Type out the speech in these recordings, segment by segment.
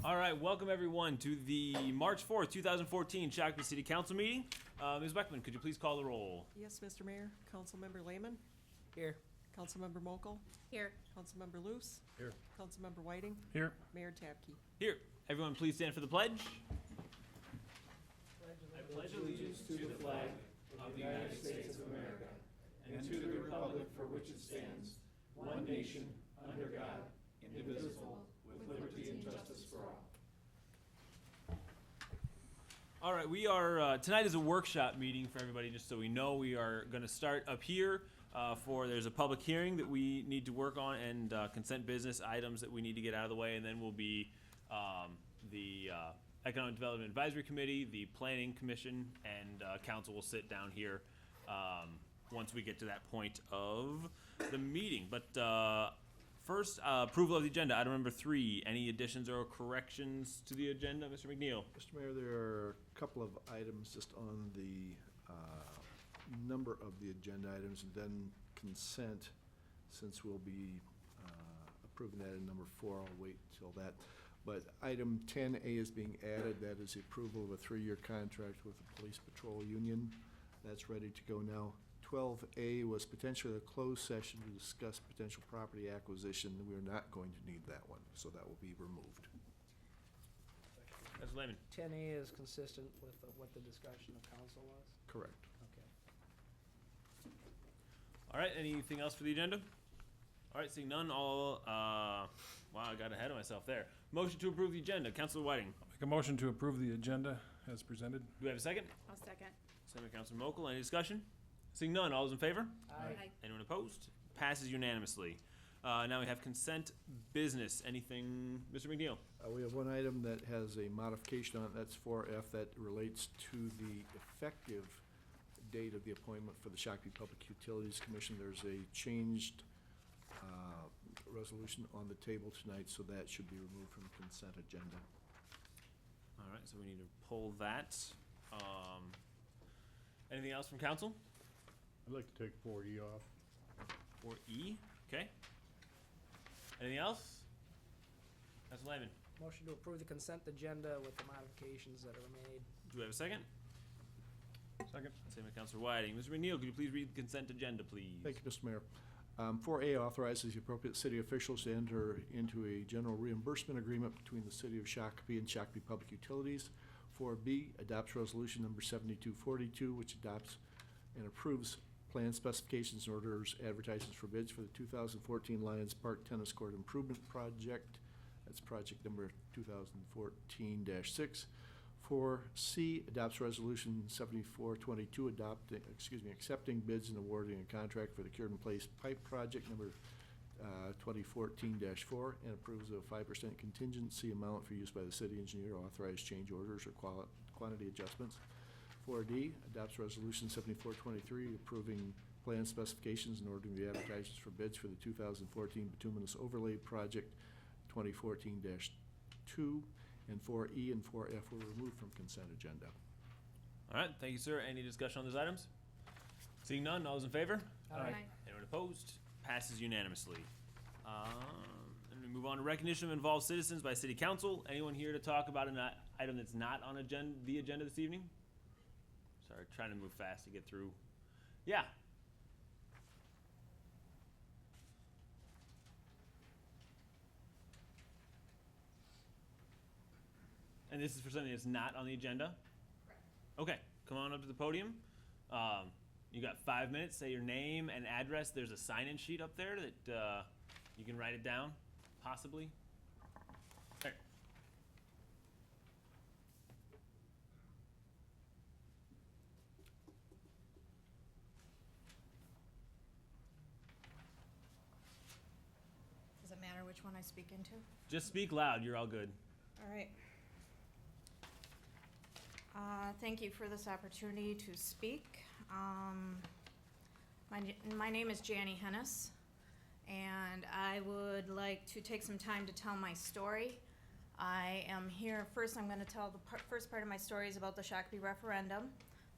All right, welcome everyone to the March 4th, 2014 Shakopee City Council meeting. Ms. Beckman, could you please call the roll? Yes, Mr. Mayor. Councilmember Lehman. Here. Councilmember Mokel. Here. Councilmember Luce. Here. Councilmember Whiting. Here. Mayor Tapke. Here. Everyone please stand for the pledge. I pledge allegiance to the flag of the United States of America and to the republic for which it stands, one nation, under God, indivisible, with liberty and justice for all. All right, we are, tonight is a workshop meeting for everybody, just so we know. We are going to start up here there's a public hearing that we need to work on and consent business items that we need to get out of the way, and then will be the Economic Development Advisory Committee, the Planning Commission, and Council will sit down here once we get to that point of the meeting. But first, approval of the agenda. Item number 3. Any additions or corrections to the agenda, Mr. McNeil? Mr. Mayor, there are a couple of items just on the number of the agenda items, and then consent, since we'll be approving that in number 4. I'll wait till that. But item 10A is being added. That is the approval of a 3-year contract with the Police Patrol Union. That's ready to go now. 12A was potentially a closed session to discuss potential property acquisition. We are not going to need that one, so that will be removed. Mr. Lehman. 10A is consistent with what the discussion of council was? Correct. Okay. All right, anything else for the agenda? All right, seeing none, wow, I got ahead of myself there. Motion to approve the agenda. Councilor Whiting. Make a motion to approve the agenda as presented. Do we have a second? I'll second. Second by Councilor Mokel. Any discussion? Seeing none, all those in favor? Aye. Anyone opposed? Passes unanimously. Now we have consent business. Anything, Mr. McNeil? We have one item that has a modification on it. That's 4F, that relates to the effective date of the appointment for the Shakopee Public Utilities Commission. There's a changed resolution on the table tonight, so that should be removed from the consent agenda. All right, so we need to pull that. Anything else from council? I'd like to take 4E off. 4E, okay. Anything else? Councilor Lehman. Motion to approve the consent agenda with the modifications that are made. Do we have a second? Second. Same with Councilor Whiting. Mr. McNeil, could you please read the consent agenda, please? Thank you, Mr. Mayor. 4A authorizes the appropriate city officials to enter into a general reimbursement agreement between the City of Shakopee and Shakopee Public Utilities. 4B adopts resolution number 7242, which adopts and approves plan specifications and orders advertisements for bids for the 2014 Lions Park Tennis Court Improvement Project. That's project number 2014-6. 4C adopts resolution 7422, accepting bids and awarding a contract for the Cured in Place Pipe Project number 2014-4, and approves a 5% contingency amount for use by the city engineer to authorize change orders or quantity adjustments. 4D adopts resolution 7423, approving plan specifications and ordering the advertisements for bids for the 2014 Bituminous Overlay Project 2014-2. And 4E and 4F were removed from consent agenda. All right, thank you, sir. Any discussion on those items? Seeing none, all those in favor? Aye. Anyone opposed? Passes unanimously. And we move on to recognition of involved citizens by City Council. Anyone here to talk about an item that's not on the agenda this evening? Sorry, trying to move fast to get through. Yeah. And this is for something that's not on the agenda? Correct. Okay, come on up to the podium. You got 5 minutes. Say your name and address. There's a sign-in sheet up there that you can write it down, possibly. There. Does it matter which one I speak into? Just speak loud. You're all good. All right. Thank you for this opportunity to speak. My name is Janie Hennis, and I would like to take some time to tell my story. I am here, first I'm going to tell the first part of my story is about the Shakopee referendum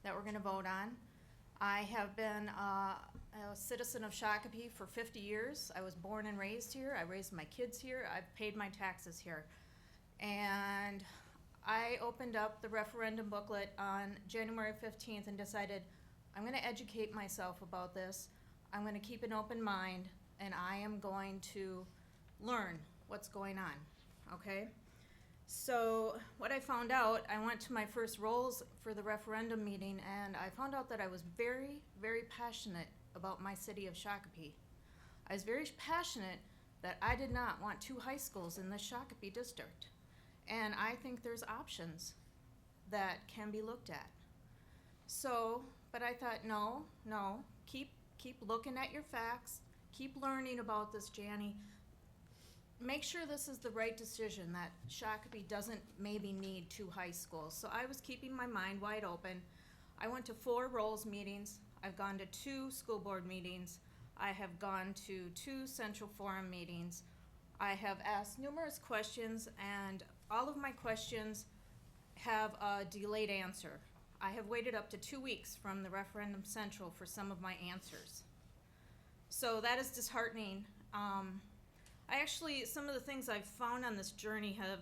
that we're going to vote on. I have been a citizen of Shakopee for 50 years. I was born and raised here. I raised my kids here. I've paid my taxes here. And I opened up the referendum booklet on January 15th and decided I'm going to educate myself about this. I'm going to keep an open mind, and I am going to learn what's going on, okay? So what I found out, I went to my first rolls for the referendum meeting, and I found out that I was very, very passionate about my city of Shakopee. I was very passionate that I did not want 2 high schools in the Shakopee district. And I think there's options that can be looked at. So, but I thought, no, keep looking at your facts, keep learning about this, Janie. Make sure this is the right decision, that Shakopee doesn't maybe need 2 high schools. So I was keeping my mind wide open. I went to 4 Rolls meetings. I've gone to 2 school board meetings. I have gone to 2 Central Forum meetings. I have asked numerous questions, and all of my questions have a delayed answer. I have waited up to 2 weeks from the Referendum Central for some of my answers. So that is disheartening. Some of the things I've found on this journey have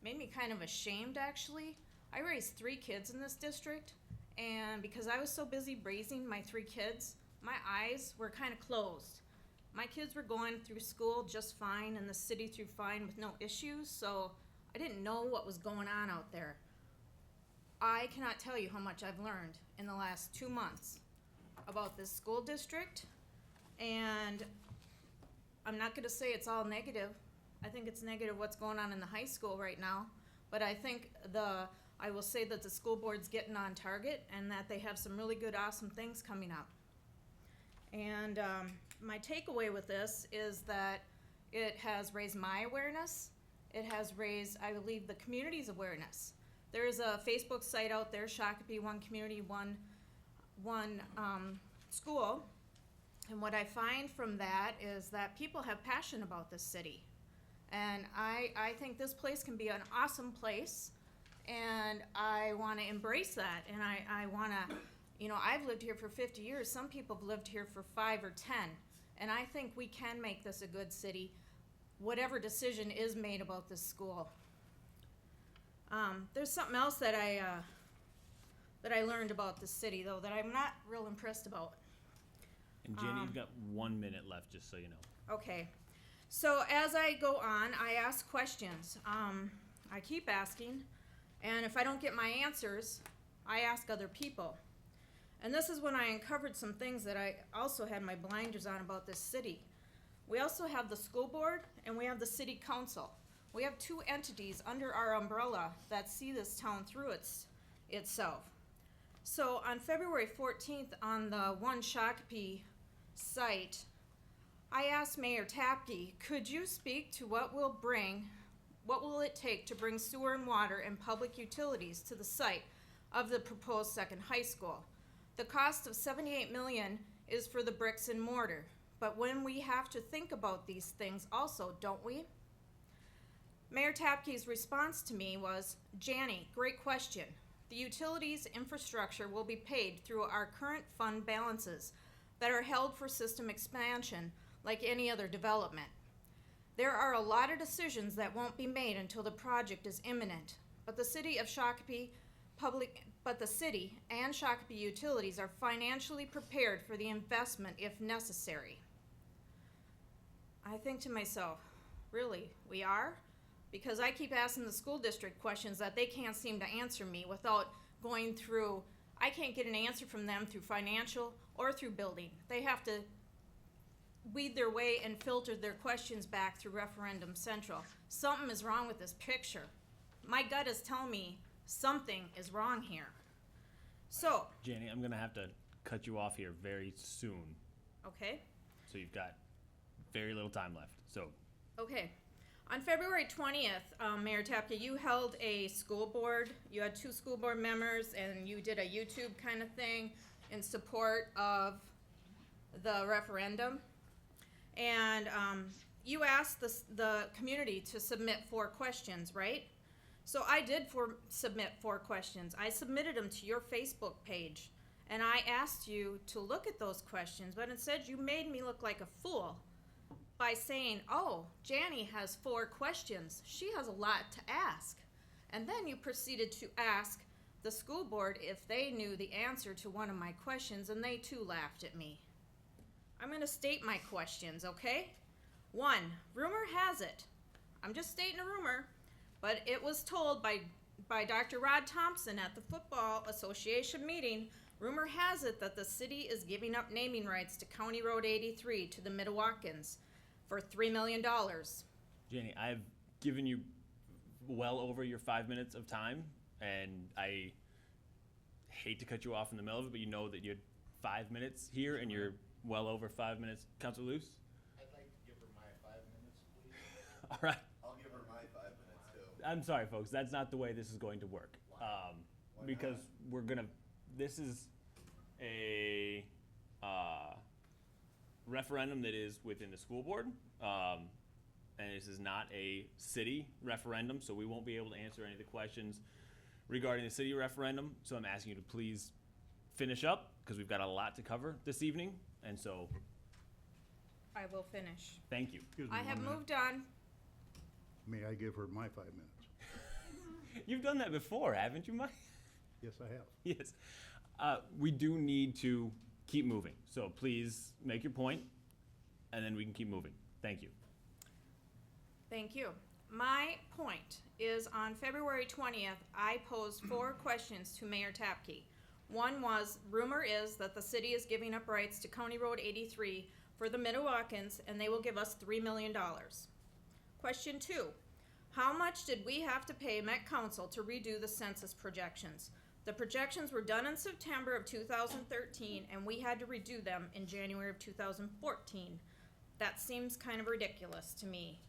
made me kind of ashamed, actually. I raised 3 kids in this district, and because I was so busy raising my 3 kids, my eyes were kind of closed. My kids were going through school just fine and the city through fine with no issues, so I didn't know what was going on out there. I cannot tell you how much I've learned in the last 2 months about this school district, and I'm not going to say it's all negative. I think it's negative what's going on in the high school right now, but I think I will say that the school board's getting on target and that they have some really good, awesome things coming up. And my takeaway with this is that it has raised my awareness. It has raised, I believe, the community's awareness. There is a Facebook site out there, Shakopee One Community, One School. And what I find from that is that people have passion about this city. And I think this place can be an awesome place. And I want to embrace that. And I want to, I've lived here for 50 years. Some people have lived here for 5 or 10. And I think we can make this a good city, whatever decision is made about this school. There's something else that I learned about this city, though, that I'm not real impressed about. And Jenny, you've got 1 minute left, just so you know. Okay. So as I go on, I ask questions. I keep asking, and if I don't get my answers, I ask other people. And this is when I uncovered some things that I also had my blinders on about this city. We also have the school board, and we have the city council. We have 2 entities under our umbrella that see this town through itself. So on February 14th on the One Shakopee site, I asked Mayor Tapke, could you speak to what will it take to bring sewer and water and public utilities to the site of the proposed second high school? The cost of $78 million is for the bricks and mortar, but when we have to think about these things also, don't we? Mayor Tapke's response to me was, Janie, great question. The utilities infrastructure will be paid through our current fund balances that are held for system expansion like any other development. There are a lot of decisions that won't be made until the project is imminent, but the city and Shakopee Utilities are financially prepared for the investment if necessary. I think to myself, really, we are? Because I keep asking the school district questions that they can't seem to answer me without going through, I can't get an answer from them through financial or through building. They have to weed their way and filter their questions back through Referendum Central. Something is wrong with this picture. My gut is telling me something is wrong here. So, Jenny, I'm going to have to cut you off here very soon. okay. So you've got very little time left. So, Okay. On February 20th, Mayor Tapke, you held a school board. You had 2 school board members, and you did a YouTube kind of thing in support of the referendum. And you asked the community to submit 4 questions, right? So I did submit 4 questions. I submitted them to your Facebook page, and I asked you to look at those questions, but instead you made me look like a fool by saying, oh, Janie has 4 questions. She has a lot to ask. And then you proceeded to ask the school board if they knew the answer to one of my questions, and they too laughed at me. I'm going to state my questions, okay? 1, rumor has it, I'm just stating a rumor, but it was told by Dr. Rod Thompson at the Football Association meeting, rumor has it that the city is giving up naming rights to County Road 83 to the Midwalkins for $3 million. Janie, I've given you well over your 5 minutes of time, and I hate to cut you off in the middle of it, but you know that you had 5 minutes here, and you're well over 5 minutes. Councilor Luce? I'd like to give her my 5 minutes, please. All right. I'll give her my 5 minutes too. I'm sorry, folks. That's not the way this is going to work. Why Because not? we're gonna. This is a referendum that is within the school board, and this is not a city referendum, so we won't be able to answer any of the questions regarding the city referendum. So I'm asking you to please finish up because we've got a lot to cover this evening, and so I will finish. thank you. Excuse me I have 1 minute. moved on. May I give her my 5 minutes? You've done that before, haven't you, Mike? Yes, I have. Yes. We do need to keep moving. So please make your point, and then we can keep moving. Thank you. Thank you. My point is on February 20th, I posed 4 questions to Mayor Tapke. One was, rumor is that the city is giving up rights to County Road 83 for the Midwalkins, and they will give us $3 million. Question 2, how much did we have to pay Met Council to redo the census projections? The projections were done in September of 2013, and we had to redo them in January of 2014. That seems kind of ridiculous to me.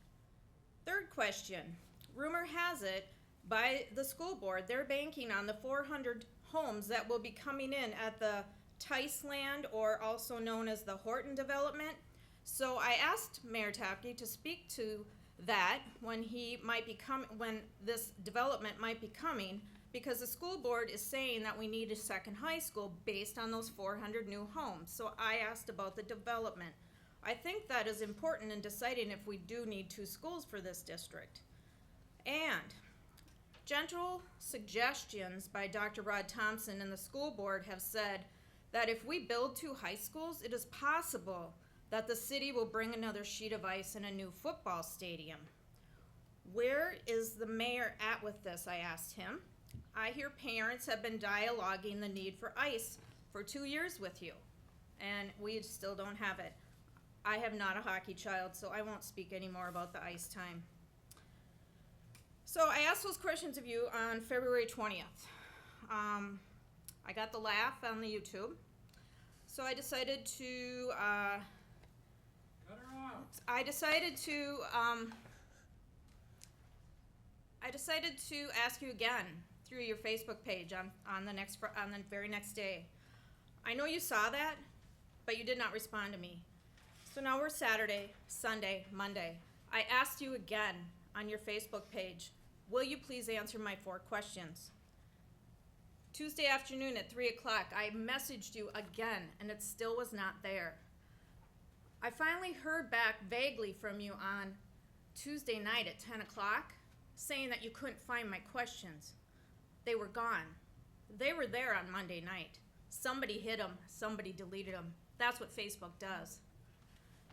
Third question, rumor has it, by the school board, they're banking on the 400 homes that will be coming in at the Tice land, or also known as the Horton development. So I asked Mayor Tapke to speak to that when this development might be coming, because the school board is saying that we need a second high school based on those 400 new homes. So I asked about the development. I think that is important in deciding if we do need 2 schools for this district. And gentle suggestions by Dr. Rod Thompson and the school board have said that if we build 2 high schools, it is possible that the city will bring another sheet of ice and a new football stadium. Where is the mayor at with this? I asked him. I hear parents have been dialoguing the need for ice for 2 years with you, and we still don't have it. I am not a hockey child, so I won't speak anymore about the ice time. So I asked those questions of you on February 20th. I got the laugh on the YouTube. So I decided to, Cut her off. I decided to ask you again through your Facebook page on the very next day. I know you saw that, but you did not respond to me. So now we're Saturday, Sunday, Monday. I asked you again on your Facebook page, will you please answer my 4 questions? Tuesday afternoon at 3 o'clock, I messaged you again, and it still was not there. I finally heard back vaguely from you on Tuesday night at 10 o'clock, saying that you couldn't find my questions. They were gone. They were there on Monday night. Somebody hid them, somebody deleted them. That's what Facebook does.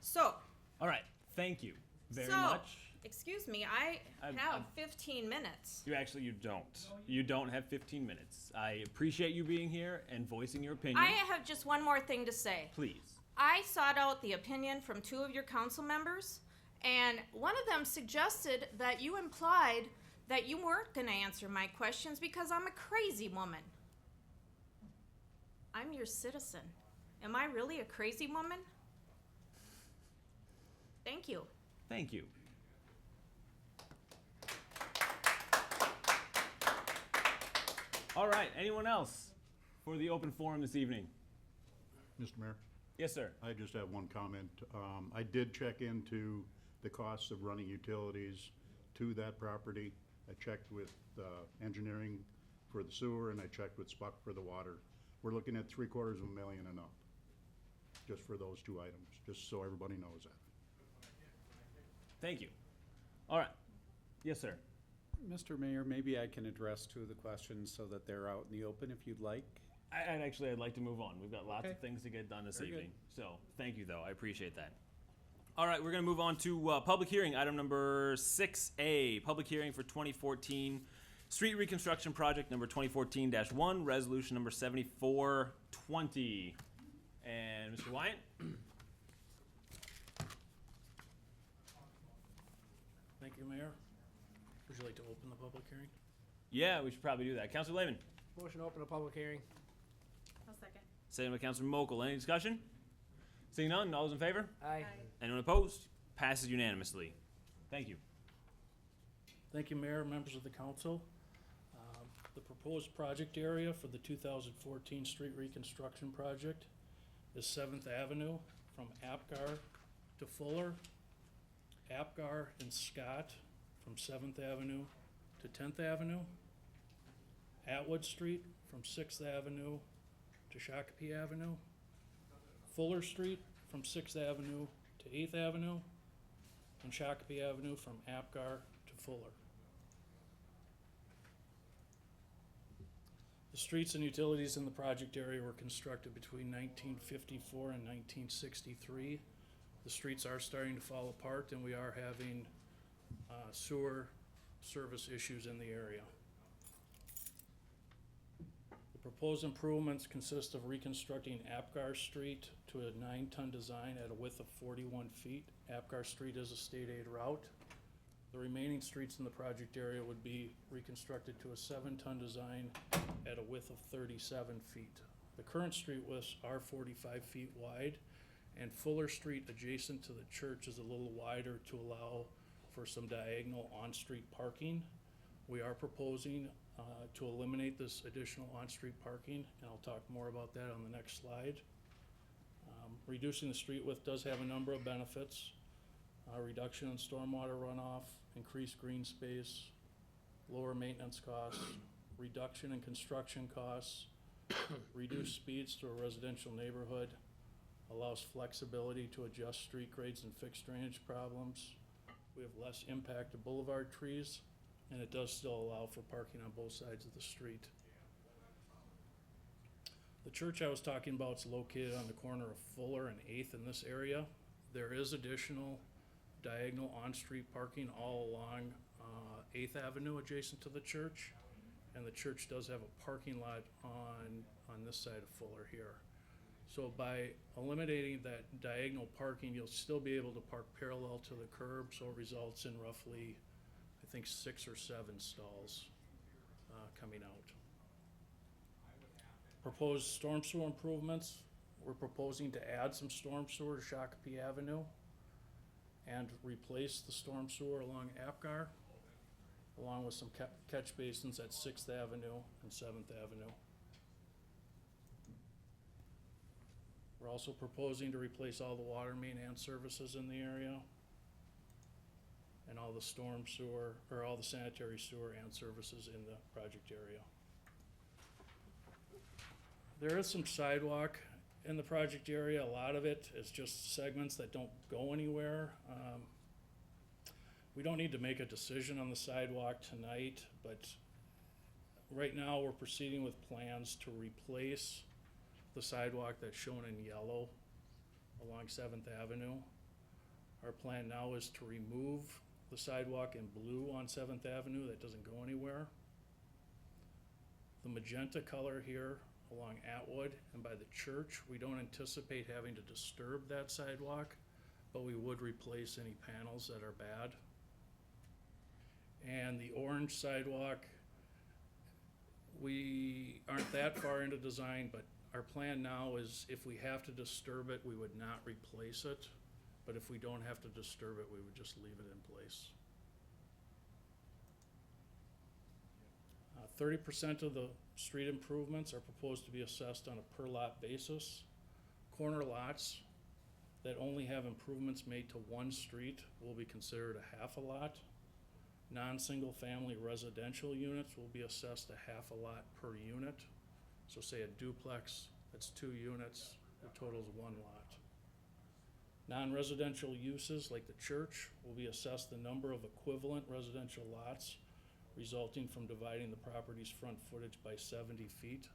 So, All right. Thank you very much. excuse me, I I'm- have 15 minutes. You don't. You don't have 15 minutes. I appreciate you being here and voicing your opinion. I have just one more thing to say. Please. I sought out the opinion from 2 of your council members, and one of them suggested that you implied that you weren't going to answer my questions because I'm a crazy woman. I'm your citizen. Am I really a crazy woman? Thank you. Thank you. All right. Anyone else for the open forum this evening? Mr. Mayor, Yes, sir. I just have one comment. I did check into the costs of running utilities to that property. I checked with engineering for the sewer, and I checked with Spuck for the water. We're looking at $750,000 and up, just for those 2 items, just so everybody knows that. Thank you. All right. Yes, sir. Mr. Mayor, maybe I can address two of the questions so that they're out in the open if you'd like. I'd like to move on. We've got lots of Okay. things to get done this Very good. evening. So thank you, though. I appreciate that. All right, we're going to move on to public hearing, item number 6A, public hearing for 2014 street reconstruction project number 2014-1, resolution number 7420. And Mr. Wyatt? Thank you, Mayor. Would you like to open the public hearing? Yeah, we should probably do that. Councilor Lehman? Motion to open a public hearing. I'll second. Second by Councilor Mokel. Any discussion? Seeing none, all those in favor? Aye. Anyone opposed? Passes unanimously. Thank you. Thank you, Mayor, members of the council. The proposed project area for the 2014 street reconstruction project is 7th Avenue from Apgar to Fuller, Apgar and Scott from 7th Avenue to 10th Avenue, Atwood Street from 6th Avenue to Shakopee Avenue, Fuller Street from 6th Avenue to 8th Avenue, and Shakopee Avenue from Apgar to Fuller. The streets and utilities in the project area were constructed between 1954 and 1963. The streets are starting to fall apart, and we are having sewer service issues in the area. The proposed improvements consist of reconstructing Apgar Street to a 9-ton design at a width of 41 feet. Apgar Street is a state aid route. The remaining streets in the project area would be reconstructed to a 7-ton design at a width of 37 feet. The current street widths are 45 feet wide, and Fuller Street adjacent to the church is a little wider to allow for some diagonal on-street parking. We are proposing to eliminate this additional on-street parking, and I'll talk more about that on the next slide. Reducing the street width does have a number of benefits. Reduction in stormwater runoff, increased green space, lower maintenance costs, reduction in construction costs, reduced speeds to a residential neighborhood, allows flexibility to adjust street grades and fix drainage problems. We have less impact to boulevard trees, and it does still allow for parking on both sides of the street. The church I was talking about is located on the corner of Fuller and 8th in this area. There is additional diagonal on-street parking all along 8th Avenue adjacent to the church, and the church does have a parking lot on this side of Fuller here. So by eliminating that diagonal parking, you'll still be able to park parallel to the curb, so it results in roughly, I think, 6 or 7 stalls coming out. Proposed storm sewer improvements, we're proposing to add some storm sewer to Shakopee Avenue and replace the storm sewer along Apgar, along with some catch basins at 6th Avenue and 7th Avenue. We're also proposing to replace all the water main and services in the area, and all the storm sewer, or all the sanitary sewer and services in the project area. There is some sidewalk in the project area. A lot of it is just segments that don't go anywhere. We don't need to make a decision on the sidewalk tonight, but right now we're proceeding with plans to replace the sidewalk that's shown in yellow along 7th Avenue. Our plan now is to remove the sidewalk in blue on 7th Avenue that doesn't go anywhere. The magenta color here along Atwood and by the church, we don't anticipate having to disturb that sidewalk, but we would replace any panels that are bad. And the orange sidewalk, we aren't that far into design, but our plan now is if we have to disturb it, we would not replace it. But if we don't have to disturb it, we would just leave it in place. 30% of the street improvements are proposed to be assessed on a per lot basis. Corner lots that only have improvements made to one street will be considered a half a lot. Non-single family residential units will be assessed a half a lot per unit. So say a duplex, that's 2 units, the total is 1 lot. Non-residential uses, like the church, will be assessed the number of equivalent residential lots resulting from dividing the property's front footage by 70 feet.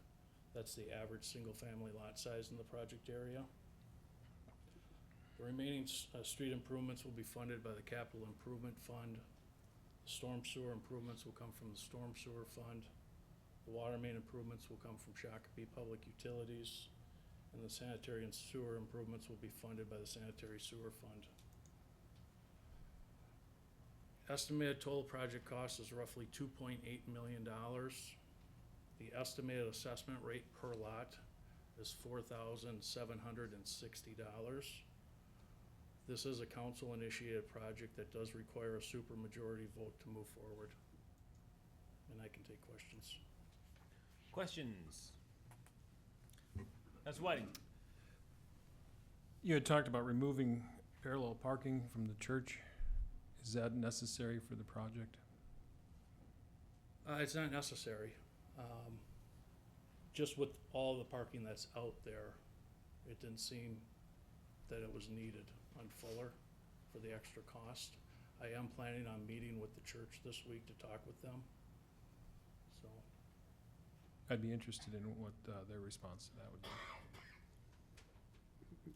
That's the average single-family lot size in the project area. The remaining street improvements will be funded by the Capital Improvement Fund. Storm sewer improvements will come from the Storm Sewer Fund. The water main improvements will come from Shakopee Public Utilities. And the sanitary and sewer improvements will be funded by the Sanitary Sewer Fund. Estimated total project cost is roughly $2.8 million. The estimated assessment rate per lot is $4,760. This is a council-initiated project that does require a supermajority vote to move forward. And I can take questions. Questions? That's Whiting. You had talked about removing parallel parking from the church. Is that necessary for the project? It's not necessary. Just with all the parking that's out there, it didn't seem that it was needed on Fuller for the extra cost. I am planning on meeting with the church this week to talk with them. So, I'd be interested in what their response to that would be.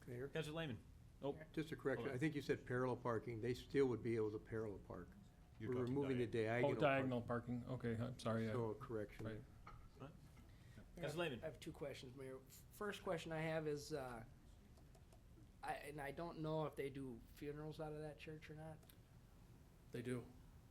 Mayor, Councilor Lehman. Oh, just a correction, Hold on. I think you said parallel parking, they still would be able to parallel park. You're We're talking removing the diagonal. Oh, diagonal parking, okay, I'm sorry. So, correction. Right. Councilor Lehman. I have two questions, Mayor. First question I have is, I don't know if they do funerals out of that church or not. they do.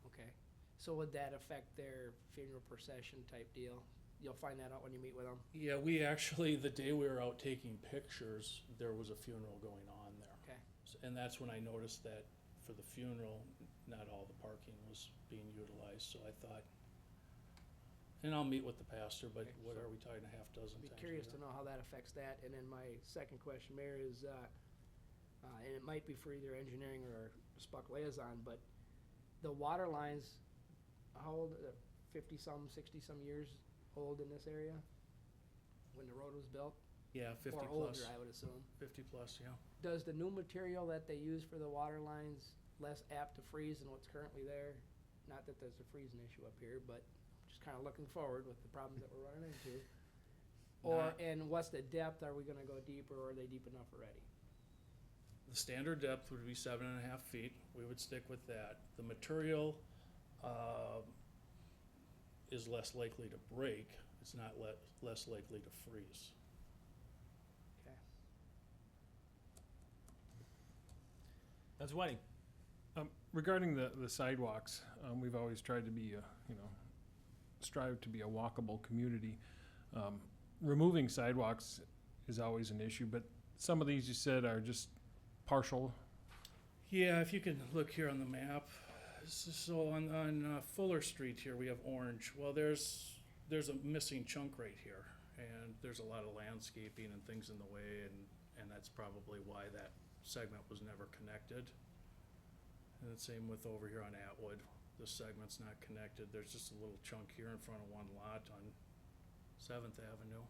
Okay. So would that affect their funeral procession type deal? You'll find that out when you meet with them? Yeah, we actually, the day we were out taking pictures, there was a funeral going on there. Okay. And that's when I noticed that for the funeral, not all the parking was being utilized, so I thought, and I'll meet with the pastor, but Okay, what so are we talking, a half dozen I'd times? be curious a to year? know how that affects that. And then my second question, Mayor, is, and it might be for either engineering or Spuck liaison, but the water lines, how old, 50-some, 60-some years old in this area? When the road was built? Yeah, 50 Or plus, older, I would assume. 50 plus, yeah. Does the new material that they use for the water lines less apt to freeze than what's currently there? Not that there's a freezing issue up here, but just kind of looking forward with the problems that we're running into. Or, Not- and what's the depth? Are we gonna go deeper, or are they deep enough already? The standard depth would be 7.5 feet. We would stick with that. The material is less likely to break. It's not less likely to freeze. Okay. Councilor Whiting. Regarding the sidewalks, we've always tried to be, strive to be a walkable community. Removing sidewalks is always an issue, but some of these you said are just partial. Yeah, if you can look here on the map. So on Fuller Street here, we have orange. Well, there's a missing chunk right here, and there's a lot of landscaping and things in the way, and that's probably why that segment was never connected. And the same with over here on Atwood. This segment's not connected. There's just a little chunk here in front of one lot on 7th Avenue.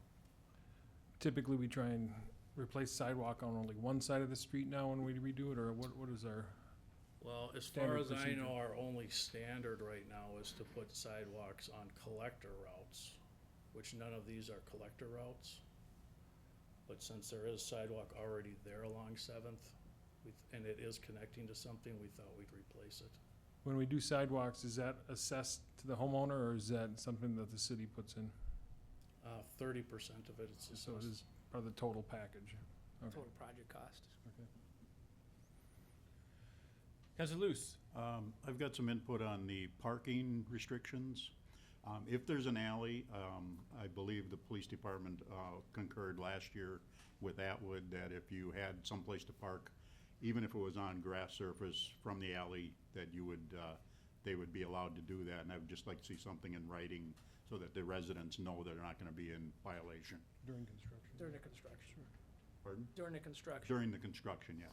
Typically, we try and replace sidewalk on only one side of the street now when we redo it, or what is our? Well, as far Standard as I procedure. know, our only standard right now is to put sidewalks on collector routes, which none of these are collector routes. But since there is sidewalk already there along 7th, and it is connecting to something, we thought we'd replace it. When we do sidewalks, is that assessed to the homeowner, or is that something that the city puts in? 30% of it, it's So it is part of the total package? Okay. Total project cost. Councilor Luce. I've got some input on the parking restrictions. If there's an alley, I believe the police department concurred last year with Atwood that if you had someplace to park, even if it was on grass surface from the alley, that you would, they would be allowed to do that. And I would just like to see something in writing so that the residents know they're not gonna be in violation. During construction? During the construction. Pardon? During the construction. During the construction, yes.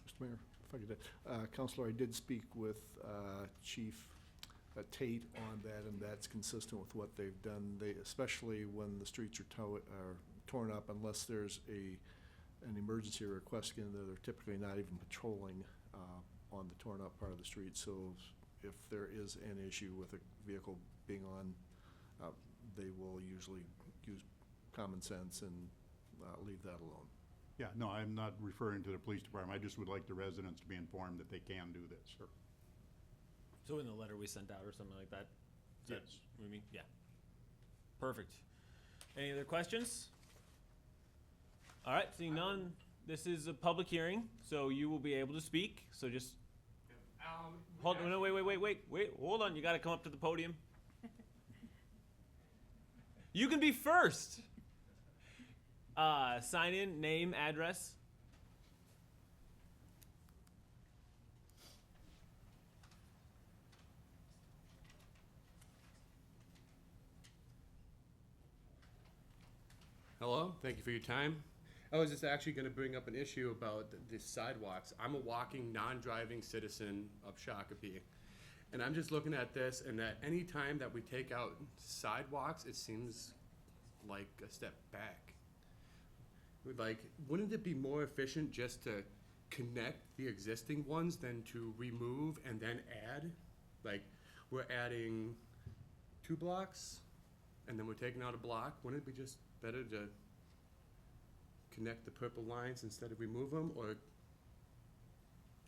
Mr. Mayor, if I could, Counselor, I did speak with Chief Tate on that, and that's consistent with what they've done. They, especially when the streets are torn up, unless there's a an emergency request in there, they're typically not even patrolling on the torn up part of the street. So if there is an issue with a vehicle being on, they will usually use common sense and leave that alone. Yeah, no, I'm not referring to the police department. I just would like the residents to be informed that they can do this. So in the letter we sent out or something like that? Is that Yes. what you mean? Yeah. Perfect. Any other questions? All right, seeing none, this is a public hearing, so you will be able to speak, so just, hold on, no, wait, hold on, you gotta come up to the podium. You can be first. Sign in, name, address. Hello, thank you for your time. I was just actually going to bring up an issue about the sidewalks. I'm a walking, non-driving citizen of Shakopee. And I'm just looking at this, and that any time that we take out sidewalks, it seems like a step back. Like, wouldn't it be more efficient just to connect the existing ones than to remove and then add? Like, we're adding 2 blocks, and then we're taking out a block. Wouldn't it be just better to connect the purple lines instead of remove them, or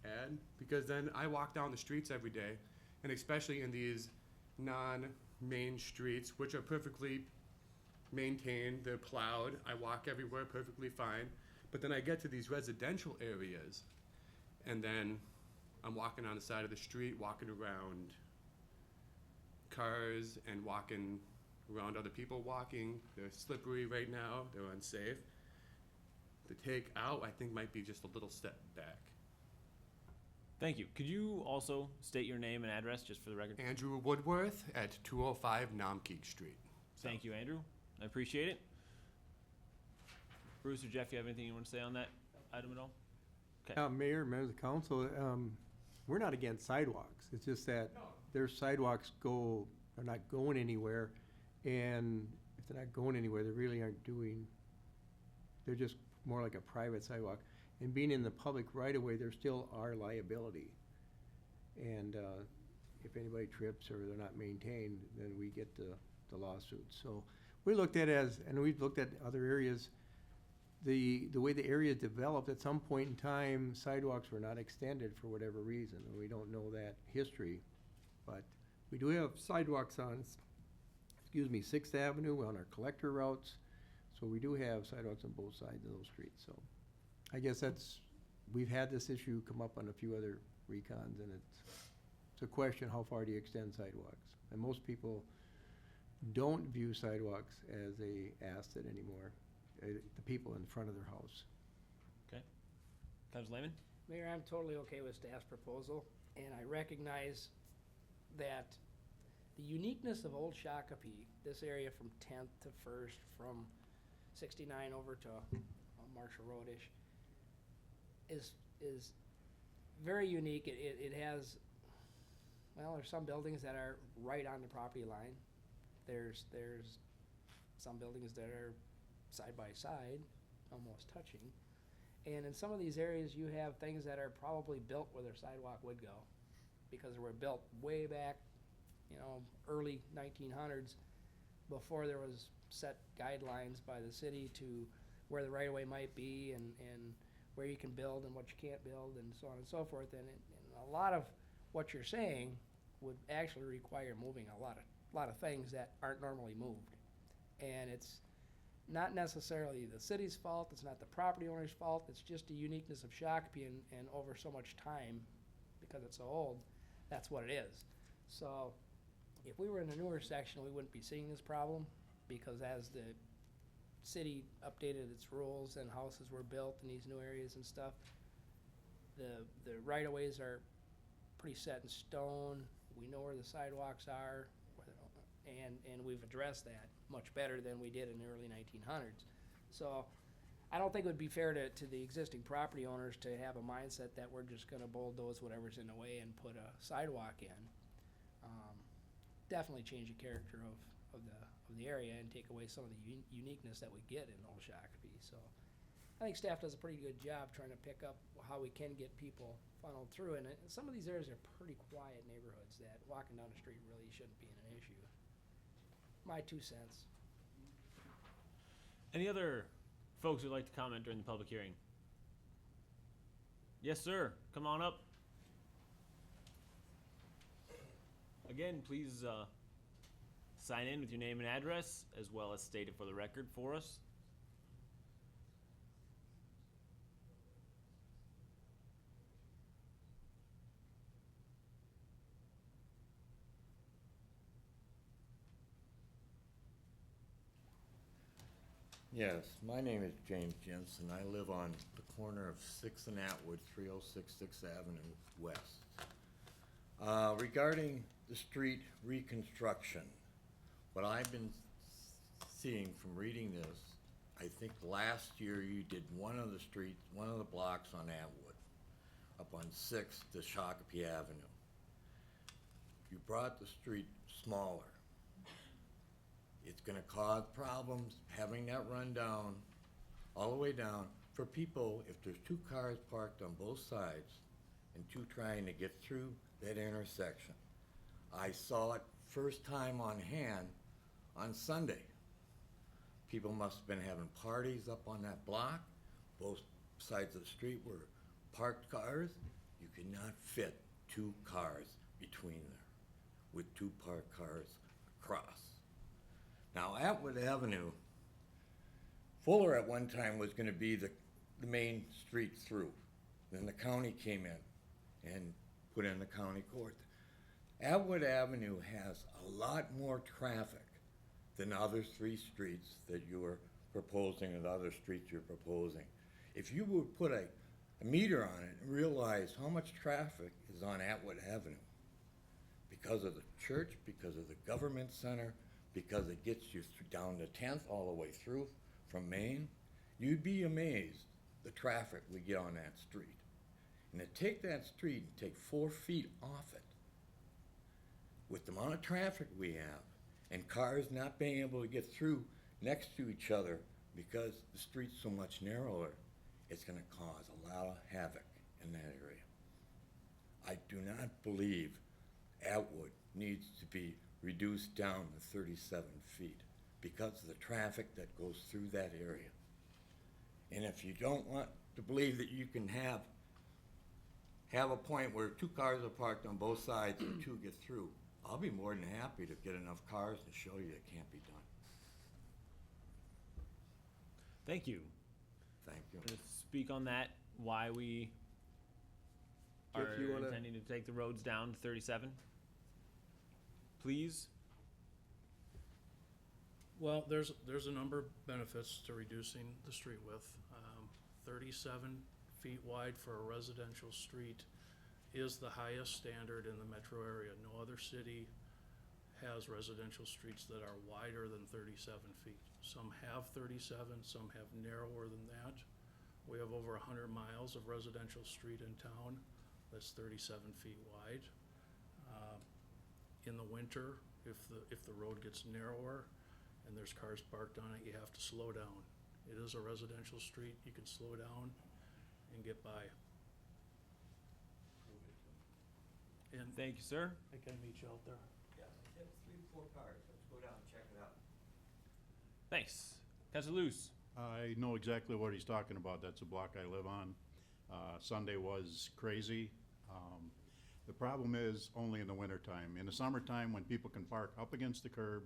add? Because then I walk down the streets every day, and especially in these non-main streets, which are perfectly maintained, they're plowed, I walk everywhere perfectly fine, but then I get to these residential areas, and then I'm walking on the side of the street, walking around cars and walking around other people walking. They're slippery right now, they're unsafe. To take out, I think, might be just a little step back. Thank you. Could you also state your name and address, just for the record? Andrew Woodworth at 205 Namkeek Street. Thank you, Andrew. I appreciate it. Bruce or Jeff, you have anything you want to say on that item at all? Okay. Mayor, members of the council, we're not against sidewalks. It's just that their sidewalks are not going anywhere. And if they're not going anywhere, they really aren't they're just more like a private sidewalk. And being in the public right-of-way, there still are liability. And if anybody trips or they're not maintained, then we get the lawsuits. So we looked at it and we've looked at other areas. The way the area developed, at some point in time, sidewalks were not extended for whatever reason. And we don't know that history. But we do have sidewalks on 6th Avenue on our collector routes. So we do have sidewalks on both sides of those streets. So I guess we've had this issue come up on a few other recons, and it's a question, how far do you extend sidewalks? And most people don't view sidewalks as a asset anymore, the people in front of their house. Okay. Councilor Lehman? Mayor, I'm totally okay with staff's proposal, and I recognize that the uniqueness of Old Shakopee, this area from 10th to 1st, from 69 over to Marshall Road-ish, is very unique. It has, well, there's some buildings that are right on the property line. There's some buildings that are side by side, almost touching. And in some of these areas, you have things that are probably built where their sidewalk would go, because they were built way back, early 1900s, before there was set guidelines by the city to where the right-of-way might be and where you can build and what you can't build and so on and so forth. And a lot of what you're saying would actually require moving a lot of things that aren't normally moved. And it's not necessarily the city's fault, it's not the property owner's fault, it's just the uniqueness of Shakopee and over so much time, because it's so old, that's what it is. So if we were in a newer section, we wouldn't be seeing this problem, because as the city updated its rules and houses were built in these new areas and stuff, the right-of-ways are pretty set in stone. We know where the sidewalks are, and we've addressed that much better than we did in the early 1900s. So I don't think it would be fair to the existing property owners to have a mindset that we're just gonna bulldoze whatever's in the way and put a sidewalk in. Definitely change the character of the area and take away some of the uniqueness that we get in Old Shakopee. So I think staff does a pretty good job trying to pick up how we can get people funneled through, and some of these areas are pretty quiet neighborhoods that walking down the street really shouldn't be an issue. My 2 cents. Any other folks who'd like to comment during the public hearing? Yes, sir. Come on up. Again, please sign in with your name and address, as well as state it for the record for us. Yes, my name is James Jensen. I live on the corner of 6th and Atwood, 306 6th Avenue West. Regarding the street reconstruction, what I've been seeing from reading this, I think last year you did one of the streets, one of the blocks on Atwood, up on 6th to Shakopee Avenue. You brought the street smaller. It's gonna cause problems having that run down, all the way down, for people, if there's 2 cars parked on both sides and 2 trying to get through that intersection. I saw it first time on hand on Sunday. People must have been having parties up on that block. Both sides of the street were parked cars. You could not fit 2 cars between there with 2 parked cars across. Now, Atwood Avenue, Fuller at one time was gonna be the main street through. Then the county came in and put in the county court. Atwood Avenue has a lot more traffic than other 3 streets that you are proposing and other streets you're proposing. If you would put a meter on it and realize how much traffic is on Atwood Avenue because of the church, because of the government center, because it gets you down to 10th all the way through from Maine, you'd be amazed the traffic we get on that street. And to take that street and take 4 feet off it, with the amount of traffic we have, and cars not being able to get through next to each other because the street's so much narrower, it's gonna cause a lot of havoc in that area. I do not believe Atwood needs to be reduced down to 37 feet because of the traffic that goes through that area. And if you don't want to believe that you can have a point where 2 cars are parked on both sides and 2 get through, I'll be more than happy to get enough cars to show you it can't be done. Thank you. Thank you. To speak on that, why we Jeff, are you wanna- intending to take the roads down to 37? Please? Well, there's a number of benefits to reducing the street width. 37 feet wide for a residential street is the highest standard in the metro area. No other city has residential streets that are wider than 37 feet. Some have 37, some have narrower than that. We have over 100 miles of residential street in town that's 37 feet wide. In the winter, if the road gets narrower and there's cars parked on it, you have to slow down. It is a residential street, you can slow down and get by. And Thank you, sir. I can meet you out there. Yeah, 3 to 4 cars, let's go down and check it out. Thanks. Councilor Luce. I know exactly what he's talking about. That's a block I live on. Sunday was crazy. The problem is only in the wintertime. In the summertime, when people can park up against the curb,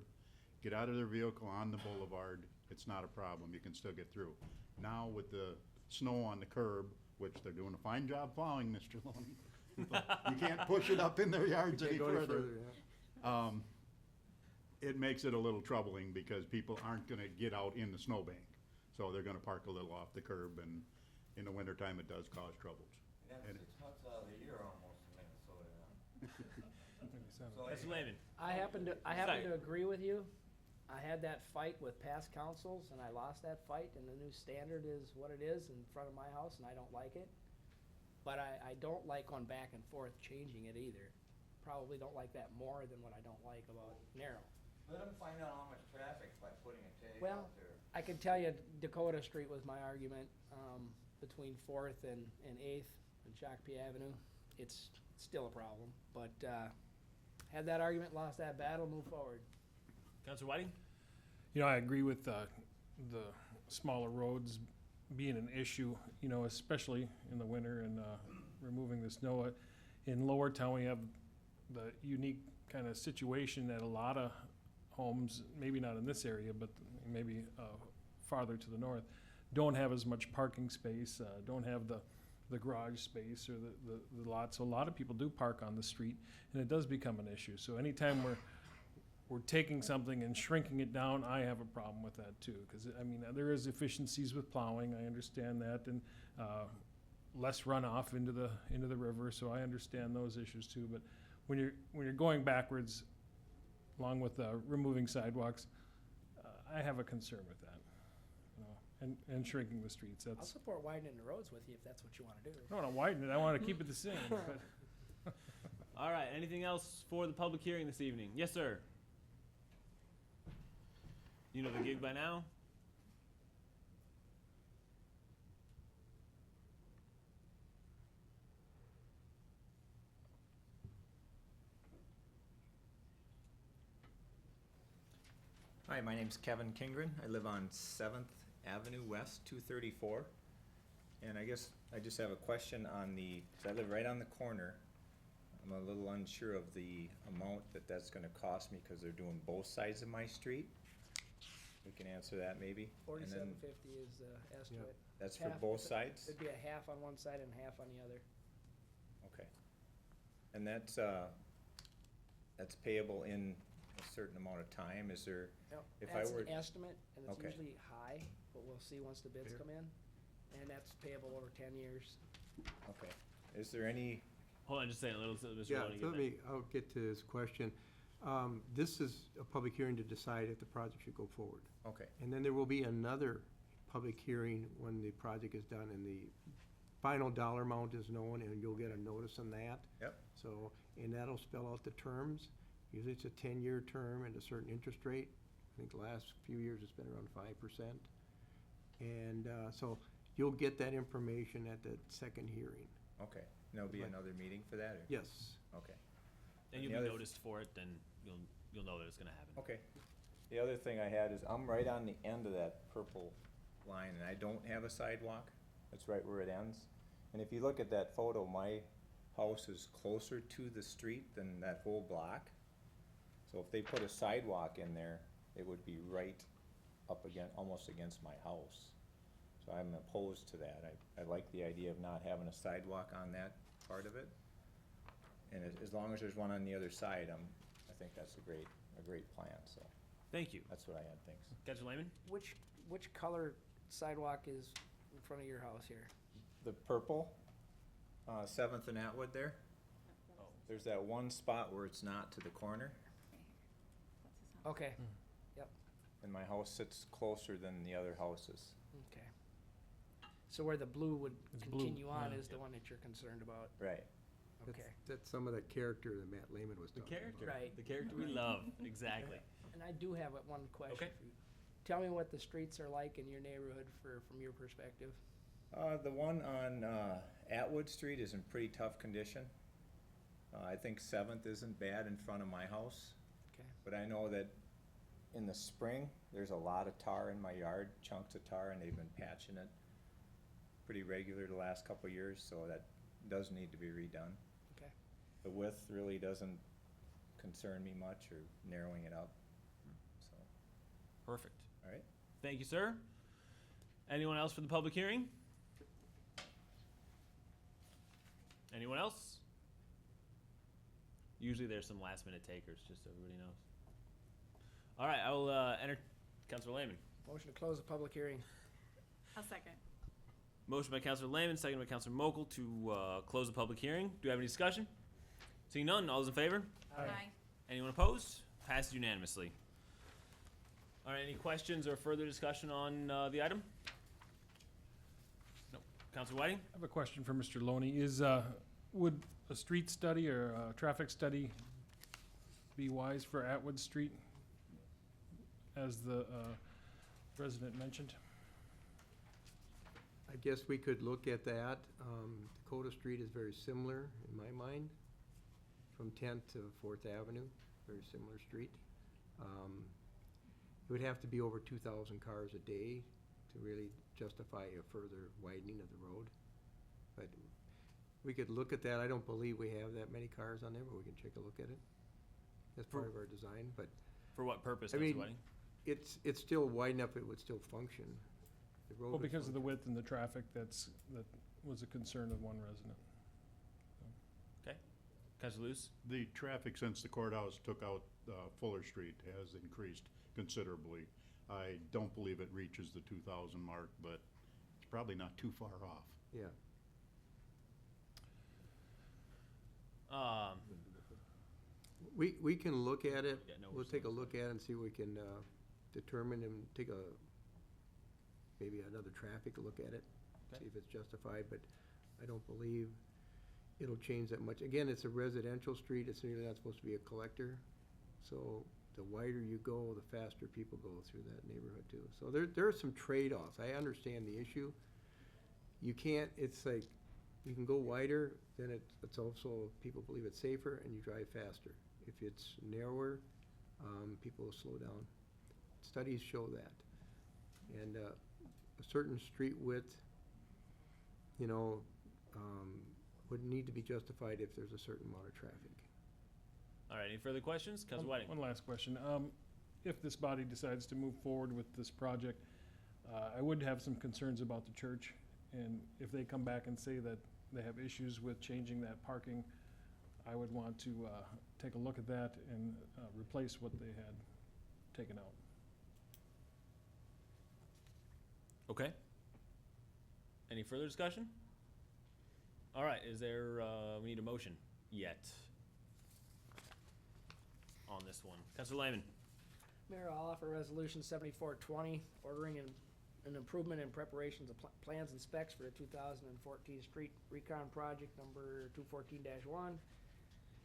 get out of their vehicle on the boulevard, it's not a problem. You can still get through. Now with the snow on the curb, which they're doing a fine job plowing, Mr. Loney, you can't push it up in their yards any Can't go any further. further, yeah. It makes it a little troubling because people aren't gonna get out in the snowbank. So they're gonna park a little off the curb, and in the wintertime, it does cause troubles. And that's 6 months out of the year almost in Minnesota now. So Councilor Lehman. I happen Sorry. to agree with you. I had that fight with past councils and I lost that fight, and the new standard is what it is in front of my house, and I don't like it. But I don't like going back and forth changing it either. Probably don't like that more than what I don't like about narrow. Let them find out how much traffic by putting a tag Well, out there. I can tell you Dakota Street was my argument, between Fourth and Eighth and Shakopee Avenue. It's still a problem, but, had that argument, lost that battle, move forward. Counselor Whiting? You know, I agree with the smaller roads being an issue, you know, especially in the winter and removing the snow. In Lower Town, we have the unique kind of situation that a lot of homes, maybe not in this area, but maybe farther to the north, don't have as much parking space, don't have the garage space or the lot. So a lot of people do park on the street, and it does become an issue. So anytime we're taking something and shrinking it down, I have a problem with that too. Because, I mean, there is efficiencies with plowing, I understand that, and less runoff into the river, so I understand those issues too. But when you're going backwards, along with removing sidewalks, I have a concern with that, you know, and shrinking the streets. I'll That's, support widening the roads with you if that's what you wanna do. I don't want to widen it, I want to keep it the same. But All right, anything else for the public hearing this evening? Yes, sir. You know the gig by now? Hi, my name's Kevin Kingren. I live on 7th Avenue West, 234. And I guess I just have a question on the, 'cause I live right on the corner. I'm a little unsure of the amount that's gonna cost me, 'cause they're doing both sides of my street. We can answer that maybe? And then $47.50 is the estimate. that's for Half- both sides? It'd be a half on one side and half on the other. Okay. And that's payable in a certain amount of time? Is there, Yep, if I that's were- an estimate, and it's Okay. usually high, but we'll see once the bids Fair. come in. And that's payable over 10 years. okay. Is there any, Hold on just a second, Mr. Yeah, Loney, so get let that. I'll get to his question. This is a public hearing to decide if the project should go forward. okay, And then there will be another public hearing when the project is done and the final dollar amount is known, and you'll get a notice on that. Yep. So, and that'll spell out the terms. Usually it's a 10-year term at a certain interest rate. I think the last few years it's been around 5%. And so you'll get that information at the second hearing. okay. And there'll be Right. another meeting for that, or? Yes. Okay. And you'll the be other- noticed for it, and you'll know that it's gonna happen. Okay. The other thing I had is, I'm right on the end of that purple line, and I don't have a sidewalk. That's right where it ends. And if you look at that photo, my house is closer to the street than that whole block. So if they put a sidewalk in there, it would be right up almost against my house. So I'm opposed to that. I like the idea of not having a sidewalk on that part of it. And as long as there's one on the other side, I think that's a great plan, so. Thank you. That's what I had, thanks. Counselor Lehman? Which color sidewalk is in front of your house here? The purple, 7th and Atwood there. There's that one spot where it's not to the corner, Okay, and my house sits closer than the other houses. okay. So where the blue would It's blue, continue on yeah. is the one that you're concerned about? Right. Okay. That's some of that character that Matt Lehman was The talking about. character. Right. The character we love, exactly. And I do have one question Okay. for you. Tell me what the streets are like in your neighborhood from your perspective. The one on Atwood Street is in pretty tough condition. I think 7th isn't bad in front of my house. Okay. But I know that in the spring, there's a lot of tar in my yard, chunks of tar, and they've been patching it pretty regular the last couple of years, so that does need to be redone. Okay. The width really doesn't concern me much, or narrowing it up, so, Perfect. all right. Thank you, sir. Anyone else for the public hearing? Anyone else? Usually there's some last minute takers, just so everybody knows. All right, I will enter, Counselor Lehman. Motion to close the public hearing. I'll second. Motion by Counselor Lehman, second by Counselor Mokel to close the public hearing. Do we have any discussion? Seeing none, all those in favor? Aye. Anyone opposed? Passed unanimously. All right, any questions or further discussion on the item? No. Counselor Whiting? I have a question for Mr. Loney. Would a street study or a traffic study be wise for Atwood Street as the resident mentioned. I guess we could look at that. Dakota Street is very similar in my mind, from 10th to 4th Avenue, very similar street. It would have to be over 2,000 cars a day to really justify a further widening of the road. But we could look at that. I don't believe we have that many cars on there, but we can take a look at it. That's part of our design, but For what purpose, I Councilor mean, Whiting? it's still wide enough, it would still function. The road Well, would because of the function. width and the traffic, that was a concern of one resident. Councilor Luce? The traffic since the courthouse took out Fuller Street has increased considerably. I don't believe it reaches the 2,000 mark, but it's probably not too far off. Yeah. We can look at it. Yeah, no, We'll take a look at it and see what we can determine and take maybe another traffic look at it. Okay. See if it's justified, but I don't believe it'll change that much. Again, it's a residential street. It's really not supposed to be a collector. So the wider you go, the faster people go through that neighborhood too. So there are some trade-offs. I understand the issue. You can't, it's like, you can go wider, then it's also, people believe it's safer and you drive faster. If it's narrower, people will slow down. Studies show that. And a certain street width, would need to be justified if there's a certain amount of traffic. All right, any further questions? Councilor Whiting? One last question. If this body decides to move forward with this project, I would have some concerns about the church. And if they come back and say that they have issues with changing that parking, I would want to take a look at that and replace what they had taken out. Okay. Any further discussion? All right, is there, we need a motion yet on this one. Councilor Lehman? Mayor, I'll offer Resolution 7420, ordering an improvement in preparations of plans and specs for the 2014 street recon project number 214-1,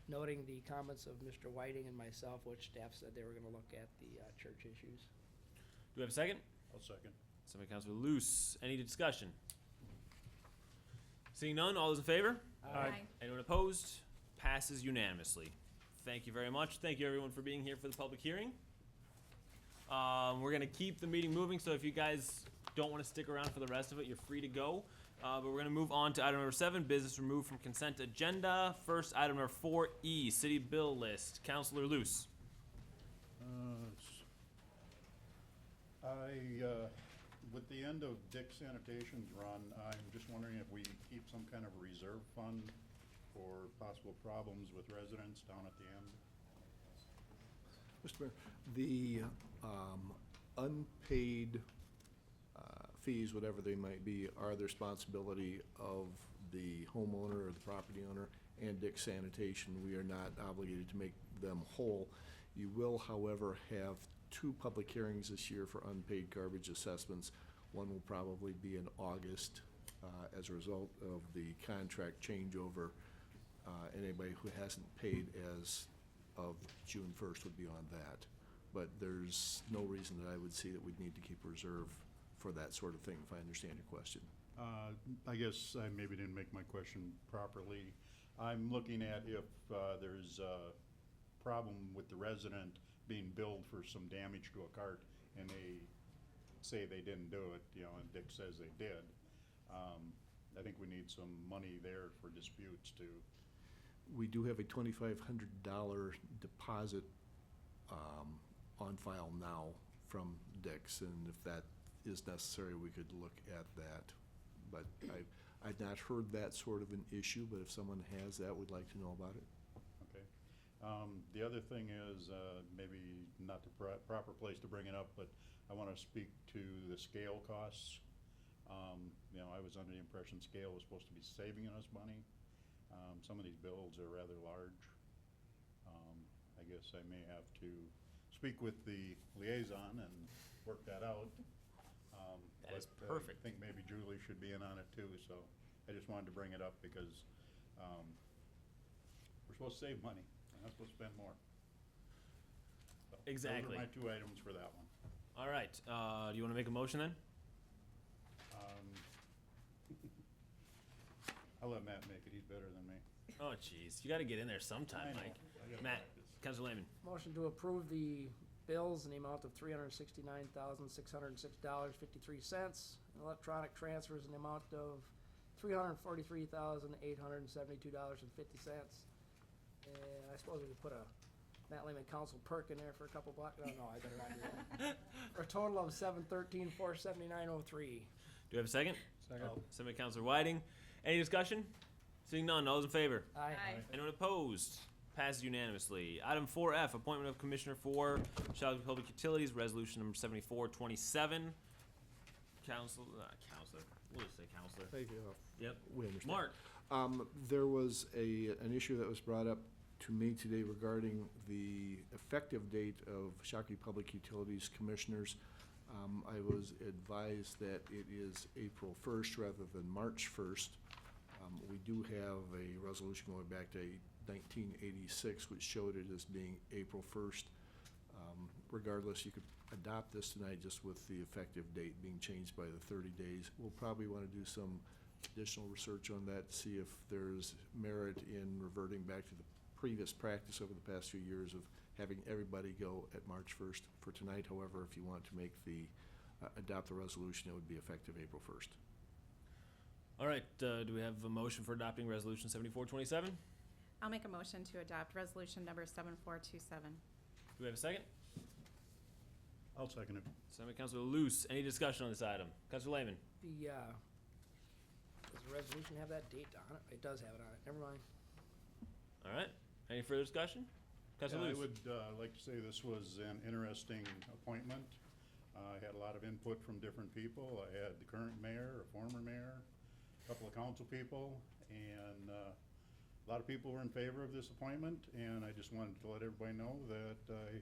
noting the comments of Mr. Whiting and myself, which staff said they were going to look at the church issues. Do we have a second? I'll second. Second by Councilor Luce. Any discussion? Seeing none, all those in favor? Anyone opposed? Passes unanimously. Thank you very much. Thank you everyone for being here for the public hearing. We're gonna keep the meeting moving, so if you guys don't wanna stick around for the rest of it, you're free to go. But we're gonna move on to item number 7, business removed from consent agenda. First, item number 4E, city bill list. Councilor Luce. With the end of Dick Sanitation's run, I'm just wondering if we keep some kind of reserve fund for possible problems with residents down at the end. Mr. Mayor, the unpaid fees, whatever they might be, are the responsibility of the homeowner or the property owner and Dick Sanitation. We are not obligated to make them whole. You will, however, have 2 public hearings this year for unpaid garbage assessments. One will probably be in August as a result of the contract changeover. Anybody who hasn't paid as of June 1st would be on that. But there's no reason that I would see that we'd need to keep a reserve for that sort of thing, if I understand your question. I guess I maybe didn't make my question properly. I'm looking at if there's a problem with the resident being billed for some damage to a cart and they say they didn't do it, and Dick says they did. I think we need some money there for disputes too. We do have a $2,500 deposit on file now from Dick's, and if that is necessary, we could look at that. But I've not heard that sort of an issue, but if someone has that, we'd like to know about it. Okay. The other thing is, maybe not the proper place to bring it up, but I want to speak to the scale costs. I was under the impression scale was supposed to be saving us money. Some of these bills are rather large. I guess I may have to speak with the liaison and work that out. That is but, perfect. I think maybe Julie should be in on it too, so I just wanted to bring it up because we're supposed to save money. We're not supposed to spend more. So Exactly. Those are my 2 items for that one. All right, do you wanna make a motion then? I'll let Matt make it, he's better than me. Oh, jeez, you gotta get in there sometime, I know. Mike. I gotta Matt, practice. Councilor Lehman. Motion to approve the bills in the amount of $369,606.53. Electronic transfers in the amount of $343,872.50. And I suppose we could put a Matt Lehman council perk in there for a couple bucks. No, I better not do that. For a total of $713,479.03. Do we have a second? Second. Second by Councilor Whiting. Any discussion? Seeing none, all those in favor? Aye. Anyone opposed? Passes unanimously. Item 4F, appointment of Commissioner for Shakopee Public Utilities, resolution number 7427. Counselor, we'll just say counselor. Yep. We understand. Mark. There was an issue that was brought up to me today regarding the effective date of Shakopee Public Utilities Commissioners. I was advised that it is April 1st rather than March 1st. We do have a resolution going back to 1986, which showed it as being April 1st. Regardless, you could adopt this tonight just with the effective date being changed by the 30 days. We'll probably want to do some additional research on that to see if there's merit in reverting back to the previous practice over the past few years of having everybody go at March 1st. For tonight, however, if you want to make adopt the resolution, it would be effective April 1st. All right, do we have a motion for adopting resolution 7427? I'll make a motion to adopt resolution number 7427. Do we have a second? I'll second it. Second by Councilor Luce. Any discussion on this item? Councilor Lehman. Does the resolution have that date on it? It does have it on it. Never mind. All right. Any further discussion? Councilor Yeah, I Luce. would like to say this was an interesting appointment. I had a lot of input from different people. I had the current mayor, a former mayor, a couple of council people, and a lot of people were in favor of this appointment, and I just wanted to let everybody know that I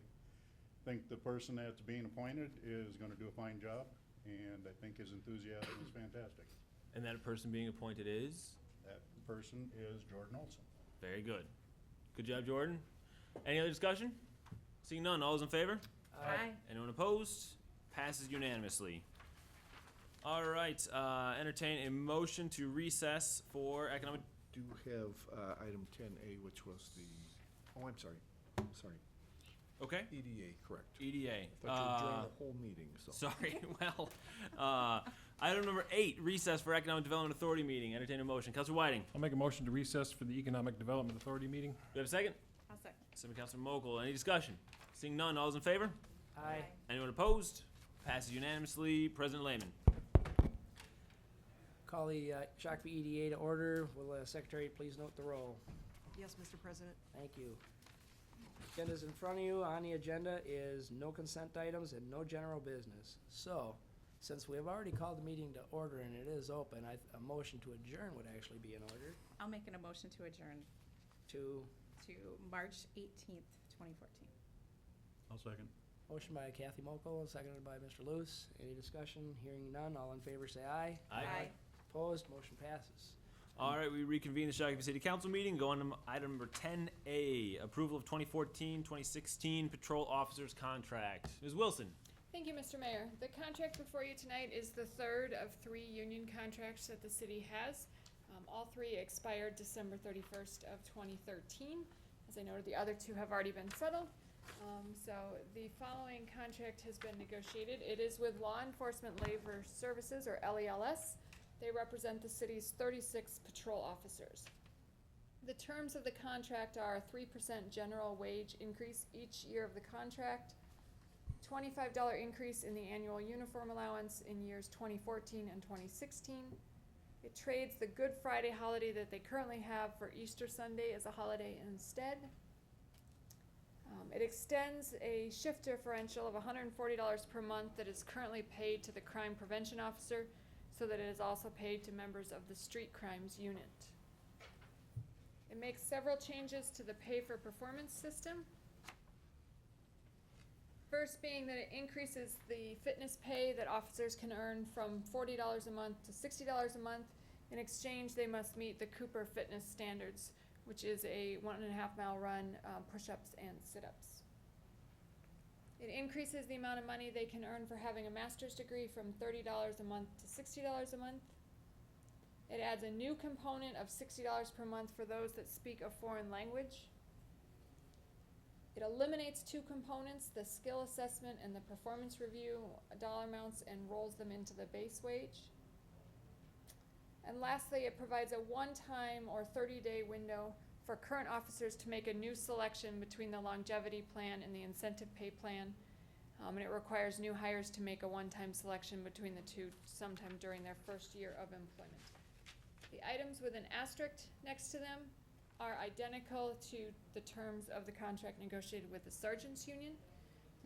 think the person that's being appointed is gonna do a fine job, and I think his enthusiasm is fantastic. And that person being appointed is? That person is Jordan Olson. Very good. Good job, Jordan. Any other discussion? Seeing none, all those in favor? Aye. Anyone opposed? Passes unanimously. All right, entertain a motion to recess for economic, Do have item 10A, which was I'm sorry, okay? EDA, correct. EDA. I thought you were during the whole meeting, so. Sorry, well, item number 8, recess for Economic Development Authority meeting. Entertain a motion. Councilor Whiting, I'll make a motion to recess for the Economic Development Authority meeting. do we have a second? I'll second. Second by Councilor Mokel. Any discussion? Seeing none, all those in favor? Aye. Anyone opposed? Passes unanimously. President Lehman. Call the Shakopee EDA to order. Will the secretary please note the roll? Yes, Mr. President. Thank you. Agenda's in front of you. On the agenda is no consent items and no general business. So, since we have already called the meeting to order and it is open, a motion to adjourn would actually be in order I'll make a motion to adjourn to, to March 18th, 2014. I'll second. motion by Kathy Mokel, seconded by Mr. Luce. Any discussion? Hearing none. All in favor say aye. Opposed? Motion passes. All right, we reconvene the Shakopee City Council meeting. Go on to item number 10A, approval of 2014-2016 patrol officers contract. Ms. Wilson. Thank you, Mr. Mayor. The contract before you tonight is the third of 3 union contracts that the city has. All 3 expired December 31st of 2013. As I noted, the other 2 have already been settled. So the following contract has been negotiated. It is with Law Enforcement Labor Services, or LELS. They represent the city's 36 patrol officers. The terms of the contract are a 3% general wage increase each year of the contract, $25 increase in the annual uniform allowance in years 2014 and 2016. It trades the Good Friday holiday that they currently have for Easter Sunday as a holiday instead. It extends a shift differential of $140 per month that is currently paid to the crime prevention officer, so that it is also paid to members of the street crimes unit. It makes several changes to the pay for performance system. First being that it increases the fitness pay that officers can earn from $40 a month to $60 a month. In exchange, they must meet the Cooper fitness standards, which is a 1.5 mile run, push-ups and sit-ups. It increases the amount of money they can earn for having a master's degree from $30 a month to $60 a month. It adds a new component of $60 per month for those that speak a foreign language. It eliminates two components, the skill assessment and the performance review dollar amounts, and rolls them into the base wage. And lastly, it provides a one-time or 30-day window for current officers to make a new selection between the longevity plan and the incentive pay plan. And it requires new hires to make a one-time selection between the two sometime during their first year of employment. The items with an asterisk next to them are identical to the terms of the contract negotiated with the Sergeants Union.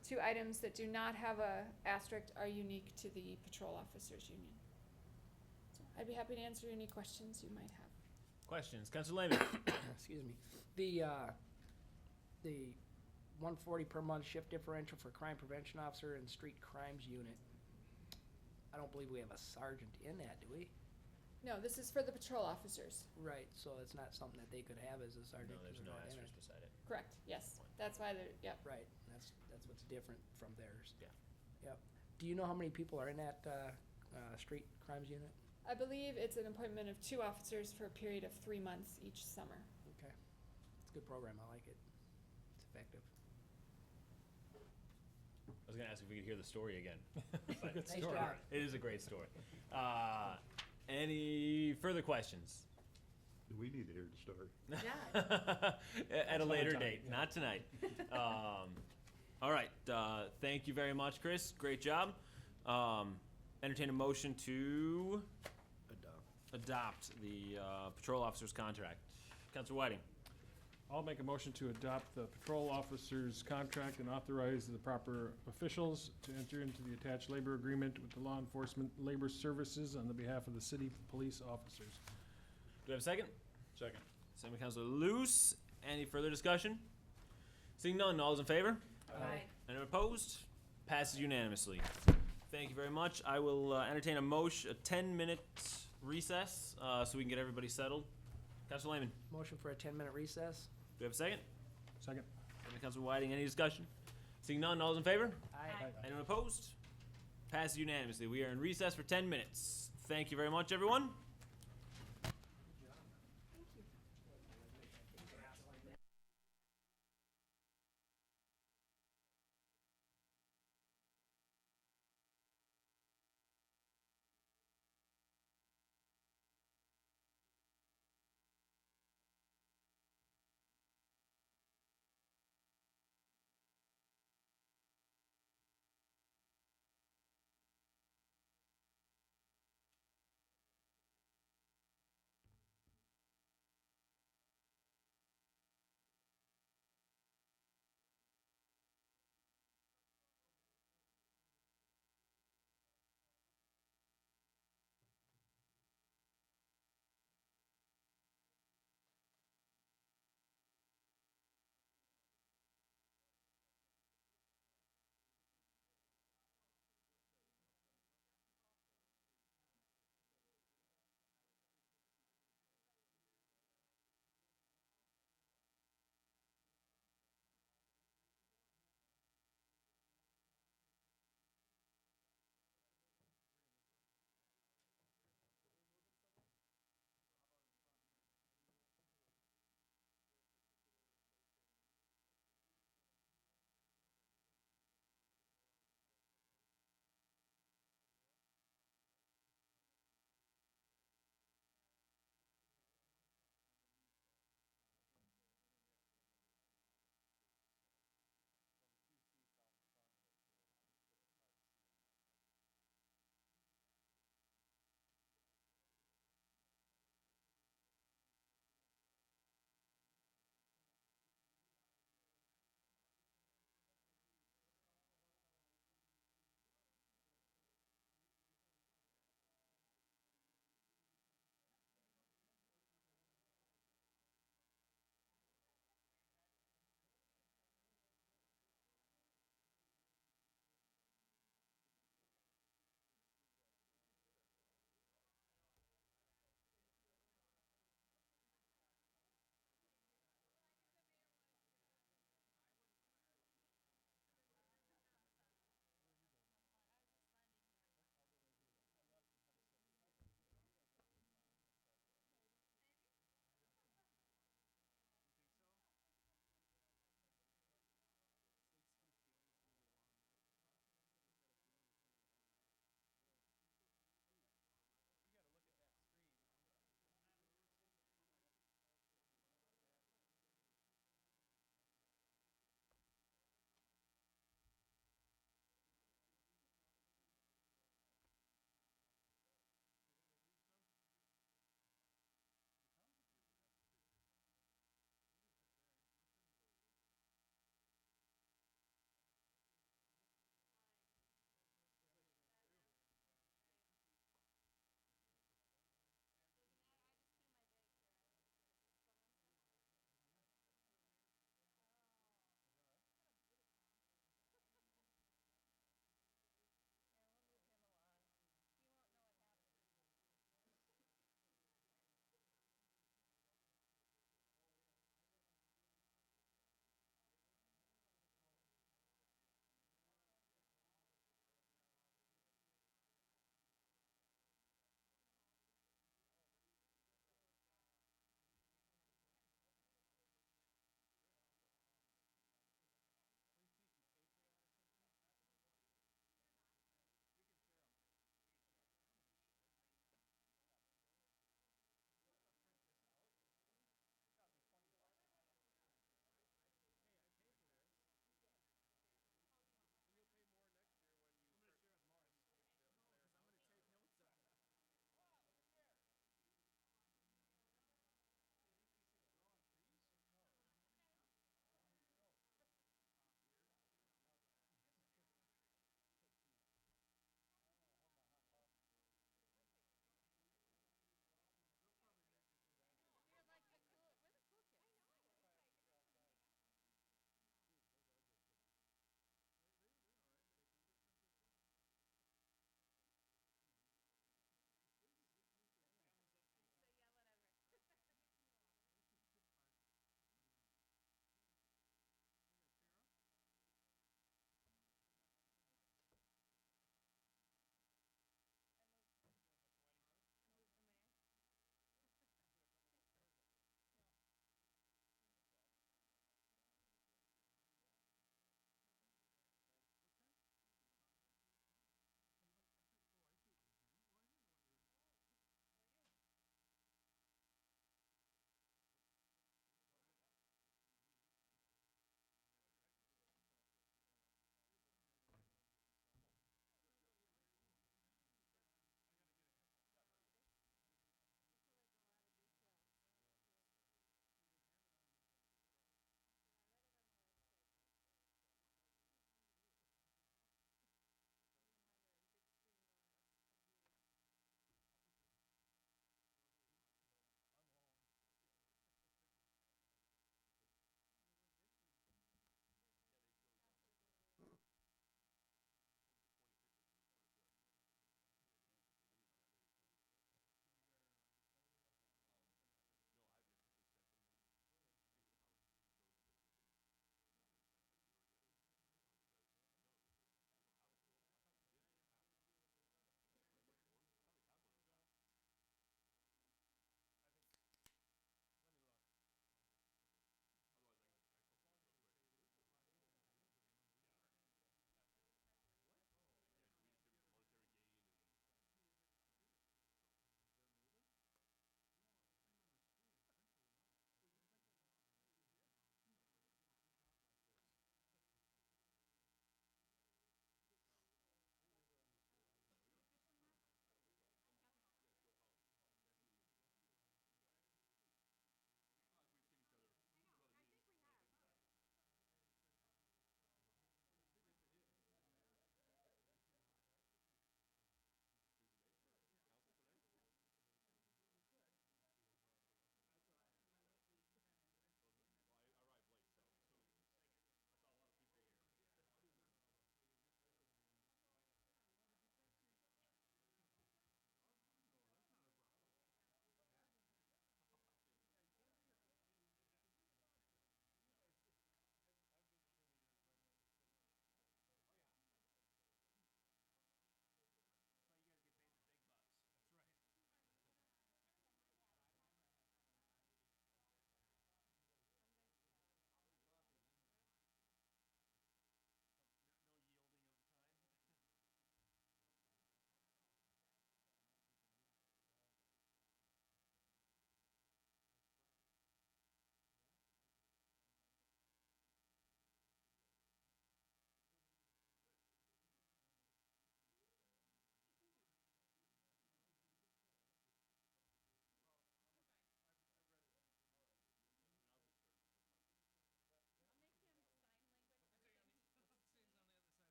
The two items that do not have a asterisk are unique to the Patrol Officers Union. So I'd be happy to answer any questions you might have. Questions? Councilor Lehman? Excuse me. The 140 per month shift differential for crime prevention officer and street crimes unit. I don't believe we have a sergeant in that, do we? No, this is for the patrol officers. Right, so it's not something that they could have as a sergeant. No, there's 'cause no they're not in it. asterisk beside it. Correct, yes. That's why they're, yep. Right, that's what's different from theirs. Yeah. Yep. Do you know how many people are in that, street crimes unit? I believe it's an appointment of 2 officers for a period of 3 months each summer. Okay. It's a good program, I like it. It's effective. I was gonna ask if we could hear the story again. But Nice job. it is a great story. Any further questions? Do we need to hear the story? At a later date, not tonight. All right, thank you very much, Chris. Great job. Entertain a motion to adopt the patrol officer's contract. Councilor Whiting. I'll make a motion to adopt the patrol officer's contract and authorize the proper officials to enter into the attached labor agreement with the law enforcement labor services on the behalf of the city police officers. Do we have a second? Second. Second by Councilor Luce. Any further discussion? Seeing none, all those in favor? Aye. Anyone opposed? Passes unanimously. Thank you very much. I will entertain a 10-minute recess, so we can get everybody settled. Councilor Lehman, Motion for a 10-minute recess? do we have a second? Second. Second by Councilor Whiting. Any discussion? Seeing none, all those in favor? Aye. Anyone opposed? Passes unanimously. We are in recess for 10 minutes. Thank you very much, everyone.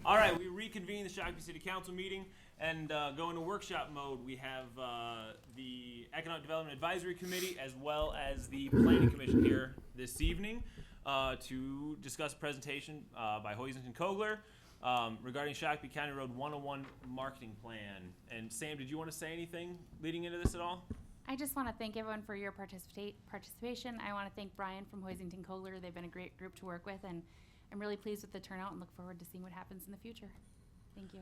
All right, we reconvene the Shakopee City Council meeting and go into workshop mode. We have the Economic Development Advisory Committee as well as the Planning Commission here this evening to discuss a presentation by Hoisington Kogler regarding Shakopee County Road 101 marketing plan. And Sam, did you want to say anything leading into this at all? I just want to thank everyone for your participation. I want to thank Brian from Hoisington Kogler. They've been a great group to work with, and I'm really pleased with the turnout and look forward to seeing what happens in the future. Thank you.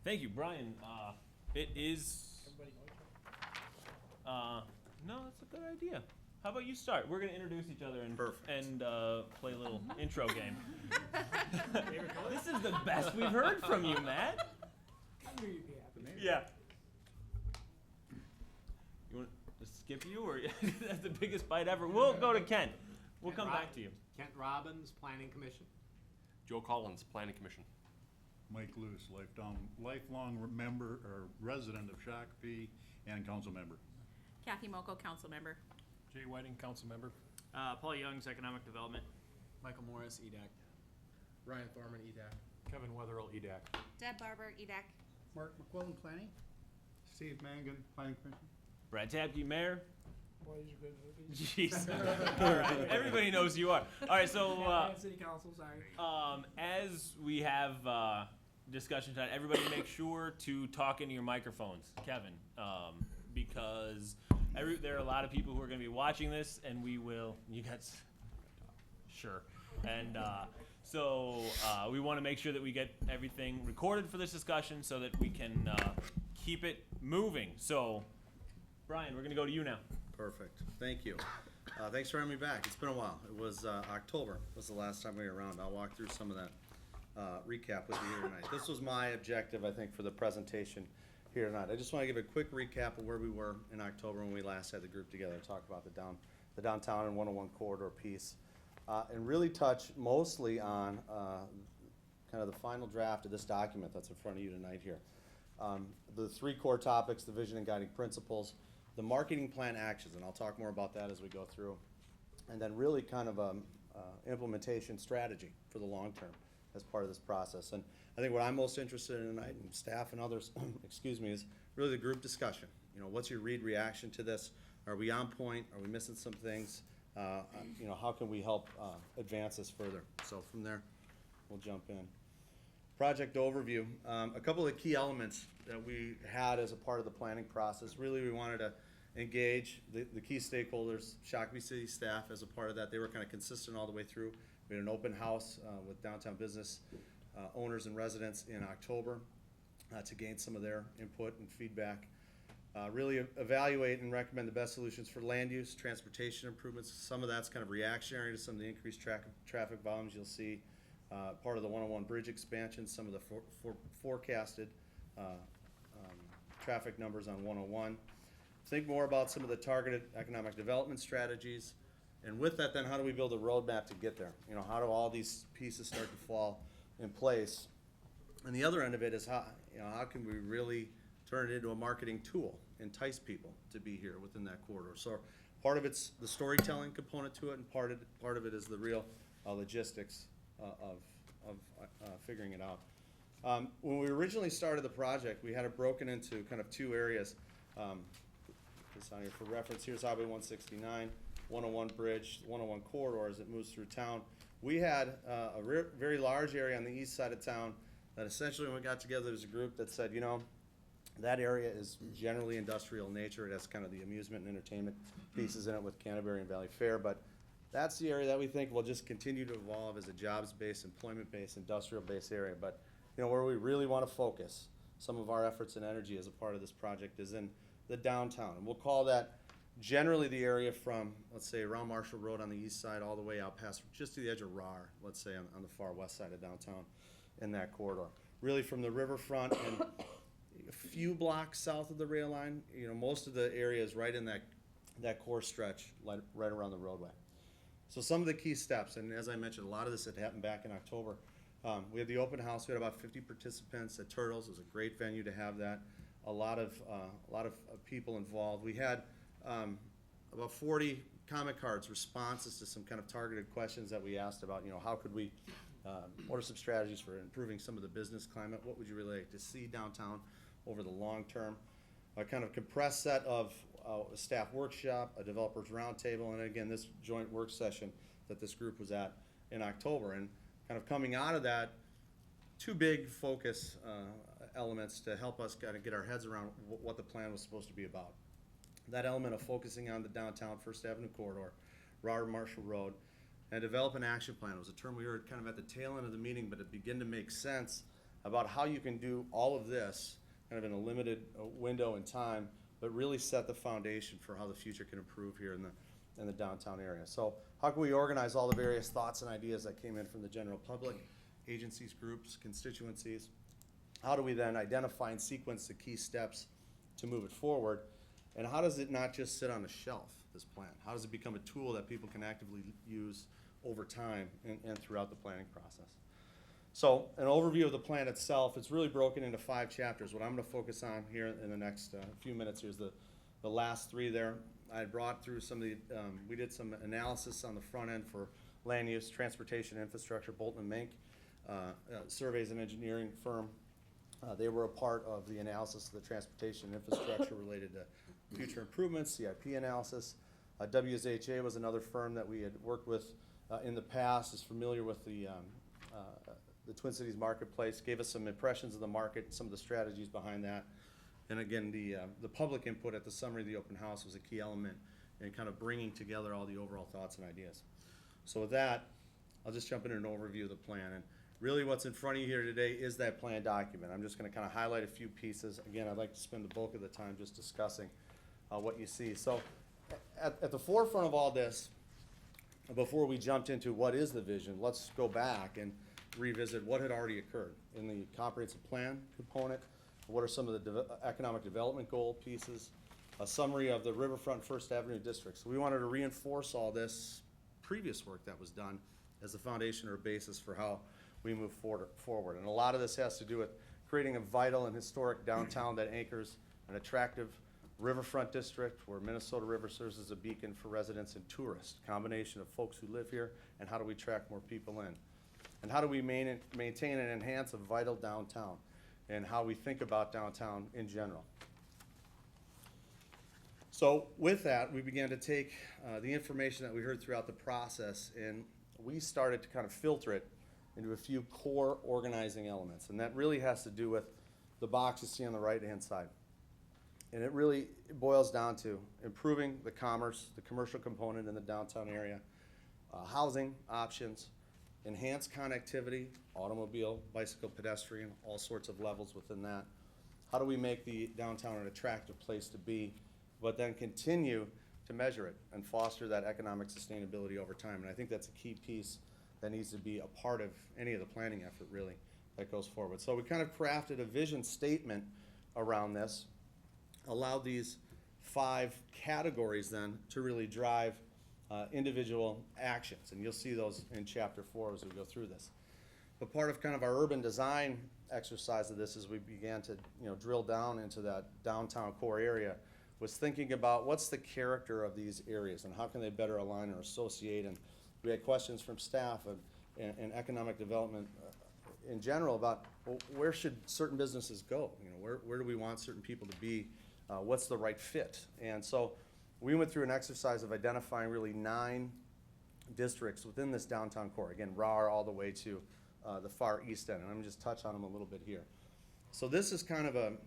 Thank you, Brian. It is. No, that's a good idea. How about you start? We're going to introduce each other and play a little intro game. This is the best we've heard from you, Matt. I knew you'd be happy. Yeah. You want to skip you, or that's the biggest bite ever? We'll go to Kent. We'll come back to you. Kent Robbins, Planning Commission. Joe Collins, Planning Commission. Mike Luce, lifelong member or resident of Shakopee and council member. Kathy Mokel, council member. Jay Whiting, council member. Paul Young's Economic Development. Michael Morris, EDAC. Ryan Thorman, EDAC. Kevin Weatherall, EDAC. Deb Barber, EDAC. Mark McQuillan, Planning. Steve Mangan, Planning Commission. Brad Tabke, Mayor. Boys, you're good. Jeez. All right. Everybody knows who you are. All right, so City Council, sorry. as we have discussion tonight, everybody make sure to talk into your microphones, Kevin, because there are a lot of people who are going to be watching this, and we will. You guys, sure, and so we want to make sure that we get everything recorded for this discussion so that we can keep it moving. So, Brian, we're going to go to you now. Perfect. Thank you. Thanks for having me back. It's been a while. It was October was the last time we were around. I'll walk through some of that recap with you here tonight. This was my objective, I think, for the presentation here tonight. I just want to give a quick recap of where we were in October when we last had the group together, talk about the downtown and 101 corridor piece, and really touch mostly on kind of the final draft of this document that's in front of you tonight here. The three core topics, the vision and guiding principles, the marketing plan actions, and I'll talk more about that as we go through, and then really kind of a implementation strategy for the long term as part of this process. And I think what I'm most interested in tonight, and staff and others, excuse me, is really the group discussion. You know, what's your reaction to this? Are we on point? Are we missing some things? You know, how can we help advance this further? So from there, we'll jump in. Project overview. A couple of key elements that we had as a part of the planning process. Really, we wanted to engage the key stakeholders, Shakopee City staff as a part of that. They were kind of consistent all the way through. We had an open house with downtown business owners and residents in October to gain some of their input and feedback. Really evaluate and recommend the best solutions for land use, transportation improvements. Some of that's kind of reactionary to some of the increased traffic volumes you'll see. Part of the 101 bridge expansion, some of the forecasted traffic numbers on 101. Think more about some of the targeted economic development strategies. And with that, then how do we build a roadmap to get there? You know, how do all these pieces start to fall in place? And the other end of it is how can we really turn it into a marketing tool, entice people to be here within that corridor? So part of it's the storytelling component to it, and part of it is the real logistics of figuring it out. When we originally started the project, we had it broken into kind of two areas. This on here for reference. Here's Highway 169, 101 bridge, 101 corridor as it moves through town. We had a very large area on the east side of town that essentially when we got together as a group that said, you know, that area is generally industrial in nature. It has kind of the amusement and entertainment pieces in it with Canterbury and Valley Fair, but that's the area that we think will just continue to evolve as a jobs-based, employment-based, industrial-based area. But you know, where we really want to focus some of our efforts and energy as a part of this project is in the downtown. And we'll call that generally the area from, let's say, around Marshall Road on the east side all the way out past just to the edge of RAR, let's say on the far west side of downtown in that corridor. Really from the riverfront and a few blocks south of the rail line, you know, most of the area is right in that core stretch right around the roadway. So some of the key steps, and as I mentioned, a lot of this had happened back in October. We had the open house. We had about 50 participants at Turtles. It was a great venue to have that. A lot of people involved. We had about 40 comment cards, responses to some kind of targeted questions that we asked about, how could we, what are some strategies for improving some of the business climate? What would you really like to see downtown over the long term? A kind of compressed set of a staff workshop, a developers roundtable, and again, this joint work session that this group was at in October. And kind of coming out of that, two big focus elements to help us kind of get our heads around what the plan was supposed to be about. That element of focusing on the downtown First Avenue corridor, Robert Marshall Road, and develop an action plan. It was a term we heard kind of at the tail end of the meeting, but it began to make sense about how you can do all of this kind of in a limited window in time, but really set the foundation for how the future can improve here in the downtown area. So how can we organize all the various thoughts and ideas that came in from the general public, agencies, groups, constituencies? How do we then identify and sequence the key steps to move it forward? And how does it not just sit on a shelf, this plan? How does it become a tool that people can actively use over time and throughout the planning process? So an overview of the plan itself, it's really broken into 5 chapters. What I'm going to focus on here in the next few minutes here is the last 3 there. I brought through some of the, we did some analysis on the front end for land use, transportation, infrastructure, Bolton & Mink, surveys and engineering firm. They were a part of the analysis of the transportation infrastructure related to future improvements, CIP analysis. WSHA was another firm that we had worked with in the past, is familiar with the Twin Cities marketplace, gave us some impressions of the market, some of the strategies behind that. And again, the public input at the summary of the open house was a key element in kind of bringing together all the overall thoughts and ideas. So with that, I'll just jump into an overview of the plan. And really what's in front of you here today is that plan document. I'm just going to kind of highlight a few pieces. Again, I'd like to spend the bulk of the time just discussing what you see. So at the forefront of all this, before we jumped into what is the vision, let's go back and revisit what had already occurred in the comprehensive plan component. What are some of the economic development goal pieces? A summary of the Riverfront First Avenue District. So we wanted to reinforce all this previous work that was done as a foundation or a basis for how we move forward. And a lot of this has to do with creating a vital and historic downtown that anchors an attractive riverfront district where Minnesota River serves as a beacon for residents and tourists, combination of folks who live here, and how do we attract more people in? And how do we maintain and enhance a vital downtown, and how we think about downtown in general. So with that, we began to take the information that we heard throughout the process, and we started to kind of filter it into a few core organizing elements. And that really has to do with the box you see on the right-hand side. And it really boils down to improving the commerce, the commercial component in the downtown area, housing options, enhanced connectivity, automobile, bicycle, pedestrian, all sorts of levels within that. How do we make the downtown an attractive place to be, but then continue to measure it and foster that economic sustainability over time? And I think that's a key piece that needs to be a part of any of the planning effort, really, that goes forward. So we kind of crafted a vision statement around this, allowed these 5 categories then to really drive individual actions, and you'll see those in chapter 4 as we go through this. But part of kind of our urban design exercise of this, as we began to drill down into that downtown core area, was thinking about what's the character of these areas and how can they better align or associate. And we had questions from staff and economic development in general about, well, where should certain businesses go? Where do we want certain people to be? What's the right fit? And so we went through an exercise of identifying really 9 districts within this downtown core. Again, RAR all the way to the far east end. And I'm going to just touch on them a little bit here. So this is kind of an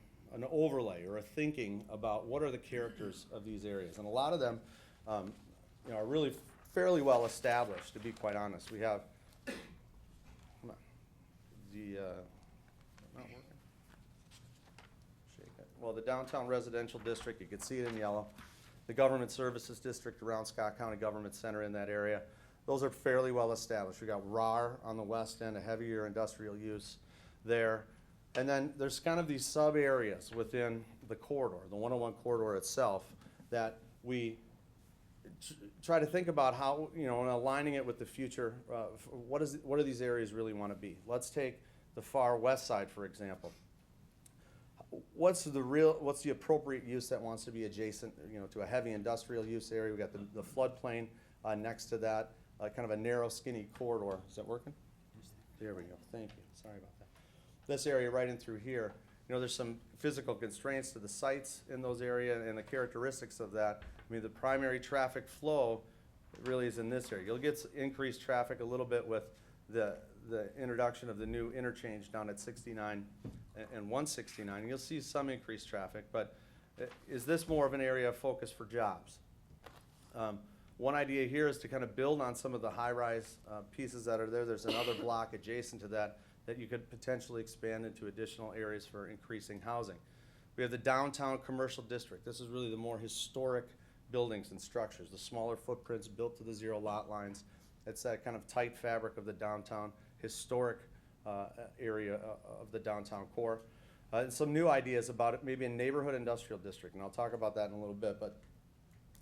overlay or a thinking about what are the characters of these areas. And a lot of them are really fairly well established, to be quite honest. We have not working. Shake it. Well, the downtown residential district, you can see it in yellow. The government services district around Scott County Government Center in that area. Those are fairly well established. We got RAR on the west end, a heavier industrial use there. And then there's kind of these sub areas within the corridor, the 101 corridor itself, that we try to think about how, and aligning it with the future, what do these areas really want to be? Let's take the far west side, for example. what's the appropriate use that wants to be adjacent, to a heavy industrial use area? We got the floodplain next to that, kind of a narrow, skinny corridor. Is that working? There we go. Thank you. Sorry about that. This area right in through here, there's some physical constraints to the sites in those areas and the characteristics of that. I mean, the primary traffic flow really is in this area. You'll get increased traffic a little bit with the introduction of the new interchange down at 69 and 169. You'll see some increased traffic, but is this more of an area of focus for jobs? One idea here is to kind of build on some of the high-rise pieces that are there. There's another block adjacent to that you could potentially expand into additional areas for increasing housing. We have the downtown commercial district. This is really the more historic buildings and structures, the smaller footprints built to the zero lot lines. It's that kind of tight fabric of the downtown historic area of the downtown core. And some new ideas about it, maybe a neighborhood industrial district, and I'll talk about that in a little bit, but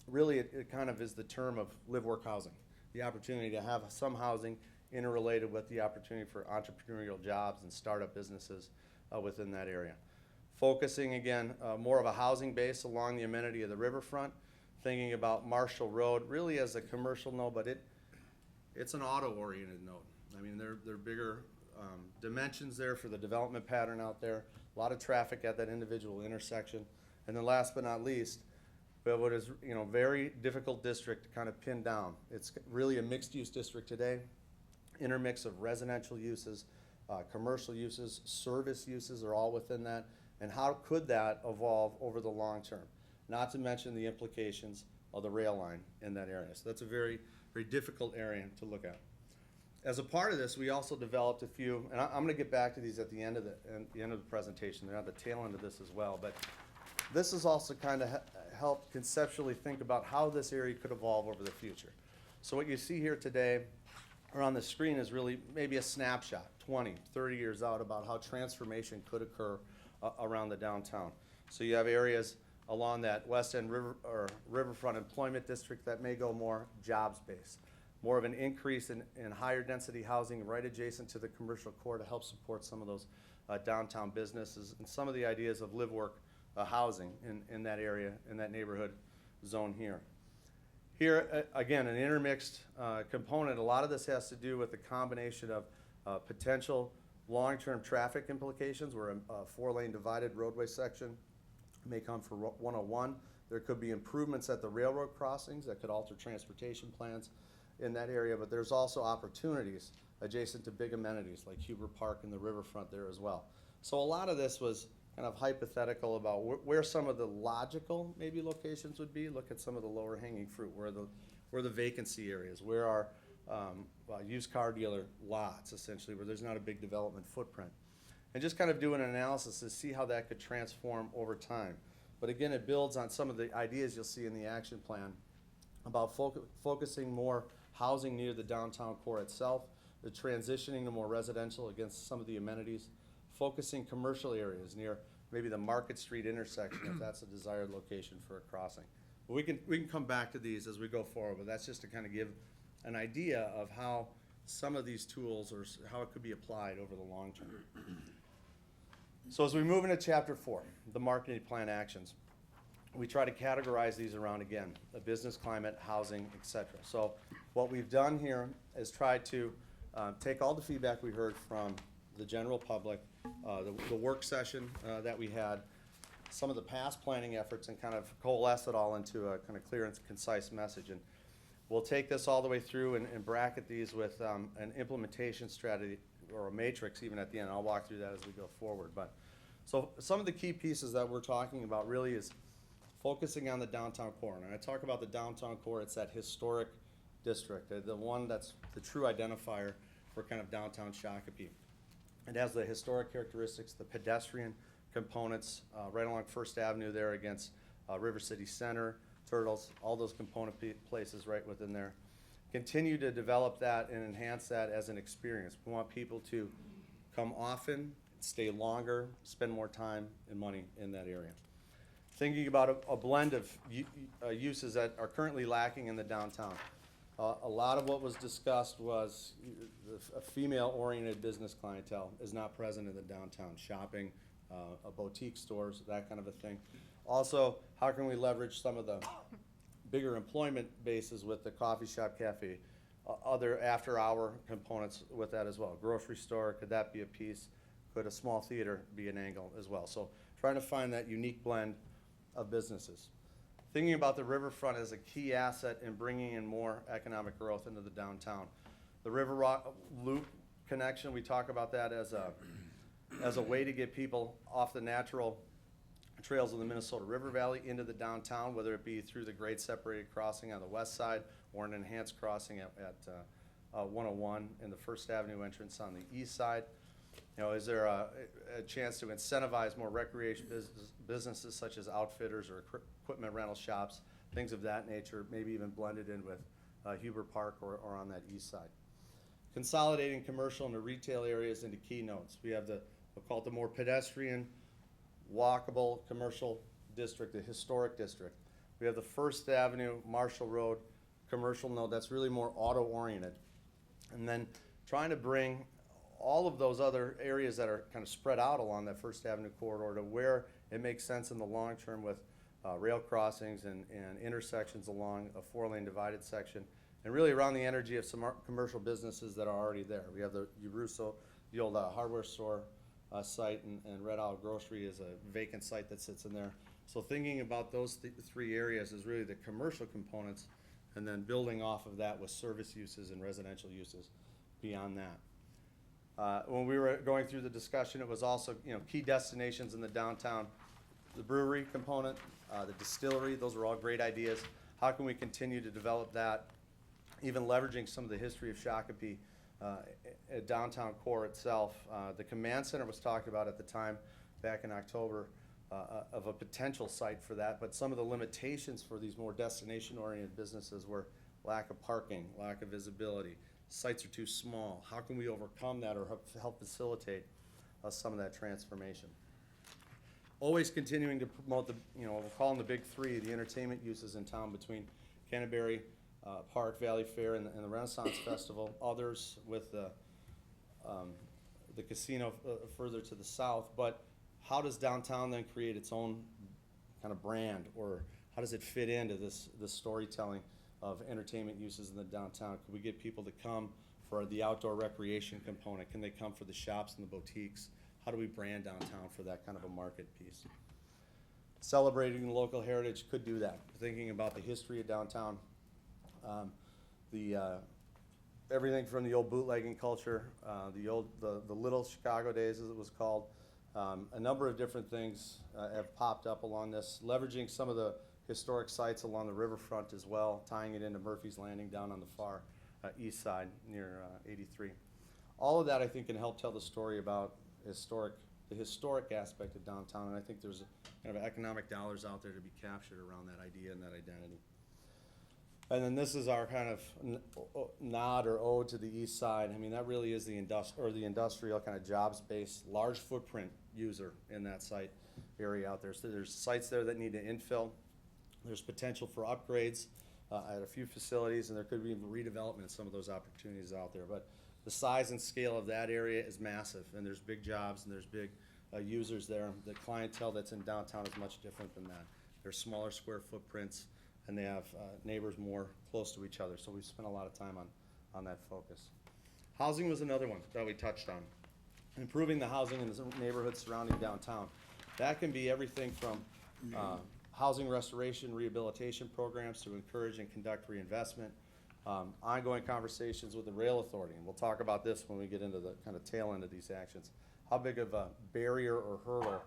really it kind of is the term of live-work housing, the opportunity to have some housing interrelated with the opportunity for entrepreneurial jobs and startup businesses within that area. Focusing again, more of a housing base along the amenity of the riverfront, thinking about Marshall Road really as a commercial node, but it's an auto-oriented node. I mean, there are bigger dimensions there for the development pattern out there, a lot of traffic at that individual intersection. And then last but not least, we have what is, very difficult district to kind of pin down. It's really a mixed-use district today, intermix of residential uses, commercial uses, service uses are all within that. And how could that evolve over the long term? Not to mention the implications of the rail line in that area. So that's a very, very difficult area to look at. As a part of this, we also developed a few, and I'm going to get back to these at the end of the presentation. They're at the tail end of this as well. But this is also kind of help conceptually think about how this area could evolve over the future. So what you see here today or on the screen is really maybe a snapshot, 20, 30 years out, about how transformation could occur around the downtown. So you have areas along that West End riverfront employment district that may go more jobs-based, more of an increase in higher density housing right adjacent to the commercial core to help support some of those downtown businesses and some of the ideas of live-work housing in that area, in that neighborhood zone here. Here, again, an intermixed component. A lot of this has to do with the combination of potential long-term traffic implications where a four-lane divided roadway section may come for 101. There could be improvements at the railroad crossings that could alter transportation plans in that area, but there's also opportunities adjacent to big amenities like Huber Park and the riverfront there as well. So a lot of this was kind of hypothetical about where some of the logical maybe locations would be. Look at some of the lower hanging fruit, where the vacancy areas, where are used car dealer lots essentially, where there's not a big development footprint. And just kind of do an analysis to see how that could transform over time. But again, it builds on some of the ideas you'll see in the action plan about focusing more housing near the downtown core itself, the transitioning to more residential against some of the amenities, focusing commercial areas near maybe the Market Street intersection if that's a desired location for a crossing. But we can come back to these as we go forward, but that's just to kind of give an idea of how some of these tools or how it could be applied over the long term. So as we move into chapter 4, the marketing plan actions, we try to categorize these around, again, the business climate, housing, etc. So what we've done here is try to take all the feedback we heard from the general public, the work session that we had, some of the past planning efforts, and kind of coalesce it all into a kind of clear and concise message. And we'll take this all the way through and bracket these with an implementation strategy or a matrix even at the end. I'll walk through that as we go forward. But so some of the key pieces that we're talking about really is focusing on the downtown core. And when I talk about the downtown core, it's that historic district, the one that's the true identifier for kind of downtown Shakopee. It has the historic characteristics, the pedestrian components right along First Avenue there against River City Center, Turtles, all those component places right within there. Continue to develop that and enhance that as an experience. We want people to come often, stay longer, spend more time and money in that area. Thinking about a blend of uses that are currently lacking in the downtown. A lot of what was discussed was a female-oriented business clientele is not present in the downtown. Shopping, boutique stores, that kind of a thing. Also, how can we leverage some of the bigger employment bases with the coffee shop, cafe, other after-hour components with that as well. Grocery store, could that be a piece? Could a small theater be an angle as well? So trying to find that unique blend of businesses. Thinking about the riverfront as a key asset in bringing in more economic growth into the downtown. The River Rock Loop connection, we talk about that as a way to get people off the natural trails of the Minnesota River Valley into the downtown, whether it be through the grade separated crossing on the west side or an enhanced crossing at 101 in the First Avenue entrance on the east side. You know, is there a chance to incentivize more recreation businesses such as outfitters or equipment rental shops, things of that nature, maybe even blended in with Huber Park or on that east side. Consolidating commercial and the retail areas into key nodes. We have we'll call it the more pedestrian, walkable commercial district, the historic district. We have the First Avenue, Marshall Road commercial node that's really more auto-oriented. And then trying to bring all of those other areas that are kind of spread out along that First Avenue corridor to where it makes sense in the long term with rail crossings and intersections along a four-lane divided section, and really around the energy of some commercial businesses that are already there. We have the Russo, the old hardware store site, and Red Owl Grocery is a vacant site that sits in there. So thinking about those three areas is really the commercial components, and then building off of that with service uses and residential uses beyond that. When we were going through the discussion, it was also, you know, key destinations in the downtown, the brewery component, the distillery, those are all great ideas. How can we continue to develop that, even leveraging some of the history of Shakopee at downtown core itself. The command center was talked about at the time, back in October, of a potential site for that, but some of the limitations for these more destination-oriented businesses were lack of parking, lack of visibility. Sites are too small. How can we overcome that or help facilitate some of that transformation? Always continuing to promote the, you know, we'll call them the big three, the entertainment uses in town between Canterbury, Park, Valley Fair, and the Renaissance Festival. Others with the casino further to the south. But how does downtown then create its own kind of brand, or how does it fit into this storytelling of entertainment uses in the downtown? Could we get people to come for the outdoor recreation component? Can they come for the shops and the boutiques? How do we brand downtown for that kind of a market piece? Celebrating local heritage could do that. Thinking about the history of downtown, everything from the old bootlegging culture, the Little Chicago days as it was called. A number of different things have popped up along this, leveraging some of the historic sites along the riverfront as well, tying it into Murphy's Landing down on the far east side near 83. All of that, I think, can help tell the story about the historic aspect of downtown, and I think there's kind of economic dollars out there to be captured around that idea and that identity. And then this is our kind of nod or ode to the east side. I mean, that really is the industrial kind of jobs-based, large footprint user in that site area out there. So there's sites there that need to infill. There's potential for upgrades at a few facilities, and there could be even redevelopment of some of those opportunities out there. But the size and scale of that area is massive, and there's big jobs and there's big users there. The clientele that's in downtown is much different than that. There's smaller square footprints, and they have neighbors more close to each other. So we've spent a lot of time on that focus. Housing was another one that we touched on. Improving the housing in the neighborhoods surrounding downtown. That can be everything from housing restoration, rehabilitation programs to encourage and conduct reinvestment. Ongoing conversations with the rail authority, and we'll talk about this when we get into the kind of tail end of these actions. How big of a barrier or hurdle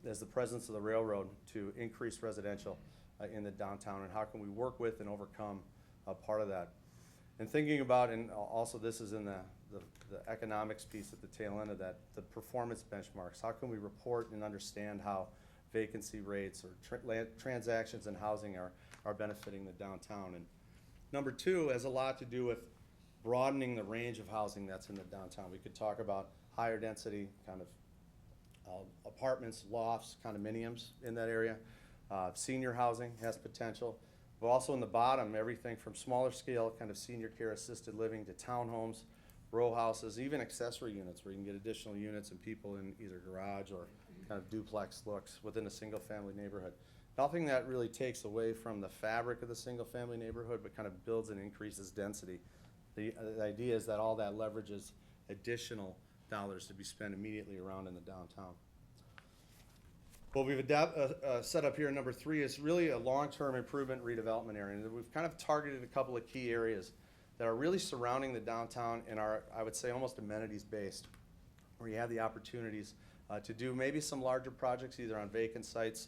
is the presence of the railroad to increase residential in the downtown, and how can we work with and overcome part of that? And thinking about, and also this is in the economics piece at the tail end of that, the performance benchmarks. How can we report and understand how vacancy rates or transactions in housing are benefiting the downtown? And number two has a lot to do with broadening the range of housing that's in the downtown. We could talk about higher density kind of apartments, lofts, condominiums in that area. Senior housing has potential, but also in the bottom, everything from smaller scale kind of senior care assisted living to townhomes, row houses, even accessory units where you can get additional units and people in either garage or kind of duplex looks within a single-family neighborhood. Nothing that really takes away from the fabric of the single-family neighborhood, but kind of builds and increases density. The idea is that all that leverages additional dollars to be spent immediately around in the downtown. What we've set up here in number 3 is really a long-term improvement redevelopment area. And we've kind of targeted a couple of key areas that are really surrounding the downtown and are, I would say, almost amenities-based, where you have the opportunities to do maybe some larger projects, either on vacant sites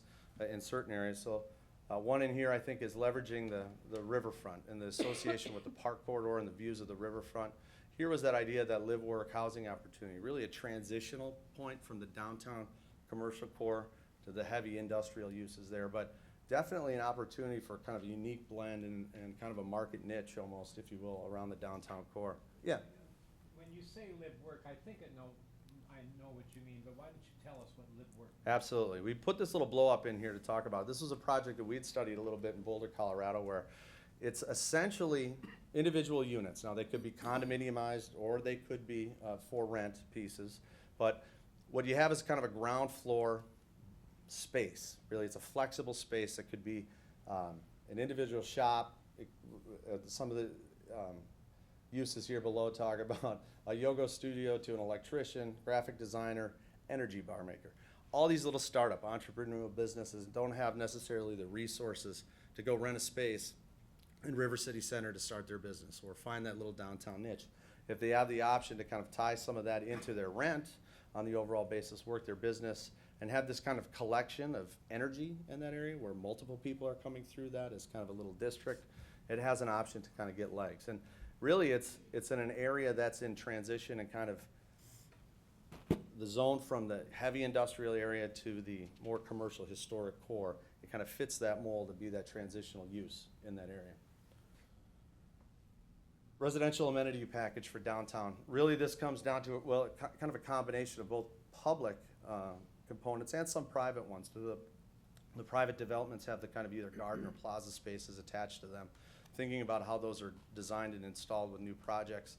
in certain areas. So one in here, I think, is leveraging the riverfront and the association with the park corridor and the views of the riverfront. Here was that idea of that live-work housing opportunity, really a transitional point from the downtown commercial core to the heavy industrial uses there, but definitely an opportunity for kind of a unique blend and kind of a market niche almost, if you will, around the downtown core. Yeah. When you say live work, I think I know what you mean, but why don't you tell us what live work? Absolutely. We put this little blow up in here to talk about. This was a project that we'd studied a little bit in Boulder, Colorado, where it's essentially individual units. Now, they could be condominiumized or they could be for rent pieces, but what you have is kind of a ground floor space. Really, it's a flexible space that could be an individual shop. Some of the uses here below talk about a yoga studio to an electrician, graphic designer, energy bar maker. All these little startup entrepreneurial businesses don't have necessarily the resources to go rent a space in River City Center to start their business or find that little downtown niche. If they have the option to kind of tie some of that into their rent on the overall basis, work their business, and have this kind of collection of energy in that area where multiple people are coming through that as kind of a little district, it has an option to kind of get legs. And really it's in an area that's in transition and kind of the zone from the heavy industrial area to the more commercial historic core. It kind of fits that mold to be that transitional use in that area. Residential amenity package for downtown. Really this comes down to, well, kind of a combination of both public components and some private ones. The private developments have the kind of either garden or plaza spaces attached to them. Thinking about how those are designed and installed with new projects.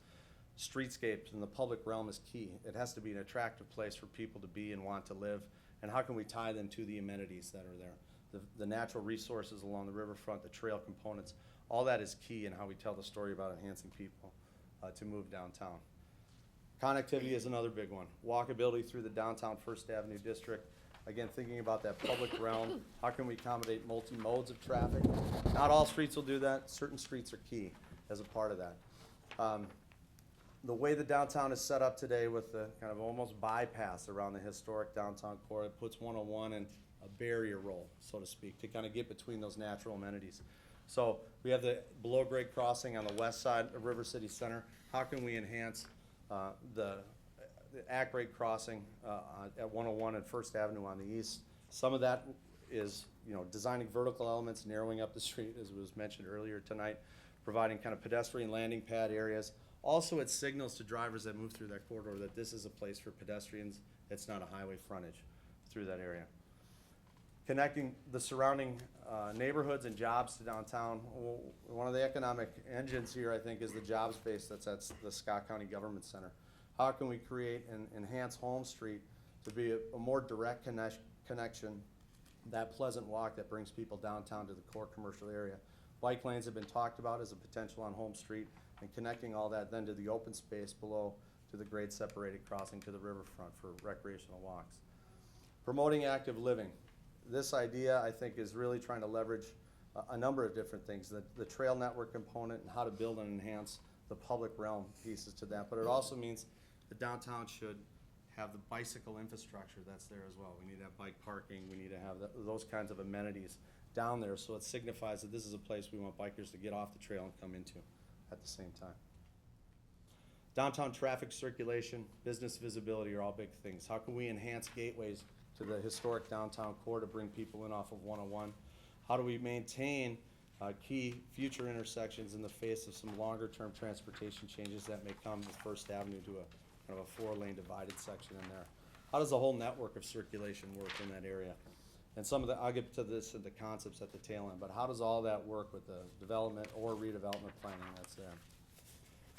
Streetscapes in the public realm is key. It has to be an attractive place for people to be and want to live. And how can we tie them to the amenities that are there? The natural resources along the riverfront, the trail components, all that is key in how we tell the story about enhancing people to move downtown. Connectivity is another big one. Walkability through the downtown First Avenue district. Again, thinking about that public realm, how can we accommodate multi-modes of traffic? Not all streets will do that. Certain streets are key as a part of that. The way the downtown is set up today with the kind of almost bypass around the historic downtown core, it puts 101 in a barrier role, so to speak, to kind of get between those natural amenities. So we have the below grade crossing on the west side of River City Center. How can we enhance the at-grade crossing at 101 and First Avenue on the east? Some of that is, designing vertical elements, narrowing up the street, as was mentioned earlier tonight, providing kind of pedestrian landing pad areas. Also, it signals to drivers that move through that corridor that this is a place for pedestrians. It's not a highway frontage through that area. Connecting the surrounding neighborhoods and jobs to downtown. One of the economic engines here, I think, is the jobs base that's at the Scott County Government Center. How can we create and enhance Holmes Street to be a more direct connection, that pleasant walk that brings people downtown to the core commercial area? Bike lanes have been talked about as a potential on Holmes Street, and connecting all that then to the open space below to the grade separated crossing to the riverfront for recreational walks. Promoting active living. This idea, I think, is really trying to leverage a number of different things. The trail network component and how to build and enhance the public realm pieces to that. But it also means the downtown should have the bicycle infrastructure that's there as well. We need to have bike parking. We need to have those kinds of amenities down there, so it signifies that this is a place we want bikers to get off the trail and come into at the same time. Downtown traffic circulation, business visibility are all big things. How can we enhance gateways to the historic downtown core to bring people in off of 101? How do we maintain key future intersections in the face of some longer term transportation changes that may come to First Avenue to a kind of a 4-lane divided section in there? How does the whole network of circulation work in that area? And some of the, I'll get to this in the concepts at the tail end, but how does all that work with the development or redevelopment planning that's there?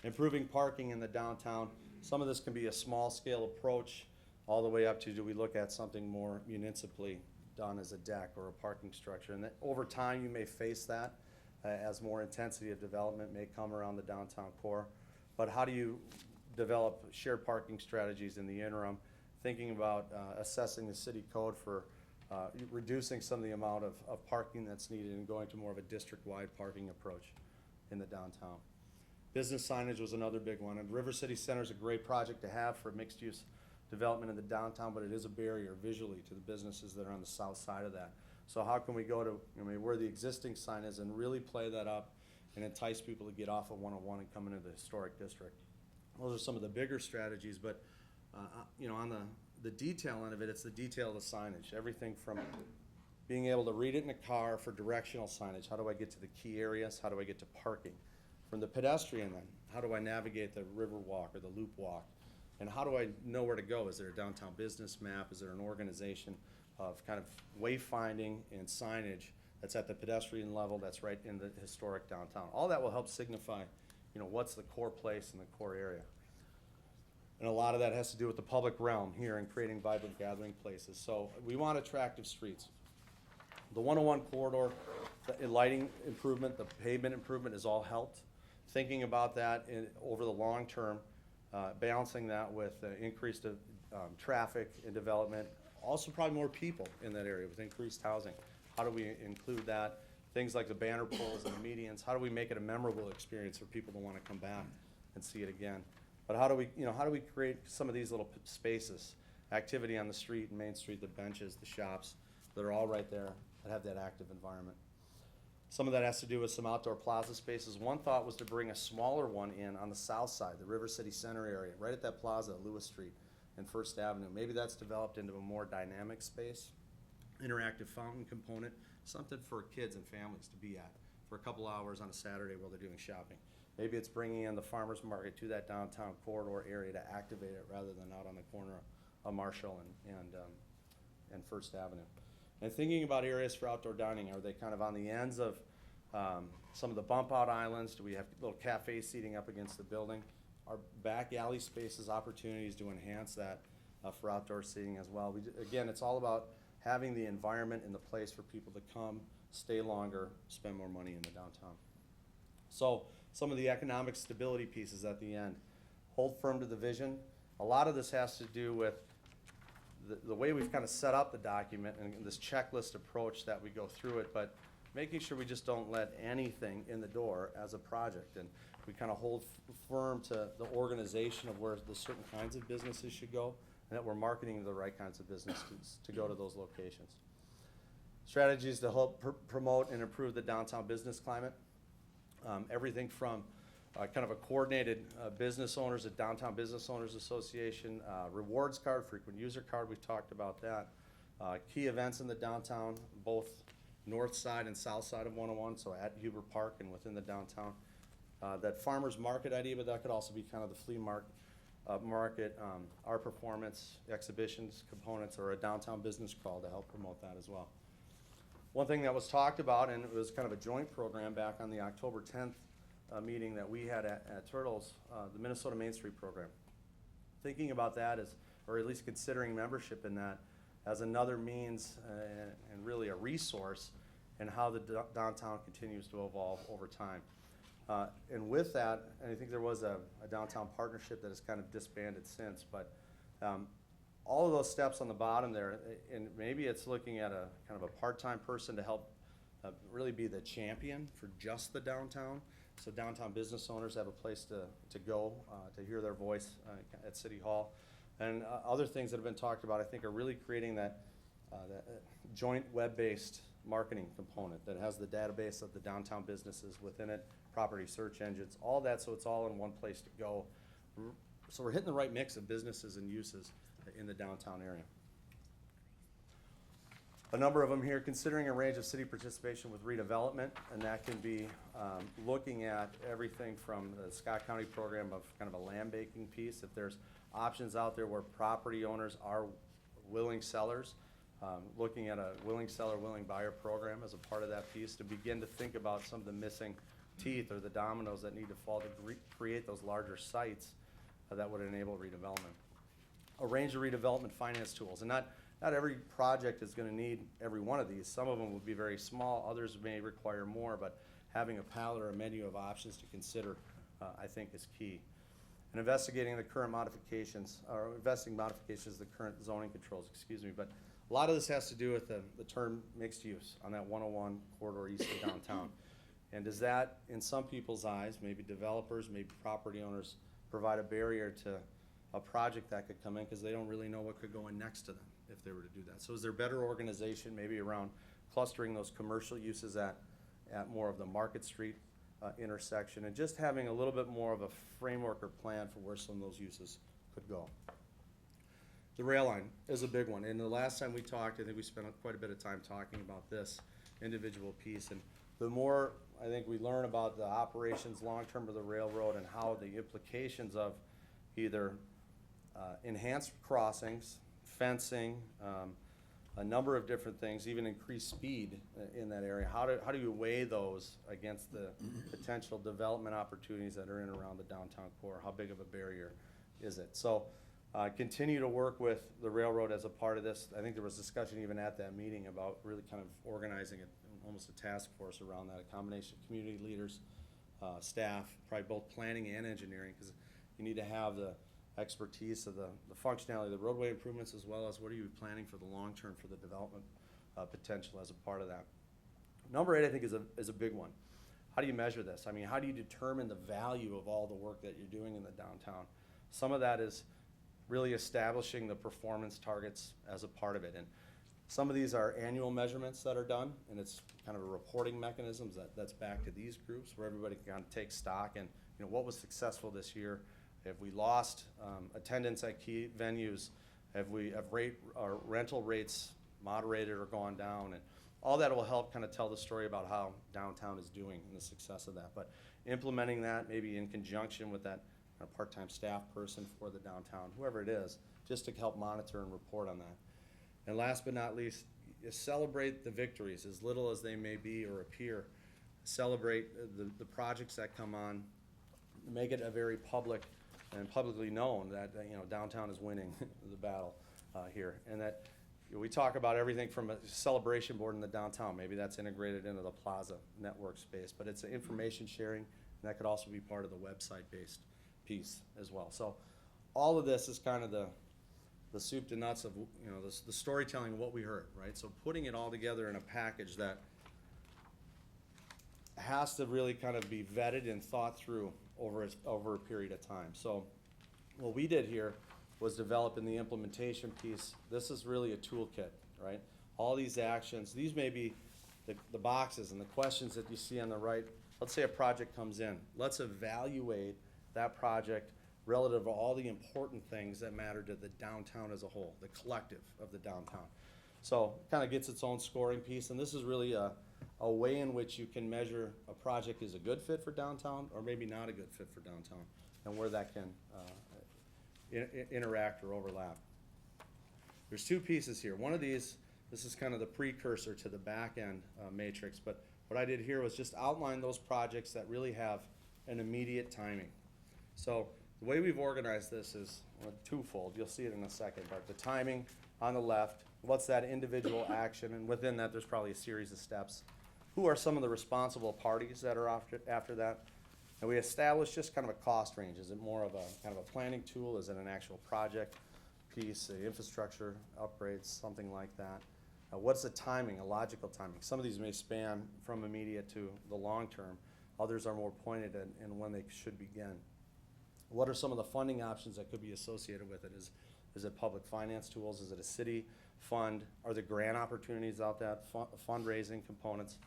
Improving parking in the downtown. Some of this can be a small scale approach all the way up to, do we look at something more municipally done as a deck or a parking structure? And that, over time, you may face that as more intensity of development may come around the downtown core. But how do you develop shared parking strategies in the interim, thinking about assessing the city code for reducing some of the amount of parking that's needed and going to more of a district-wide parking approach in the downtown. Business signage was another big one, and River City Center is a great project to have for mixed-use development in the downtown, but it is a barrier visually to the businesses that are on the south side of that. So how can we go to, where the existing sign is and really play that up and entice people to get off of 101 and come into the historic district? Those are some of the bigger strategies, but on the detail end of it, it's the detail of the signage. Everything from being able to read it in a car for directional signage. How do I get to the key areas? How do I get to parking? From the pedestrian then, how do I navigate the river walk or the loop walk? And how do I know where to go? Is there a downtown business map? Is there an organization of kind of wayfinding and signage that's at the pedestrian level that's right in the historic downtown? All that will help signify, what's the core place in the core area. And a lot of that has to do with the public realm here and creating vibrant gathering places. So we want attractive streets. The 101 corridor, the lighting improvement, the pavement improvement has all helped. Thinking about that over the long term, balancing that with increased traffic and development, also probably more people in that area with increased housing. How do we include that? Things like the banner poles and the medians, how do we make it a memorable experience for people to want to come back and see it again? But how do we create some of these little spaces, activity on the street and Main Street, the benches, the shops that are all right there that have that active environment? Some of that has to do with some outdoor plaza spaces. One thought was to bring a smaller one in on the south side, the River City Center area, right at that plaza, Lewis Street and First Avenue. Maybe that's developed into a more dynamic space, interactive fountain component, something for kids and families to be at for a couple hours on a Saturday while they're doing shopping. Maybe it's bringing in the farmer's market to that downtown corridor area to activate it rather than out on the corner of Marshall and First Avenue. And thinking about areas for outdoor dining, are they kind of on the ends of some of the bump out islands? Do we have little cafe seating up against the building? Our back alley spaces, opportunities to enhance that for outdoor seating as well. Again, it's all about having the environment and the place for people to come, stay longer, spend more money in the downtown. So some of the economic stability pieces at the end. Hold firm to the vision. A lot of this has to do with the way we've kind of set up the document and this checklist approach that we go through it, but making sure we just don't let anything in the door as a project. And we kind of hold firm to the organization of where the certain kinds of businesses should go, and that we're marketing the right kinds of businesses to go to those locations. Strategies to help promote and improve the downtown business climate. Everything from kind of a coordinated business owners, a Downtown Business Owners Association, rewards card, frequent user card, we've talked about that. Key events in the downtown, both north side and south side of 101, so at Huber Park and within the downtown. That farmer's market idea, but that could also be kind of the flea market, our performance, exhibitions, components, or a downtown business crawl to help promote that as well. One thing that was talked about, and it was kind of a joint program back on the October 10th meeting that we had at Turtles, the Minnesota Main Street program. Thinking about that as, or at least considering membership in that as another means and really a resource in how the downtown continues to evolve over time. And with that, and I think there was a downtown partnership that has kind of disbanded since, but all of those steps on the bottom there, and maybe it's looking at a kind of a part-time person to help really be the champion for just the downtown. So downtown business owners have a place to go to hear their voice at City Hall. And other things that have been talked about, I think, are really creating that joint web-based marketing component that has the database of the downtown businesses within it, property search engines, all that, so it's all in one place to go. So we're hitting the right mix of businesses and uses in the downtown area. A number of them here, considering a range of city participation with redevelopment, and that can be looking at everything from the Scott County program of kind of a land banking piece. If there's options out there where property owners are willing sellers, looking at a willing seller, willing buyer program as a part of that piece to begin to think about some of the missing teeth or the dominoes that need to fall to create those larger sites that would enable redevelopment. A range of redevelopment finance tools. And not every project is gonna need every one of these. Some of them will be very small, others may require more, but having a palette or a menu of options to consider, I think is key. And investigating the current modifications, or investing modifications of the current zoning controls, excuse me. But a lot of this has to do with the term mixed use on that 101 corridor east of downtown. And does that, in some people's eyes, maybe developers, maybe property owners, provide a barrier to a project that could come in because they don't really know what could go in next to them if they were to do that? So is there better organization maybe around clustering those commercial uses at more of the Market Street intersection, and just having a little bit more of a framework or plan for where some of those uses could go? The rail line is a big one, and the last time we talked, I think we spent quite a bit of time talking about this individual piece, and the more I think we learn about the operations long-term of the railroad and how the implications of either enhanced crossings, fencing, a number of different things, even increased speed in that area. How do you weigh those against the potential development opportunities that are in and around the downtown core? How big of a barrier is it? So continue to work with the railroad as a part of this. I think there was discussion even at that meeting about really kind of organizing it, almost a task force around that, a combination of community leaders, staff, probably both planning and engineering, because you need to have the expertise of the functionality of the roadway improvements, as well as what are you planning for the long term for the development potential as a part of that. Number 8, I think, is a big one. How do you measure this? I mean, how do you determine the value of all the work that you're doing in the downtown? Some of that is really establishing the performance targets as a part of it. And some of these are annual measurements that are done, and it's kind of a reporting mechanisms that's back to these groups where everybody can kind of take stock and, you know, what was successful this year. Have we lost attendance at key venues? Have our rental rates moderated or gone down? And all that will help kind of tell the story about how downtown is doing and the success of that. But implementing that maybe in conjunction with that part-time staff person for the downtown, whoever it is, just to help monitor and report on that. And last but not least, celebrate the victories, as little as they may be or appear. Celebrate the projects that come on, make it a very public and publicly known that downtown is winning the battle here, and that we talk about everything from a celebration board in the downtown. Maybe that's integrated into the Plaza network space, but it's an information sharing, and that could also be part of the website-based piece as well. So all of this is kind of the soup to nuts of the storytelling of what we heard, right? So putting it all together in a package that has to really kind of be vetted and thought through over a period of time. So what we did here was develop in the implementation piece. This is really a toolkit, right? All these actions, these may be the boxes and the questions that you see on the right. Let's say a project comes in. Let's evaluate that project relative to all the important things that matter to the downtown as a whole, the collective of the downtown. So kind of gets its own scoring piece, and this is really a way in which you can measure a project is a good fit for downtown or maybe not a good fit for downtown, and where that can interact or overlap. There's 2 pieces here. One of these, this is kind of the precursor to the back end matrix, but what I did here was just outline those projects that really have an immediate timing. So the way we've organized this is twofold. You'll see it in a second, but the timing on the left, what's that individual action, and within that there's probably a series of steps. Who are some of the responsible parties that are after that? And we established just kind of a cost range. Is it more of a kind of a planning tool? Is it an actual project piece, infrastructure upgrades, something like that? What's the timing, a logical timing? Some of these may span from immediate to the long term. Others are more pointed in when they should begin. What are some of the funding options that could be associated with it? Is it public finance tools? Is it a city fund? Are there grant opportunities out there, fundraising components?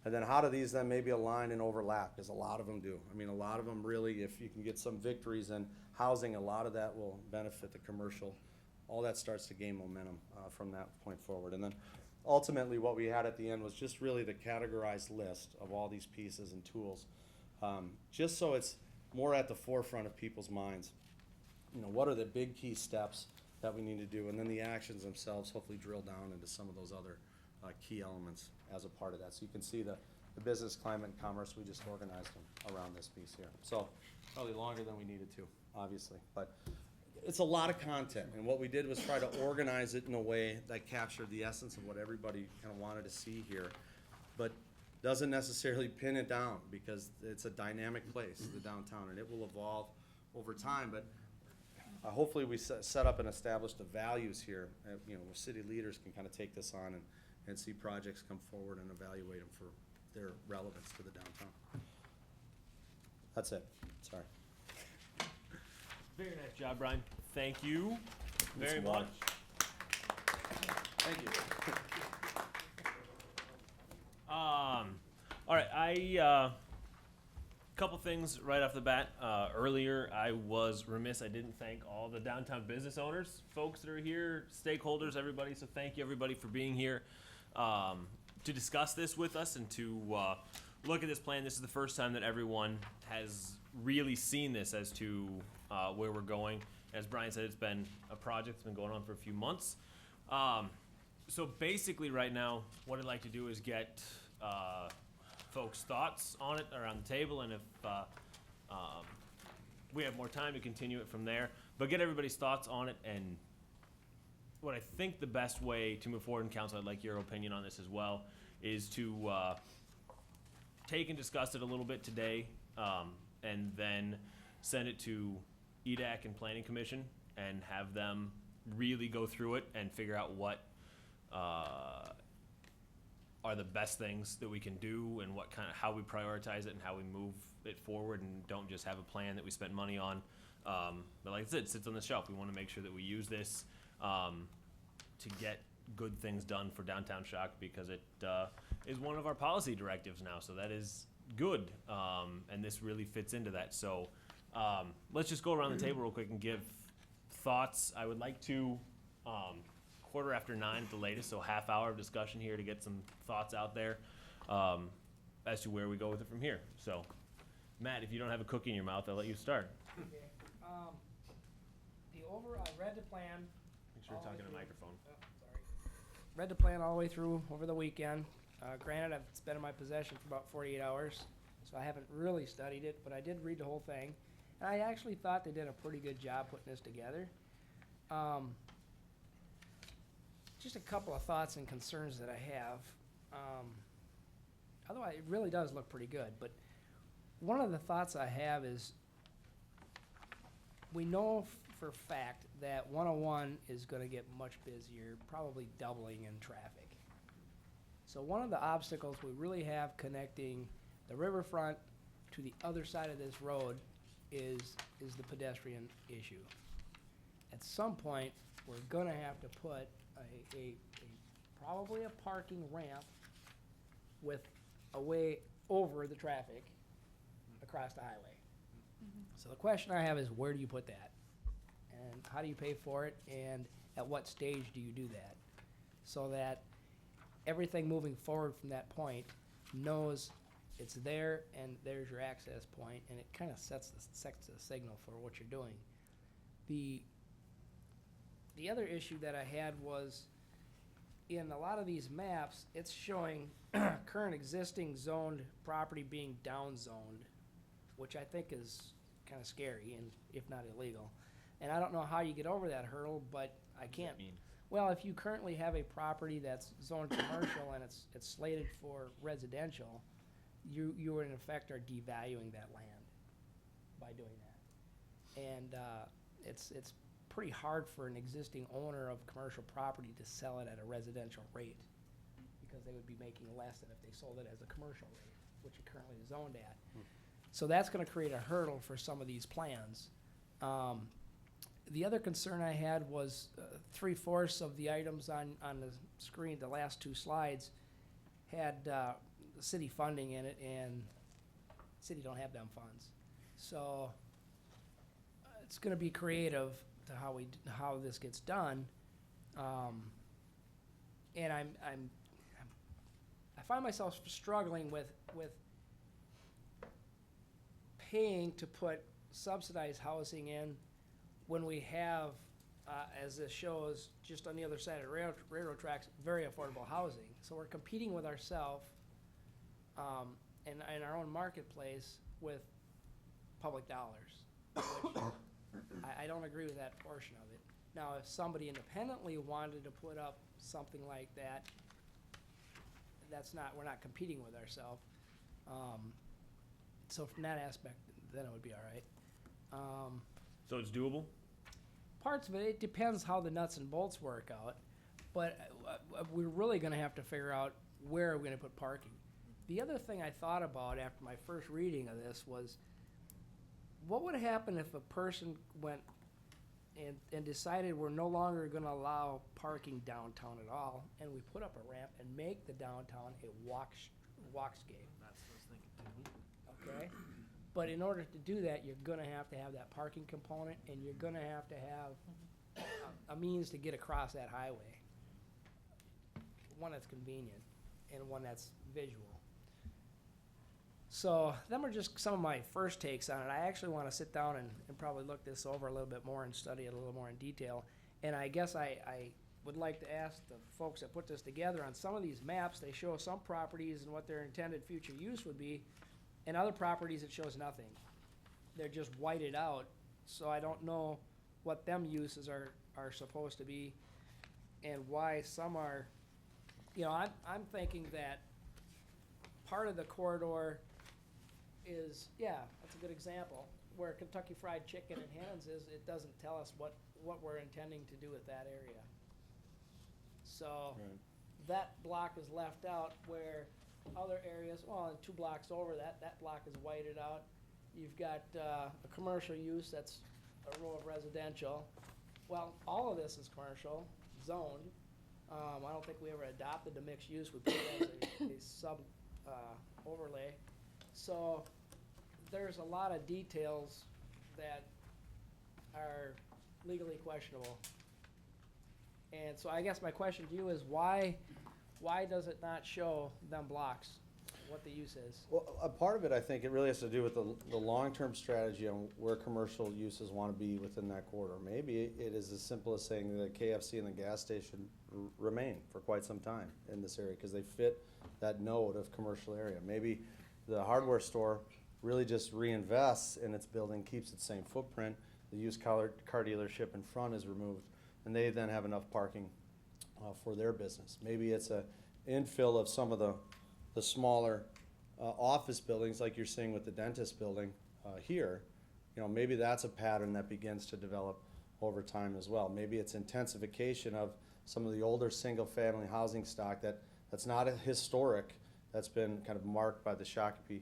And then how do these then maybe align and overlap? Because a lot of them do. I mean, a lot of them really, if you can get some victories in housing, a lot of that will benefit the commercial. All that starts to gain momentum from that point forward. And then ultimately what we had at the end was just really the categorized list of all these pieces and tools, just so it's more at the forefront of people's minds. What are the big key steps that we need to do? And then the actions themselves hopefully drill down into some of those other key elements as a part of that. So you can see the business climate and commerce, we just organized them around this piece here. So probably longer than we needed to, obviously. But it's a lot of content, and what we did was try to organize it in a way that captured the essence of what everybody kind of wanted to see here, but doesn't necessarily pin it down, because it's a dynamic place, the downtown, and it will evolve over time, but hopefully we set up and establish the values here, you know, where city leaders can kind of take this on and see projects come forward and evaluate them for their relevance to the downtown. That's it, sorry. Very nice job, Brian. Thank you very some much. water. Thank you. All right, couple things right off the bat. Earlier, I was remiss. I didn't thank all the downtown business owners, folks that are here, stakeholders, everybody. So thank you, everybody, for being here to discuss this with us and to look at this plan. This is the first time that everyone has really seen this as to where we're going. As Brian said, it's been a project that's been going on for a few months. So basically right now, what I'd like to do is get folks' thoughts on it around the table, and if we have more time to continue it from there, but get everybody's thoughts on it. And what I think the best way to move forward in council, I'd like your opinion on this as well, is to take and discuss it a little bit today, and then send it to EDAC and Planning Commission and have them really go through it and figure out what are the best things that we can do, and what kind of, how we prioritize it and how we move it forward, and don't just have a plan that we spent money on. But like I said, it sits on the shelf. We want to make sure that we use this to get good things done for downtown Shock, because it is one of our policy directives now. So that is good, and this really fits into that. So let's just go around the table real quick and give thoughts. I would like to 9:15 at the latest, so half hour of discussion here to get some thoughts out there as to where we go with it from here. So, Matt, if you don't have a cookie in your mouth, I'll let you start. Okay, I read the plan. Make sure you're talking to the microphone. Oh, sorry. Read the plan all the way through over the weekend. Granted, it's been in my possession for about 48 hours, so I haven't really studied it, but I did read the whole thing. And I actually thought they did a pretty good job putting this together. Just a couple of thoughts and concerns that I have. Otherwise, it really does look pretty good, but one of the thoughts I have is, we know for a fact that 101 is gonna get much busier, probably doubling in traffic. So one of the obstacles we really have connecting the riverfront to the other side of this road is the pedestrian issue. At some point, we're gonna have to put probably a parking ramp with a way over the traffic across the highway. So the question I have is, where do you put that? And how do you pay for it? And at what stage do you do that? So that everything moving forward from that point knows it's there and there's your access point, and it kind of sets the signal for what you're doing. The other issue that I had was, in a lot of these maps, it's showing current existing zoned property being down-zoned, which I think is kind of scary and if not illegal. And I don't know how you get over that hurdle, but I can't. Well, if you currently have a property that's zoned commercial and it's slated for residential, you in effect are devaluing that land by doing that. And it's pretty hard for an existing owner of commercial property to sell it at a residential rate, because they would be making less than if they sold it as a commercial rate, which it currently is zoned at. So that's gonna create a hurdle for some of these plans. The other concern I had was 3/4 of the items on the screen, the last two slides, had city funding in it, and the city don't have them funds. So it's gonna be creative to how this gets done. And I find myself struggling with paying to put subsidized housing in when we have, as this shows, just on the other side of the railroad tracks, very affordable housing. So we're competing with ourselves in our own marketplace with public dollars, which I don't agree with that portion of it. Now, if somebody independently wanted to put up something like that, we're not competing with ourselves. So from that aspect, then it would be all right. So it's doable? Parts of it, it depends how the nuts and bolts work out, but we're really gonna have to figure out where we're gonna put parking. The other thing I thought about after my first reading of this was, what would happen if a person went and decided we're no longer gonna allow parking downtown at all, and we put up a ramp and make the downtown a walkscape? That's what I was thinking too. Okay? But in order to do that, you're gonna have to have that parking component, and you're gonna have to have a means to get across that highway. One that's convenient, and one that's visual. So, them are just some of my first takes on it. I actually wanna sit down and probably look this over a little bit more and study it a little more in detail. And I guess I would like to ask the folks that put this together, on some of these maps, they show some properties and what their intended future use would be, and other properties it shows nothing. They're just whited out, so I don't know what them uses are supposed to be, and why some are, I'm thinking that part of the corridor is, that's a good example, where Kentucky Fried Chicken and Hannon's is, it doesn't tell us what we're intending to do with that area. So, that block is left out, where other areas, and 2 blocks over, that block is whited out. You've got a commercial use, that's a row of residential. Well, all of this is commercial, zoned. I don't think we ever adopted the mixed use, we put it as a sub overlay. So, there's a lot of details that are legally questionable. And so I guess my question to you is, why does it not show them blocks, what the use is? Well, a part of it, I think, it really has to do with the long-term strategy on where commercial uses want to be within that corridor. Maybe it is as simple as saying that KFC and the gas station remain for quite some time in this area, because they fit that node of commercial area. Maybe the hardware store really just reinvests in its building, keeps its same footprint, the used car dealership in front is removed, and they then have enough parking for their business. Maybe it's a infill of some of the smaller office buildings, like you're seeing with the dentist building here. Maybe that's a pattern that begins to develop over time as well. Maybe it's intensification of some of the older single-family housing stock that's not a historic, that's been kind of marked by the Shakopee,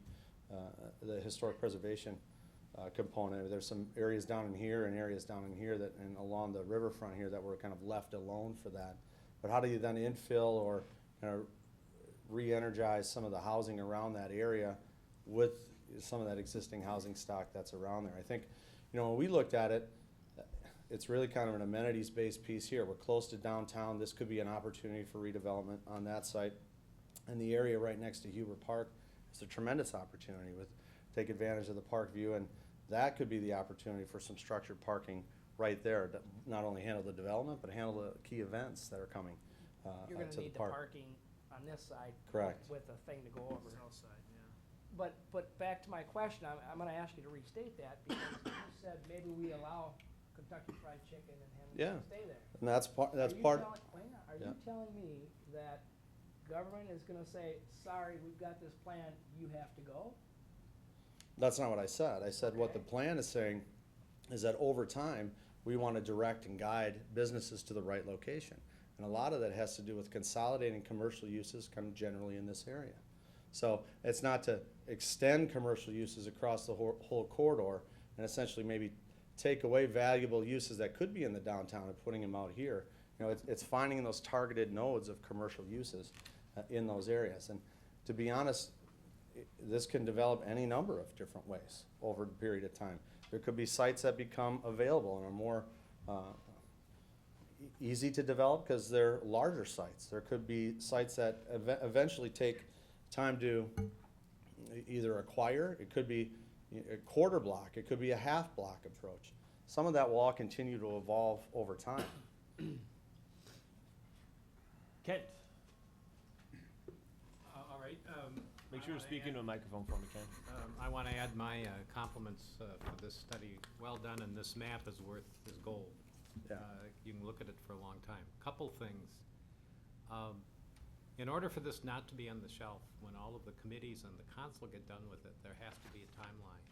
the historic preservation component. There's some areas down in here and areas down in here and along the riverfront here that were kind of left alone for that. But how do you then infill or re-energize some of the housing around that area with some of that existing housing stock that's around there? I think, when we looked at it, it's really kind of an amenities-based piece here. We're close to downtown. This could be an opportunity for redevelopment on that site. And the area right next to Huber Park is a tremendous opportunity take advantage of the park view, and that could be the opportunity for some structured parking right there to not only handle the development, but handle the key events that are coming You're to gonna the need the park. parking on this side. Correct. With a thing to go over. South side, yeah. But back to my question, I'm gonna ask you to restate that, because you said maybe we allow Kentucky Fried Chicken and Hannon's to stay there. And that's part. Are Yeah. you telling me that government is gonna say, sorry, we've got this plan, you have to go? That's not what I said. I said what the plan is saying is that over time, we want to direct and guide businesses to the right location. And a lot of that has to do with consolidating commercial uses kind of generally in this area. So it's not to extend commercial uses across the whole corridor and essentially maybe take away valuable uses that could be in the downtown and putting them out here. It's finding those targeted nodes of commercial uses in those areas. And to be honest, this can develop any number of different ways over a period of time. There could be sites that become available and are more easy to develop because they're larger sites. There could be sites that eventually take time to either acquire. It could be a quarter block. It could be a half block approach. Some of that will all continue to evolve over time. Kent? All right, Make sure to speak into a microphone for me, Ken. I want to add my compliments for this study. Well done, and this map is worth his gold. Yeah. You can look at it for a long time. Couple things. In order for this not to be on the shelf, when all of the committees and the council get done with it, there has to be a timeline.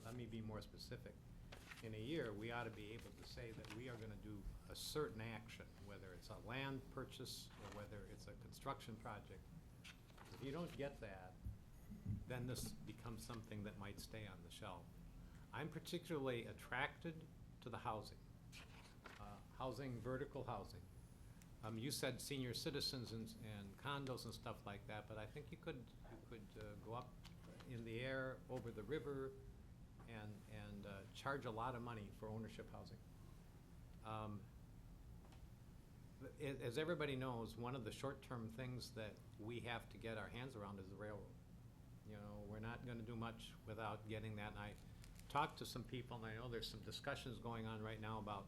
Let me be more specific. In a year, we ought to be able to say that we are going to do a certain action, whether it's a land purchase or whether it's a construction project. If you don't get that, then this becomes something that might stay on the shelf. I'm particularly attracted to the housing, vertical housing. You said senior citizens and condos and stuff like that, but I think you could go up in the air over the river and charge a lot of money for ownership housing. As everybody knows, one of the short-term things that we have to get our hands around is the railroad. You know, we're not gonna do much without getting that, and I talked to some people, and I know there's some discussions going on right now about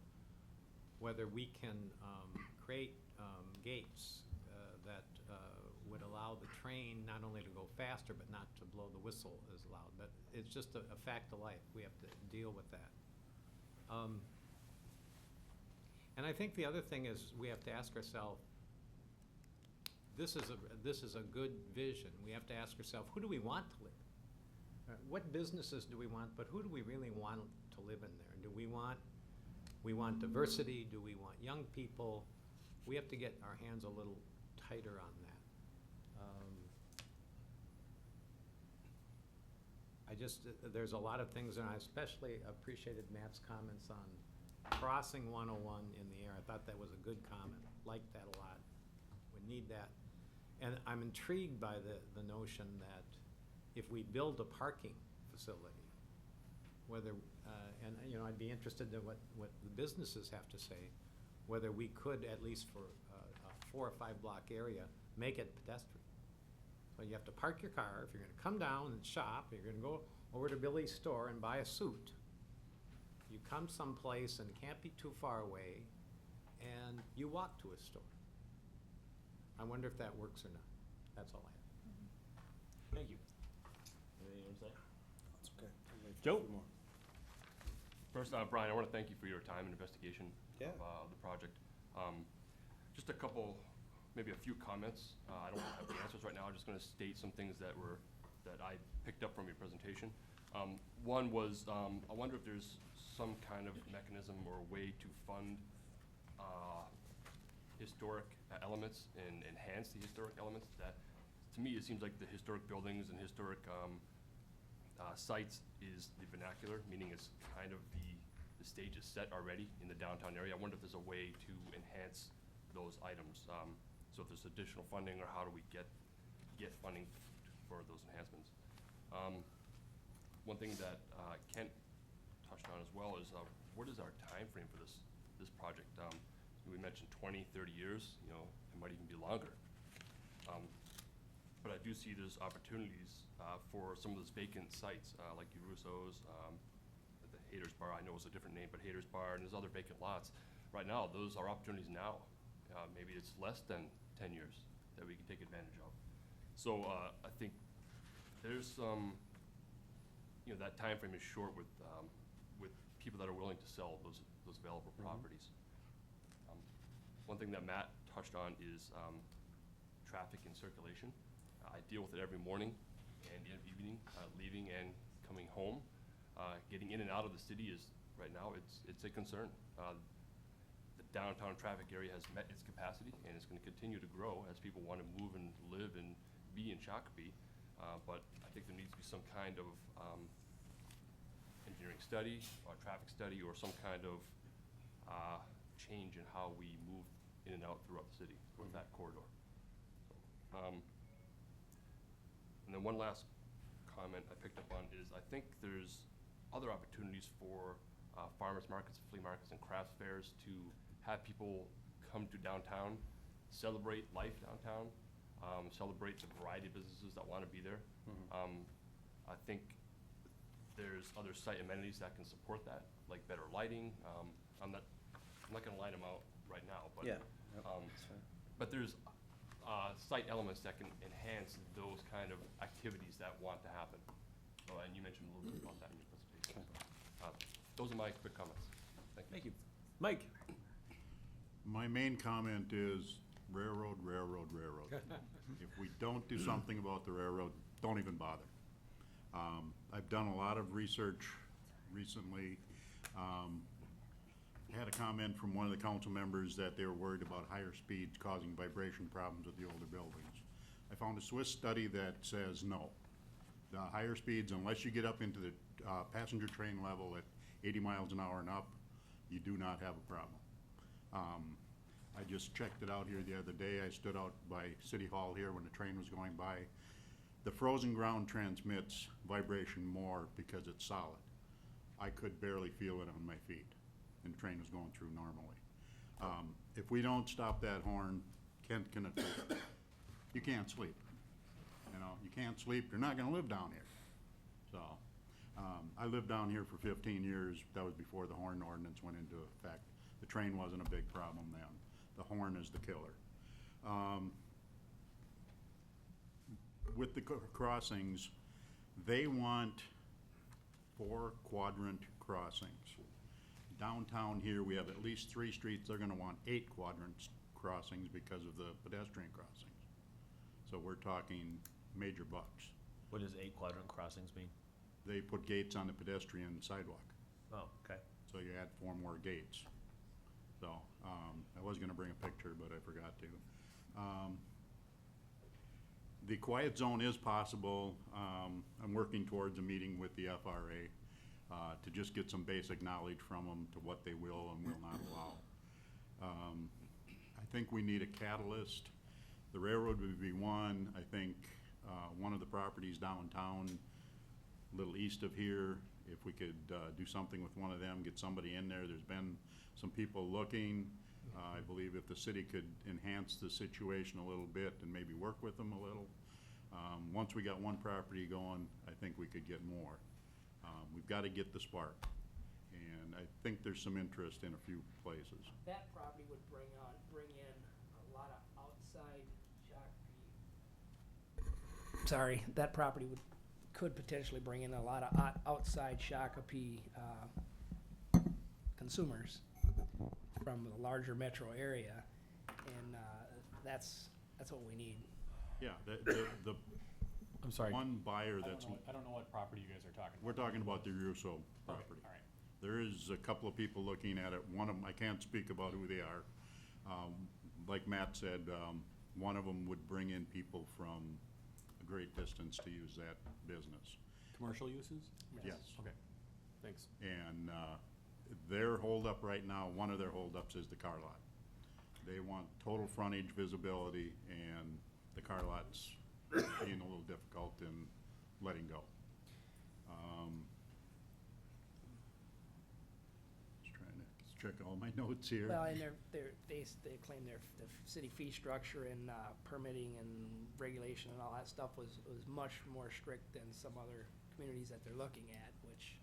whether we can create gates that would allow the train not only to go faster, but not to blow the whistle as loud. But it's just a fact of life. We have to deal with that. And I think the other thing is we have to ask ourselves, this is a good vision. We have to ask ourselves, who do we want to live? What businesses do we want, but who do we really want to live in there? Do we want diversity? Do we want young people? We have to get our hands a little tighter on that. There's a lot of things, and I especially appreciated Matt's comments on crossing 101 in the air. I thought that was a good comment. Liked that a lot. We need that. And I'm intrigued by the notion that if we build a parking facility, whether, and you know, I'd be interested in what the businesses have to say, whether we could, at least for a 4 or 5 block area, make it pedestrian. So you have to park your car. If you're gonna come down and shop, you're gonna go over to Billy's store and buy a suit. You come someplace and can't be too far away, and you walk to a store. I wonder if that works or not. That's all I have. Thank you. Anything you want to say? That's okay. Joe? First, Brian, I want to thank you for your time and investigation Yeah. of the project. Just a couple, maybe a few comments. I don't have the answers right now. I'm just going to state some things that I picked up from your presentation. One was, I wonder if there's some kind of mechanism or way to fund historic elements and enhance the historic elements. That, to me, it seems like the historic buildings and historic sites is the vernacular, meaning it's kind of the stage is set already in the downtown area. I wonder if there's a way to enhance those items. So if there's additional funding, or how do we get funding for those enhancements? One thing that Kent touched on as well is what is our time frame for this project? We mentioned 20, 30 years, you know, it might even be longer. But I do see there's opportunities for some of those vacant sites, like Russo's, the Haters Bar, I know it's a different name, but Haters Bar, and there's other vacant lots. Right now, those are opportunities now. Maybe it's less than 10 years that we can take advantage of. So I think there's some, you know, that time frame is short with people that are willing to sell those available properties. One thing that Matt touched on is traffic and circulation. I deal with it every morning and evening, leaving and coming home. Getting in and out of the city is, right now, it's a concern. The downtown traffic area has met its capacity, and it's gonna continue to grow as people wanna move and live and be in Shakopee. But I think there needs to be some kind of engineering study, or traffic study, or some kind of change in how we move in and out throughout the city with that corridor. And then one last comment I picked up on is I think there's other opportunities for farmers markets, flea markets, and craft fairs to have people come to downtown, celebrate life downtown, celebrate the variety of businesses that want to be there. I think there's other site amenities that can support that, like better lighting. I'm not gonna line them out right now, but Yeah. but there's site elements that can enhance those kind of activities that want to happen. So, and you mentioned a little bit about that in your presentation. Those are my quick comments. Thank you. Thank you. Mike? My main comment is railroad, railroad, railroad. If we don't do something about the railroad, don't even bother. I've done a lot of research recently. I had a comment from one of the council members that they were worried about higher speeds causing vibration problems with the older buildings. I found a Swiss study that says no. The higher speeds, unless you get up into the passenger train level at 80 miles an hour and up, you do not have a problem. I just checked it out here the other day. I stood out by City Hall here when the train was going by. The frozen ground transmits vibration more because it's solid. I could barely feel it on my feet, and the train was going through normally. If we don't stop that horn, Kent can attest, you can't sleep. You know, you can't sleep, you're not gonna live down here. So, I lived down here for 15 years. That was before the horn ordinance went into effect. The train wasn't a big problem then. The horn is the killer. With the crossings, they want 4 quadrant crossings. Downtown here, we have at least 3 streets. They're gonna want 8 quadrant crossings because of the pedestrian crossings. So we're talking major bucks. What does 8 quadrant crossings mean? They put gates on the pedestrian sidewalk. Oh, okay. So you add 4 more gates. So, I was gonna bring a picture, but I forgot to. The quiet zone is possible. I'm working towards a meeting with the FRA to just get some basic knowledge from them to what they will and will not allow. I think we need a catalyst. The railroad would be one. I think one of the properties downtown, a little east of here, if we could do something with one of them, get somebody in there. There's been some people looking. I believe if the city could enhance the situation a little bit and maybe work with them a little. Once we got one property going, I think we could get more. We've got to get the spark. And I think there's some interest in a few places. That property would bring in a lot of outside Shakopee. Sorry, that property could potentially bring in a lot of outside Shakopee consumers from the larger metro area, and that's what we need. Yeah, I'm sorry. one buyer that's, I don't know what property you guys are talking about. we're talking about the Russo property. All right. There is a couple of people looking at it. One of them, I can't speak about who they are. Like Matt said, one of them would bring in people from a great distance to use that business. Commercial uses? Yes. Okay, thanks. And their holdup right now, one of their holdups is the car lot. They want total frontage visibility, and the car lot's being a little difficult in letting go. Just trying to check all my notes here. Well, and they claim the city fee structure and permitting and regulation and all that stuff was much more strict than some other communities that they're looking at, which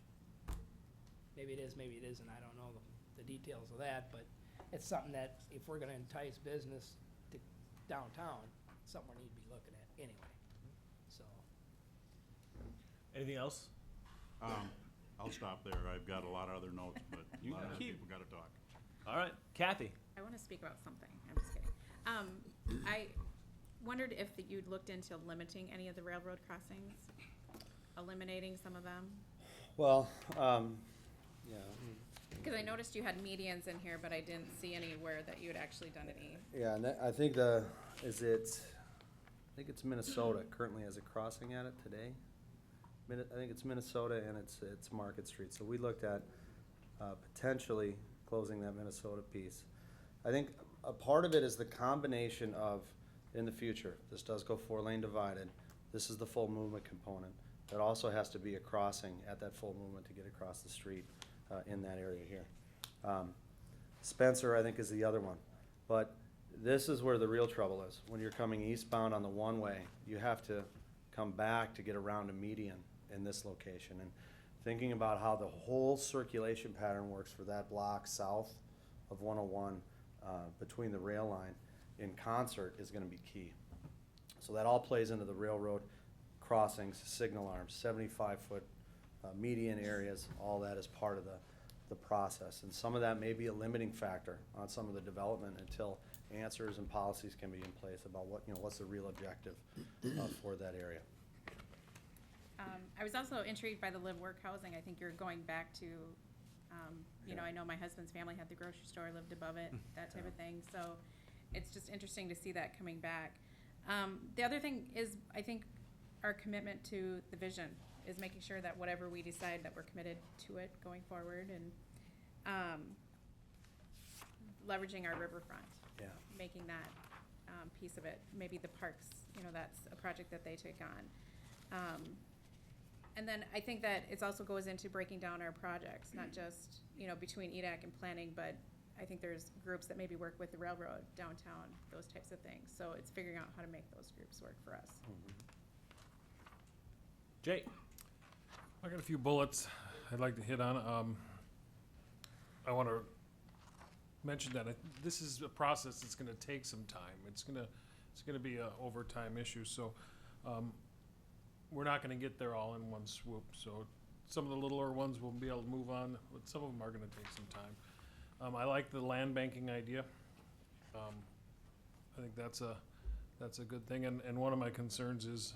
maybe it is, maybe it isn't. I don't know the details of that, but it's something that if we're gonna entice business to downtown, it's something we need to be looking at anyway, so. Anything else? I'll stop there. I've got a lot of other notes, but a lot of other people gotta talk. All right, Kathy. I want to speak about something. I'm just kidding. I wondered if you'd looked into limiting any of the railroad crossings, eliminating some of them. Well, yeah. Because I noticed you had medians in here, but I didn't see anywhere that you had actually done any. Yeah, and I think I think it's Minnesota currently has a crossing at it today. I think it's Minnesota and it's Market Street. So we looked at potentially closing that Minnesota piece. I think a part of it is the combination of, in the future, this does go 4-lane divided. This is the full movement component. There also has to be a crossing at that full movement to get across the street in that area here. Spencer, I think, is the other one. But this is where the real trouble is. When you're coming eastbound on the one-way, you have to come back to get around a median in this location. And thinking about how the whole circulation pattern works for that block south of 101 between the rail line, in concert is gonna be key. So that all plays into the railroad crossings, signal arms, 75-foot median areas, all that is part of the process. And some of that may be a limiting factor on some of the development until answers and policies can be in place about what, what's the real objective for that area. I was also intrigued by the live-work housing. I think you're going back to, I know my husband's family had the grocery store, lived above it, that type of thing. So it's just interesting to see that coming back. The other thing is, I think our commitment to the vision is making sure that whatever we decide, that we're committed to it going forward, and leveraging our riverfront. Yeah. Making that piece of it. Maybe the parks, that's a project that they take on. And then I think that it also goes into breaking down our projects, not just, between EDAC and planning, but I think there's groups that maybe work with the railroad downtown, those types of things. So it's figuring out how to make those groups work for us. Jay? I got a few bullets I'd like to hit on. I want to mention that this is a process that's going to take some time. It's going to be a overtime issue. So we're not going to get there all in one swoop. So some of the littler ones will be able to move on, but some of them are going to take some time. I like the land banking idea. I think that's a good thing. And one of my concerns is,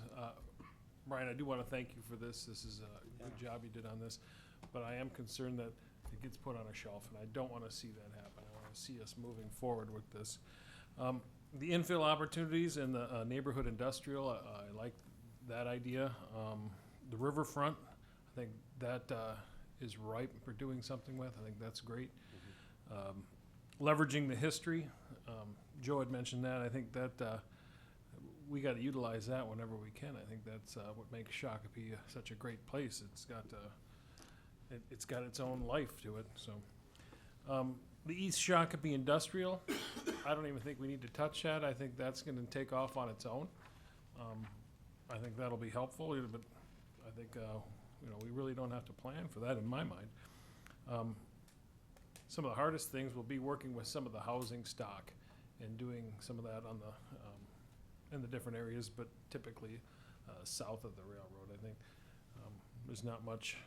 Brian, I do want to thank you for this. This is a good job you did on this, but I am concerned that it gets put on a shelf, and I don't want to see that happen. I want to see us moving forward with this. The infill opportunities in the neighborhood industrial, I like that idea. The riverfront, I think that is ripe for doing something with. I think that's great. Leveraging the history, Joe had mentioned that. I think that we got to utilize that whenever we can. I think that's what makes Shakopee such a great place. It's got its own life to it. So the East Shakopee Industrial, I don't even think we need to touch that. I think that's going to take off on its own. I think that'll be helpful, but I think we really don't have to plan for that in my mind. Some of the hardest things will be working with some of the housing stock and doing some of that on in the different areas, but typically south of the railroad. I think there's not much.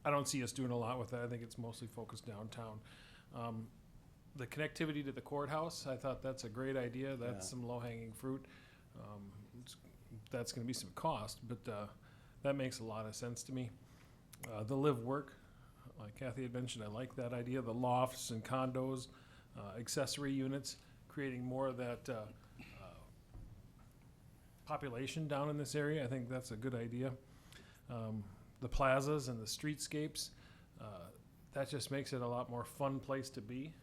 I don't see us doing a lot with that. I think it's mostly focused downtown. The connectivity to the courthouse, I thought that's a great idea. That's some low-hanging fruit. That's going to be some cost, but that makes a lot of sense to me. The live-work, like Kathy had mentioned, I like that idea. The lofts and condos, accessory units, creating more of that population down in this area. I think that's a good idea. The plazas and the streetscapes, that just makes it a lot more fun place to be.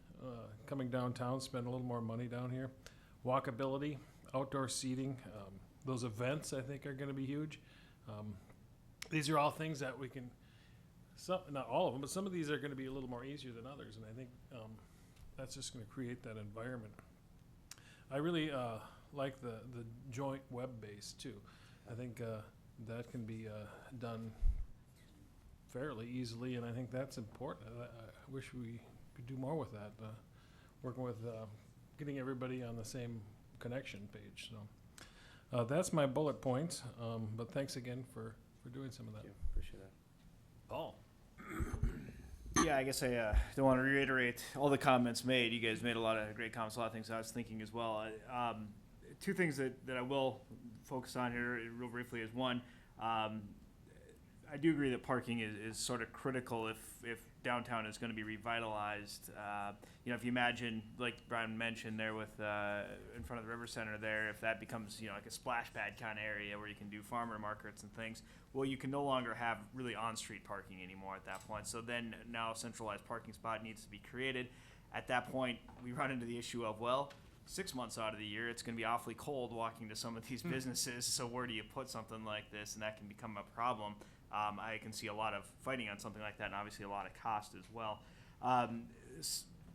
Coming downtown, spend a little more money down here. Walkability, outdoor seating, those events I think are going to be huge. These are all things that we can, not all of them, but some of these are going to be a little more easier than others, and I think that's just going to create that environment. I really like the joint web base too. I think that can be done fairly easily, and I think that's important. I wish we could do more with that, working with getting everybody on the same connection page. So that's my bullet points, but thanks again for doing some of that. Thank you. Appreciate that. Paul? Yeah, I guess I don't want to reiterate all the comments made. You guys made a lot of great comments, a lot of things I was thinking as well. Two things that I will focus on here real briefly is one, I do agree that parking is sort of critical if downtown is going to be revitalized. If you imagine, like Brian mentioned there with in front of the River Center there, if that becomes like a splash pad kind of area where you can do farmer markets and things, well, you can no longer have really on-street parking anymore at that point. So then now a centralized parking spot needs to be created. At that point, we run into the issue of, 6 months out of the year, it's going to be awfully cold walking to some of these businesses. So where do you put something like this? And that can become a problem. I can see a lot of fighting on something like that, and obviously a lot of cost as well.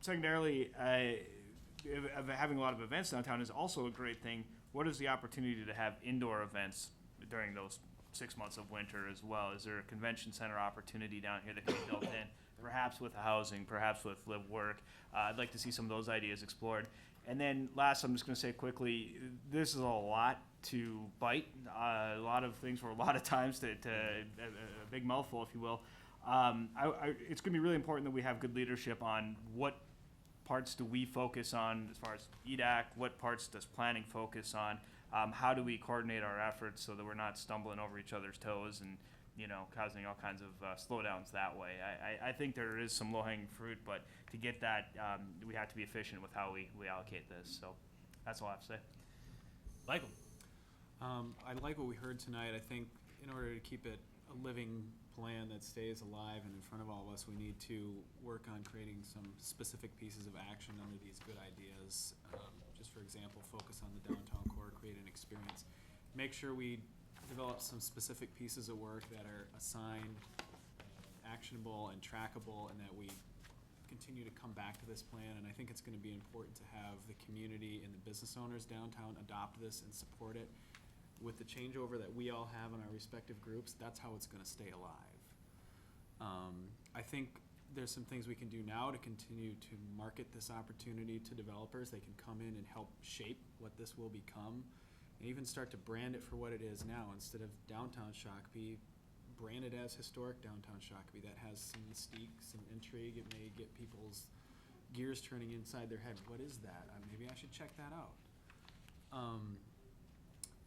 Secondarily, having a lot of events downtown is also a great thing. What is the opportunity to have indoor events during those 6 months of winter as well? Is there a convention center opportunity down here that can be built in? perhaps with housing, perhaps with live work. I'd like to see some of those ideas explored. And then last, I'm just going to say quickly, this is a lot to bite, a lot of things for a lot of times to a big mouthful, if you will. It's going to be really important that we have good leadership on what parts do we focus on as far as EDAC, what parts does planning focus on, how do we coordinate our efforts so that we're not stumbling over each other's toes and, you know, causing all kinds of slowdowns that way. I think there is some low-hanging fruit, but to get that, we have to be efficient with how we allocate this. So that's all I have to say. Michael? I like what we heard tonight. I think in order to keep it a living plan that stays alive and in front of all of us, we need to work on creating some specific pieces of action under these good ideas. Just for example, focus on the downtown core, create an experience. Make sure we develop some specific pieces of work that are assigned, actionable and trackable, and that we continue to come back to this plan. And I think it's going to be important to have the community and the business owners downtown adopt this and support it. With the changeover that we all have in our respective groups, that's how it's going to stay alive. I think there's some things we can do now to continue to market this opportunity to developers. They can come in and help shape what this will become, and even start to brand it for what it is now. Instead of downtown Shakopee, brand it as historic downtown Shakopee. That has some mystique, some intrigue. It may get people's gears turning inside their head. What is that? Maybe I should check that out.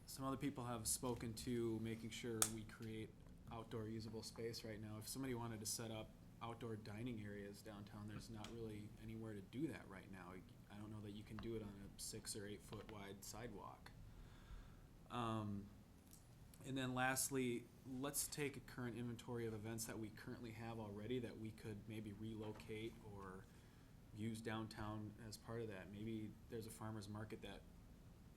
Some other people have spoken to making sure we create outdoor usable space right now. If somebody wanted to set up outdoor dining areas downtown, there's not really anywhere to do that right now. I don't know that you can do it on a 6 or 8 foot wide sidewalk. And then lastly, let's take a current inventory of events that we currently have already that we could maybe relocate or use downtown as part of that. Maybe there's a farmer's market that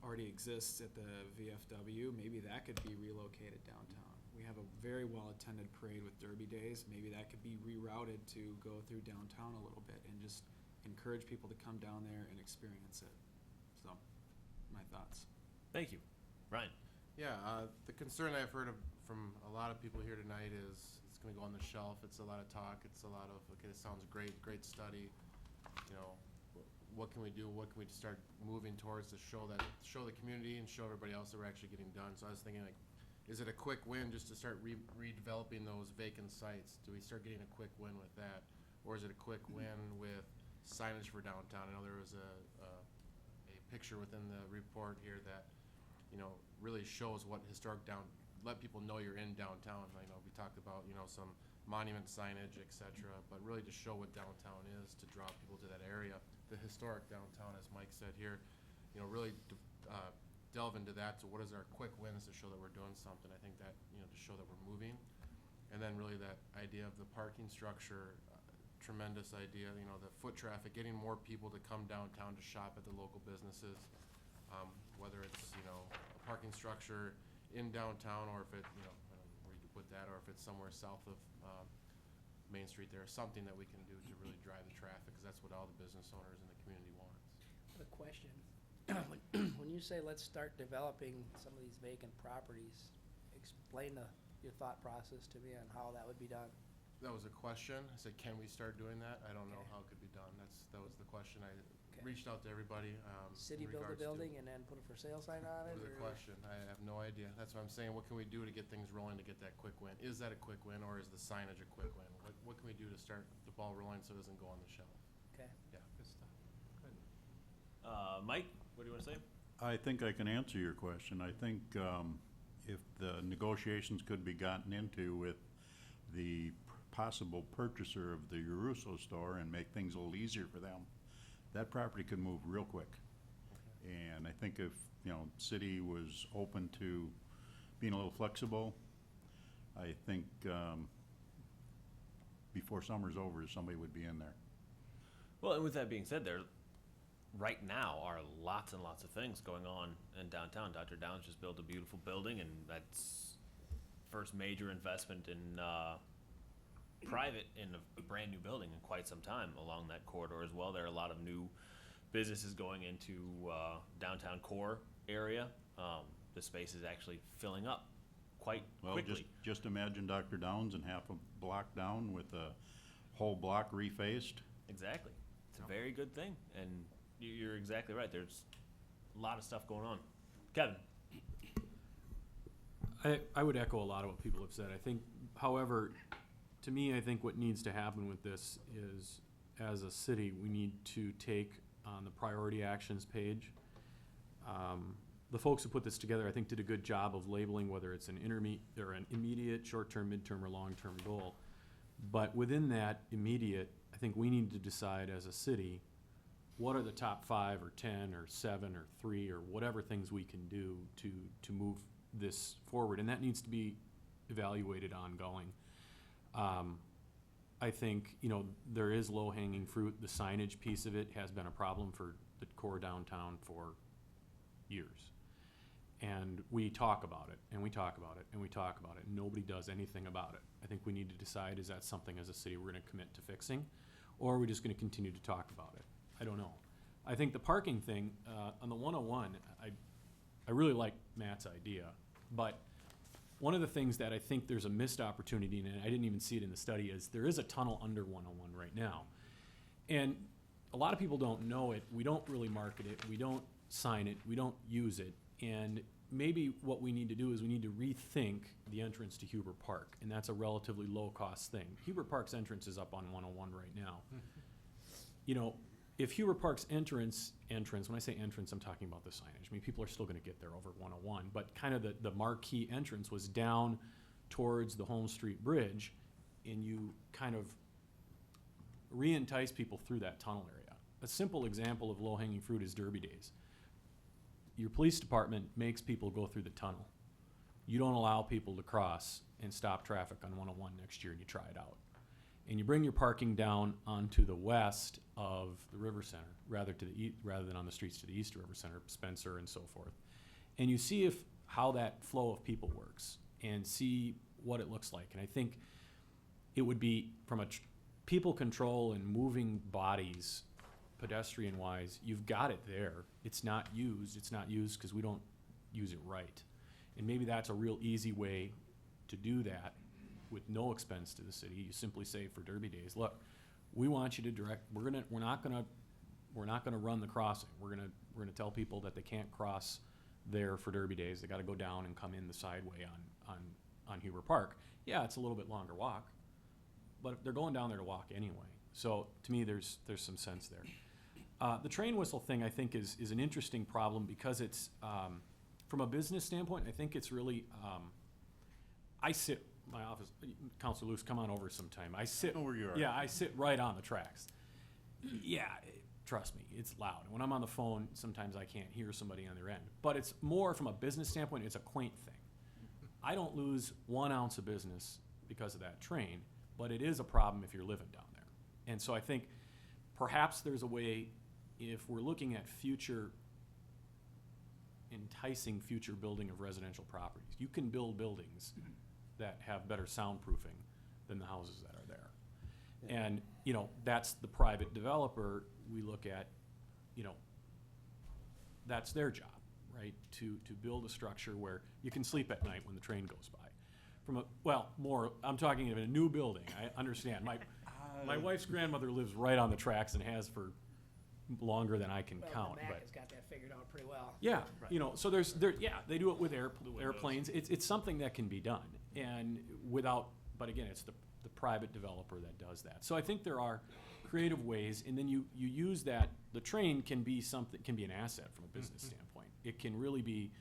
already exists at the VFW. Maybe that could be relocated downtown. We have a very well-attended parade with Derby Days. Maybe that could be rerouted to go through downtown a little bit and just encourage people to come down there and experience it. So, my thoughts. Thank you. Ryan? Yeah, the concern I've heard from a lot of people here tonight is it's going to go on the shelf. It's a lot of talk. It's a lot of, okay, this sounds great, great study. You know, what can we do? What can we start moving towards to show the community and show everybody else that we're actually getting done? So I was thinking, like, is it a quick win just to start redeveloping those vacant sites? Do we start getting a quick win with that? Or is it a quick win with signage for downtown? I know there was a picture within the report here that, you know, really shows what let people know you're in downtown. I know we talked about, you know, some monument signage, et cetera, but really to show what downtown is, to draw people to that area. The historic downtown, as Mike said here, you know, really delve into that. So what is our quick wins to show that we're doing something? I think that, you know, to show that we're moving. And then really that idea of the parking structure, tremendous idea, you know, the foot traffic, getting more people to come downtown to shop at the local businesses, whether it's, you know, a parking structure in downtown, or if it, you know, I don't know where you could put that, or if it's somewhere south of Main Street there, something that we can do to really drive the traffic, because that's what all the business owners in the community wants. A question. When you say let's start developing some of these vacant properties, explain your thought process to me on how that would be done. That was a question. I said, can we start doing that? I don't know how it could be done. That was the question. I reached out to everybody. City build a building and then put a for sale sign on it? That was a question. I have no idea. That's what I'm saying. What can we do to get things rolling, to get that quick win? Is that a quick win, or is the signage a quick win? What can we do to start the ball rolling so it doesn't go on the shelf? Okay. Yeah. Good stuff. Good. Mike, what do you want to say? I think I can answer your question. I think if the negotiations could be gotten into with the possible purchaser of the Uruso store and make things a little easier for them, that property could move real quick. And I think if, you know, city was open to being a little flexible, I think before summer's over, somebody would be in there. Well, and with that being said, there right now are lots and lots of things going on in downtown. Dr. Downs just built a beautiful building, and that's first major investment in private in a brand new building in quite some time along that corridor as well. There are a lot of new businesses going into downtown core area. The space is actually filling up quite quickly. Just imagine Dr. Downs and half a block down with a whole block refaced. Exactly. It's a very good thing, and you're exactly right. There's a lot of stuff going on. Kevin? I would echo a lot of what people have said. I think, however, to me, I think what needs to happen with this is, as a city, we need to take on the priority actions page. The folks who put this together, I think, did a good job of labeling whether it's an or an immediate, short-term, midterm, or long-term goal. But within that immediate, I think we need to decide as a city, what are the top 5 or 10 or 7 or 3 or whatever things we can do to move this forward, and that needs to be evaluated ongoing. I think, there is low-hanging fruit. The signage piece of it has been a problem for the core downtown for years. And we talk about it, and we talk about it, and we talk about it, and nobody does anything about it. I think we need to decide, is that something as a city we're gonna commit to fixing, or are we just gonna continue to talk about it? I don't know. I think the parking thing, on the 101, I really like Matt's idea, but one of the things that I think there's a missed opportunity, and I didn't even see it in the study, is there is a tunnel under 101 right now. And a lot of people don't know it. We don't really market it. We don't sign it. We don't use it. And maybe what we need to do is we need to rethink the entrance to Huber Park, and that's a relatively low-cost thing. Huber Park's entrance is up on 101 right now. If Huber Park's entrance, when I say entrance, I'm talking about the signage. I mean, people are still gonna get there over 101, but kind of the marquee entrance was down towards the Holmes Street Bridge, and you kind of re-entice people through that tunnel area. A simple example of low-hanging fruit is Derby Days. Your police department makes people go through the tunnel. You don't allow people to cross and stop traffic on 101 next year, and you try it out. And you bring your parking down onto the west of the River Center, rather than on the streets to the east of River Center, Spencer and so forth. And you see how that flow of people works, and see what it looks like. And I think it would be, from a people control and moving bodies, pedestrian-wise, you've got it there. It's not used because we don't use it right. And maybe that's a real easy way to do that with no expense to the city. You simply say for Derby Days, look, we want you to direct, we're not gonna run the crossing. We're gonna tell people that they can't cross there for Derby Days. They gotta go down and come in the sideway on Huber Park. Yeah, it's a little bit longer walk, but they're going down there to walk anyway. So to me, there's some sense there. The train whistle thing, I think, is an interesting problem because it's, from a business standpoint, I think it's really, my office, Councilor Luce, come on over sometime. I know where you are. Yeah, I sit right on the tracks. Yeah, trust me, it's loud. When I'm on the phone, sometimes I can't hear somebody on their end. But it's more from a business standpoint, it's a quaint thing. I don't lose 1 ounce of business because of that train, but it is a problem if you're living down there. And so I think perhaps there's a way, if we're looking at enticing future building of residential properties, you can build buildings that have better soundproofing than the houses that are there. Yeah. And, that's the private developer we look at, that's their job, right? To build a structure where you can sleep at night when the train goes by. I'm talking of a new building, I understand. My wife's grandmother lives right on the tracks and has for longer than I can count. Mac but has got that figured out pretty well. Yeah, so they do it with airplanes. It's something that can be done, and but again, it's the private developer that does that. So I think there are creative ways, and then you use that. The train can be an asset from a business standpoint. It can really be,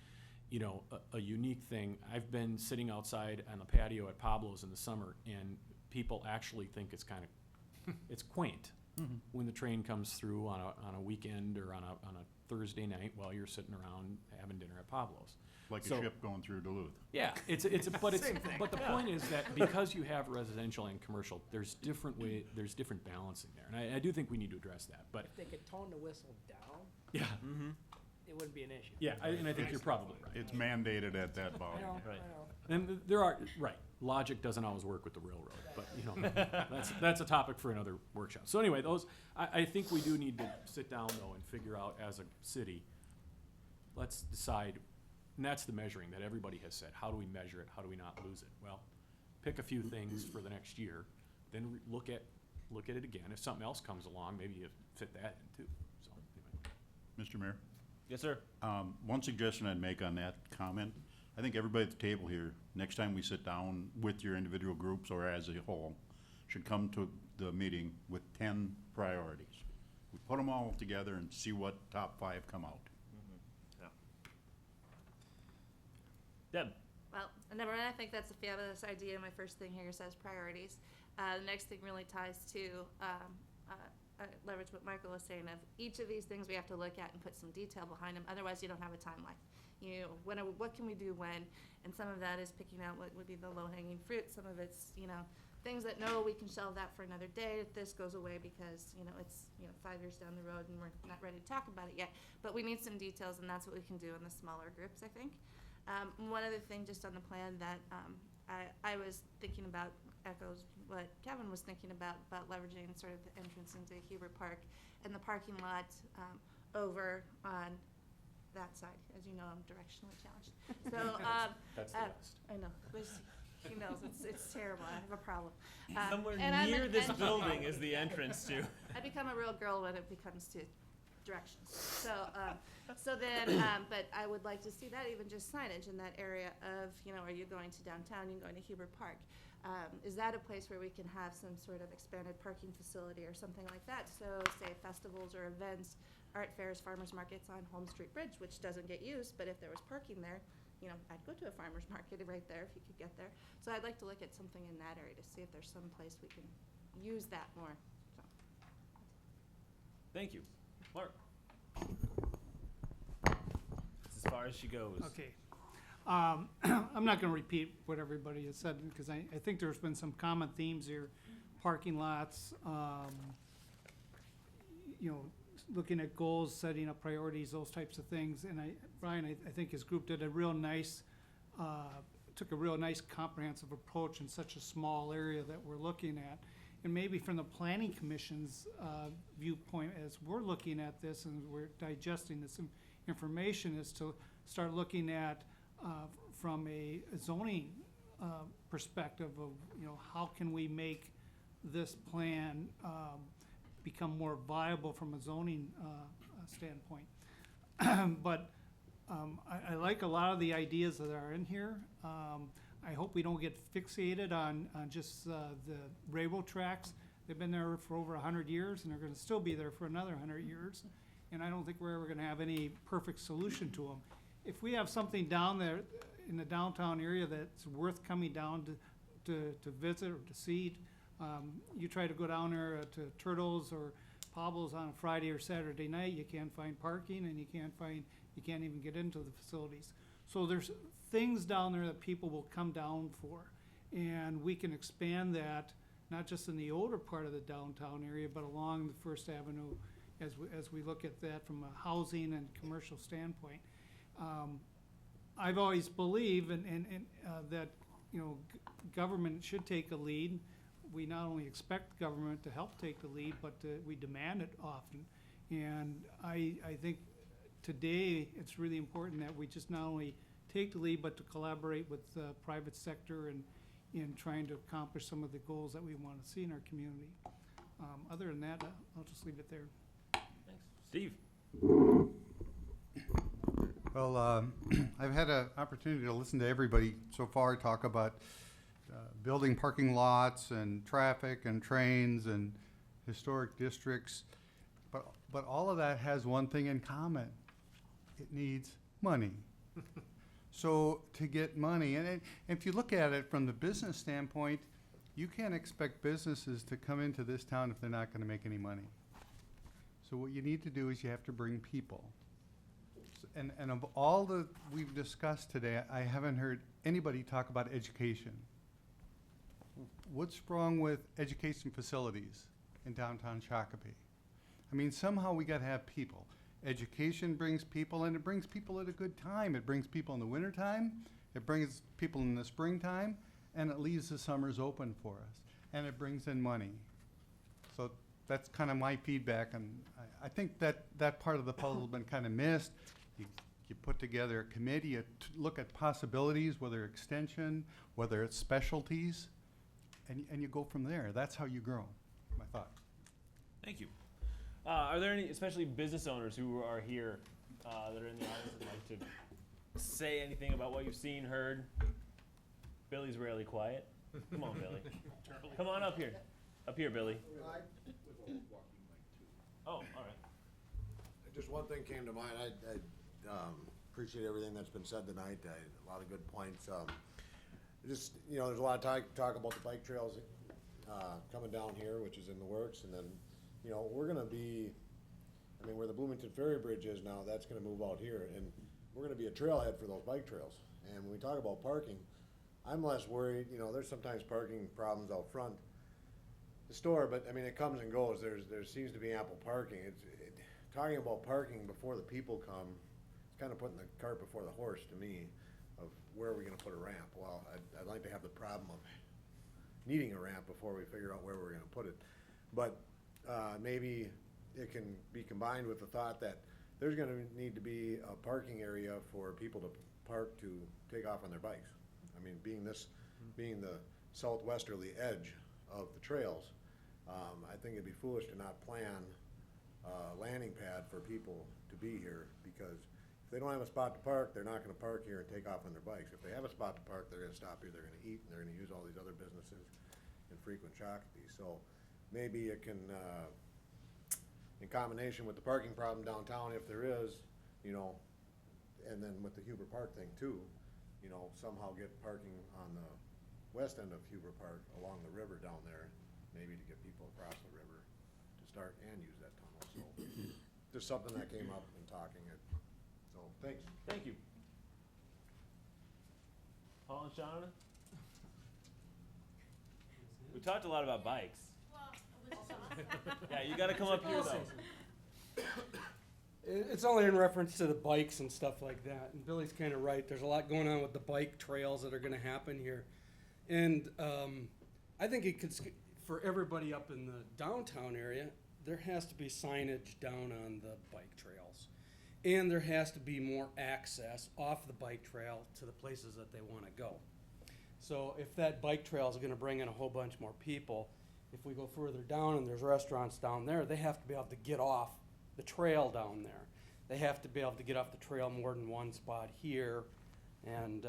a unique thing. I've been sitting outside on the patio at Pablo's in the summer, and people actually think it's it's quaint. Mm-hmm. When the train comes through on a weekend or on a Thursday night while you're sitting around having dinner at Pablo's. Like a ship going through Duluth. Yeah, but the point is that because you have residential and commercial, there's different balancing there, and I do think we need to address that. But if they could tone the whistle down, yeah, it wouldn't be an issue. Yeah, and I think you're probably right. It's mandated at that volume. I know. And there are logic doesn't always work with the railroad, but that's a topic for another workshop. So anyway, I think we do need to sit down though and figure out as a city, let's decide, and that's the measuring that everybody has said. How do we measure it? How do we not lose it? Well, pick a few things for the next year, then look at look at it again. If something else comes along, maybe you fit that in too, so, anyway. Mr. Mayor? Yes, sir. One suggestion I'd make on that comment, I think everybody at the table here, next time we sit down with your individual groups or as a whole, should come to the meeting with 10 priorities. We put them all together and see what top 5 come out. Deb? Well, number one, I think that's a fabulous idea. My first thing here says priorities. The next thing really ties to leverage what Michael was saying of each of these things we have to look at and put some detail behind them. Otherwise, you don't have a timeline. You know, what can we do when? And some of that is picking out what would be the low-hanging fruit. Some of it's, you know, things that, no, we can shelve that for another day if this goes away because, you know, it's, 5 years down the road and we're not ready to talk about it yet. But we need some details, and that's what we can do in the smaller groups, I think. One other thing just on the plan that I was thinking about echoes what Kevin was thinking about leveraging sort of the entrance into Huber Park and the parking lot over on that side. As you know, I'm directionally challenged. So That's the best. I know. He knows it's terrible. I have a problem. Somewhere and I'm near an this engineer. building is the entrance to. I become a real girl when it becomes to directions. So then, but I would like to see that even just signage in that area of, are you going to downtown, you're going to Huber Park? Is that a place where we can have some sort of expanded parking facility or something like that? So say festivals or events, art fairs, farmers markets on Holmes Street Bridge, which doesn't get used, but if there was parking there, I'd go to a farmer's market right there if you could get there. So I'd like to look at something in that area to see if there's some place we can use that more. So. Thank you. Mark? That's as far as she goes. Okay. I'm not gonna repeat what everybody has said, because I think there's been some common themes here. Parking lots, looking at goals, setting up priorities, those types of things. And Brian, I think his group did a real nice, took a real nice comprehensive approach in such a small area that we're looking at. And maybe from the planning commission's viewpoint, as we're looking at this and we're digesting this information, is to start looking at from a zoning perspective of, how can we make this plan become more viable from a zoning standpoint. But I like a lot of the ideas that are in here. I hope we don't get fixated on just the railroad tracks. They've been there for over 100 years, and they're gonna still be there for another 100 years. And I don't think we're ever gonna have any perfect solution to them. If we have something down there in the downtown area that's worth coming down to visit or to see, you try to go down there to Turtles or Pablo's on a Friday or Saturday night, you can't find parking, and you can't even get into the facilities. So there's things down there that people will come down for, and we can expand that, not just in the older part of the downtown area, but along the First Avenue as we look at that from a housing and commercial standpoint. I've always believed that government should take a lead. We not only expect government to help take the lead, but we demand it often. And I think today it's really important that we just not only take the lead, but to collaborate with the private sector in trying to accomplish some of the goals that we want to see in our community. Other than that, I'll just leave it there. Thanks. Steve? Well, I've had an opportunity to listen to everybody so far talk about building parking lots and traffic and trains and historic districts. But all of that has one thing in common. It needs money. So to get money, and if you look at it from the business standpoint, you can't expect businesses to come into this town if they're not going to make any money. So what you need to do is you have to bring people. And of all that we've discussed today, I haven't heard anybody talk about education. What's wrong with education facilities in downtown Shakopee? I mean, somehow we gotta have people. Education brings people, and it brings people at a good time. It brings people in the wintertime, it brings people in the springtime, and it leaves the summers open for us. And it brings in money. So that's kind of my feedback, and I think that part of the puzzle has been kind of missed. You put together a committee, you look at possibilities, whether extension, whether it's specialties, and you go from there. That's how you grow. thought. Thank you. Are there any, especially business owners who are here, that are in the audience that like to say anything about what you've seen, heard? Billy's rarely quiet. Come on, Billy. Come on up here. Up here, Billy. Oh, all right. Just one thing came to mind. I appreciate everything that's been said tonight. A lot of good points. Just, there's a lot of talk about the bike trails coming down here, which is in the works. And then, we're going to be, where the Bloomington Ferry Bridge is now, that's going to move out here. And we're going to be a trailhead for those bike trails. And when we talk about parking, I'm less worried. There's sometimes parking problems out front the store, but it comes and goes. There seems to be ample parking. Talking about parking before the people come, it's kind of putting the cart before the horse to me, of where are we going to put a ramp? Well, I'd like to have the problem of needing a ramp before we figure out where we're going to put it. But maybe it can be combined with the thought that there's going to need to be a parking area for people to park to take off on their bikes. Being the southwesterly edge of the trails, I think it'd be foolish to not plan a landing pad for people to be here, because if they don't have a spot to park, they're not going to park here and take off on their bikes. If they have a spot to park, they're going to stop here, they're going to eat, and they're going to use all these other businesses in frequent Shakopee. So maybe it can, in combination with the parking problem downtown, if there is, and then with the Huber Park thing too, somehow get parking on the west end of Huber Park along the river down there, maybe to get people across the river to start and use that tunnel. So just something that came up in talking it. So thanks. Thank you. Paul and Shauna? We talked a lot about bikes. Yeah, you gotta come up here though. It's only in reference to the bikes and stuff like that, and Billy's kind of right. There's a lot going on with the bike trails that are going to happen here, and I think it could, for everybody up in the downtown area, there has to be signage down on the bike trails, and there has to be more access off the bike trail to the places that they want to go. So if that bike trail is going to bring in a whole bunch more people, if we go further down and there's restaurants down there, they have to be able to get off the trail down there. They have to be able to get off the trail more than one spot here, and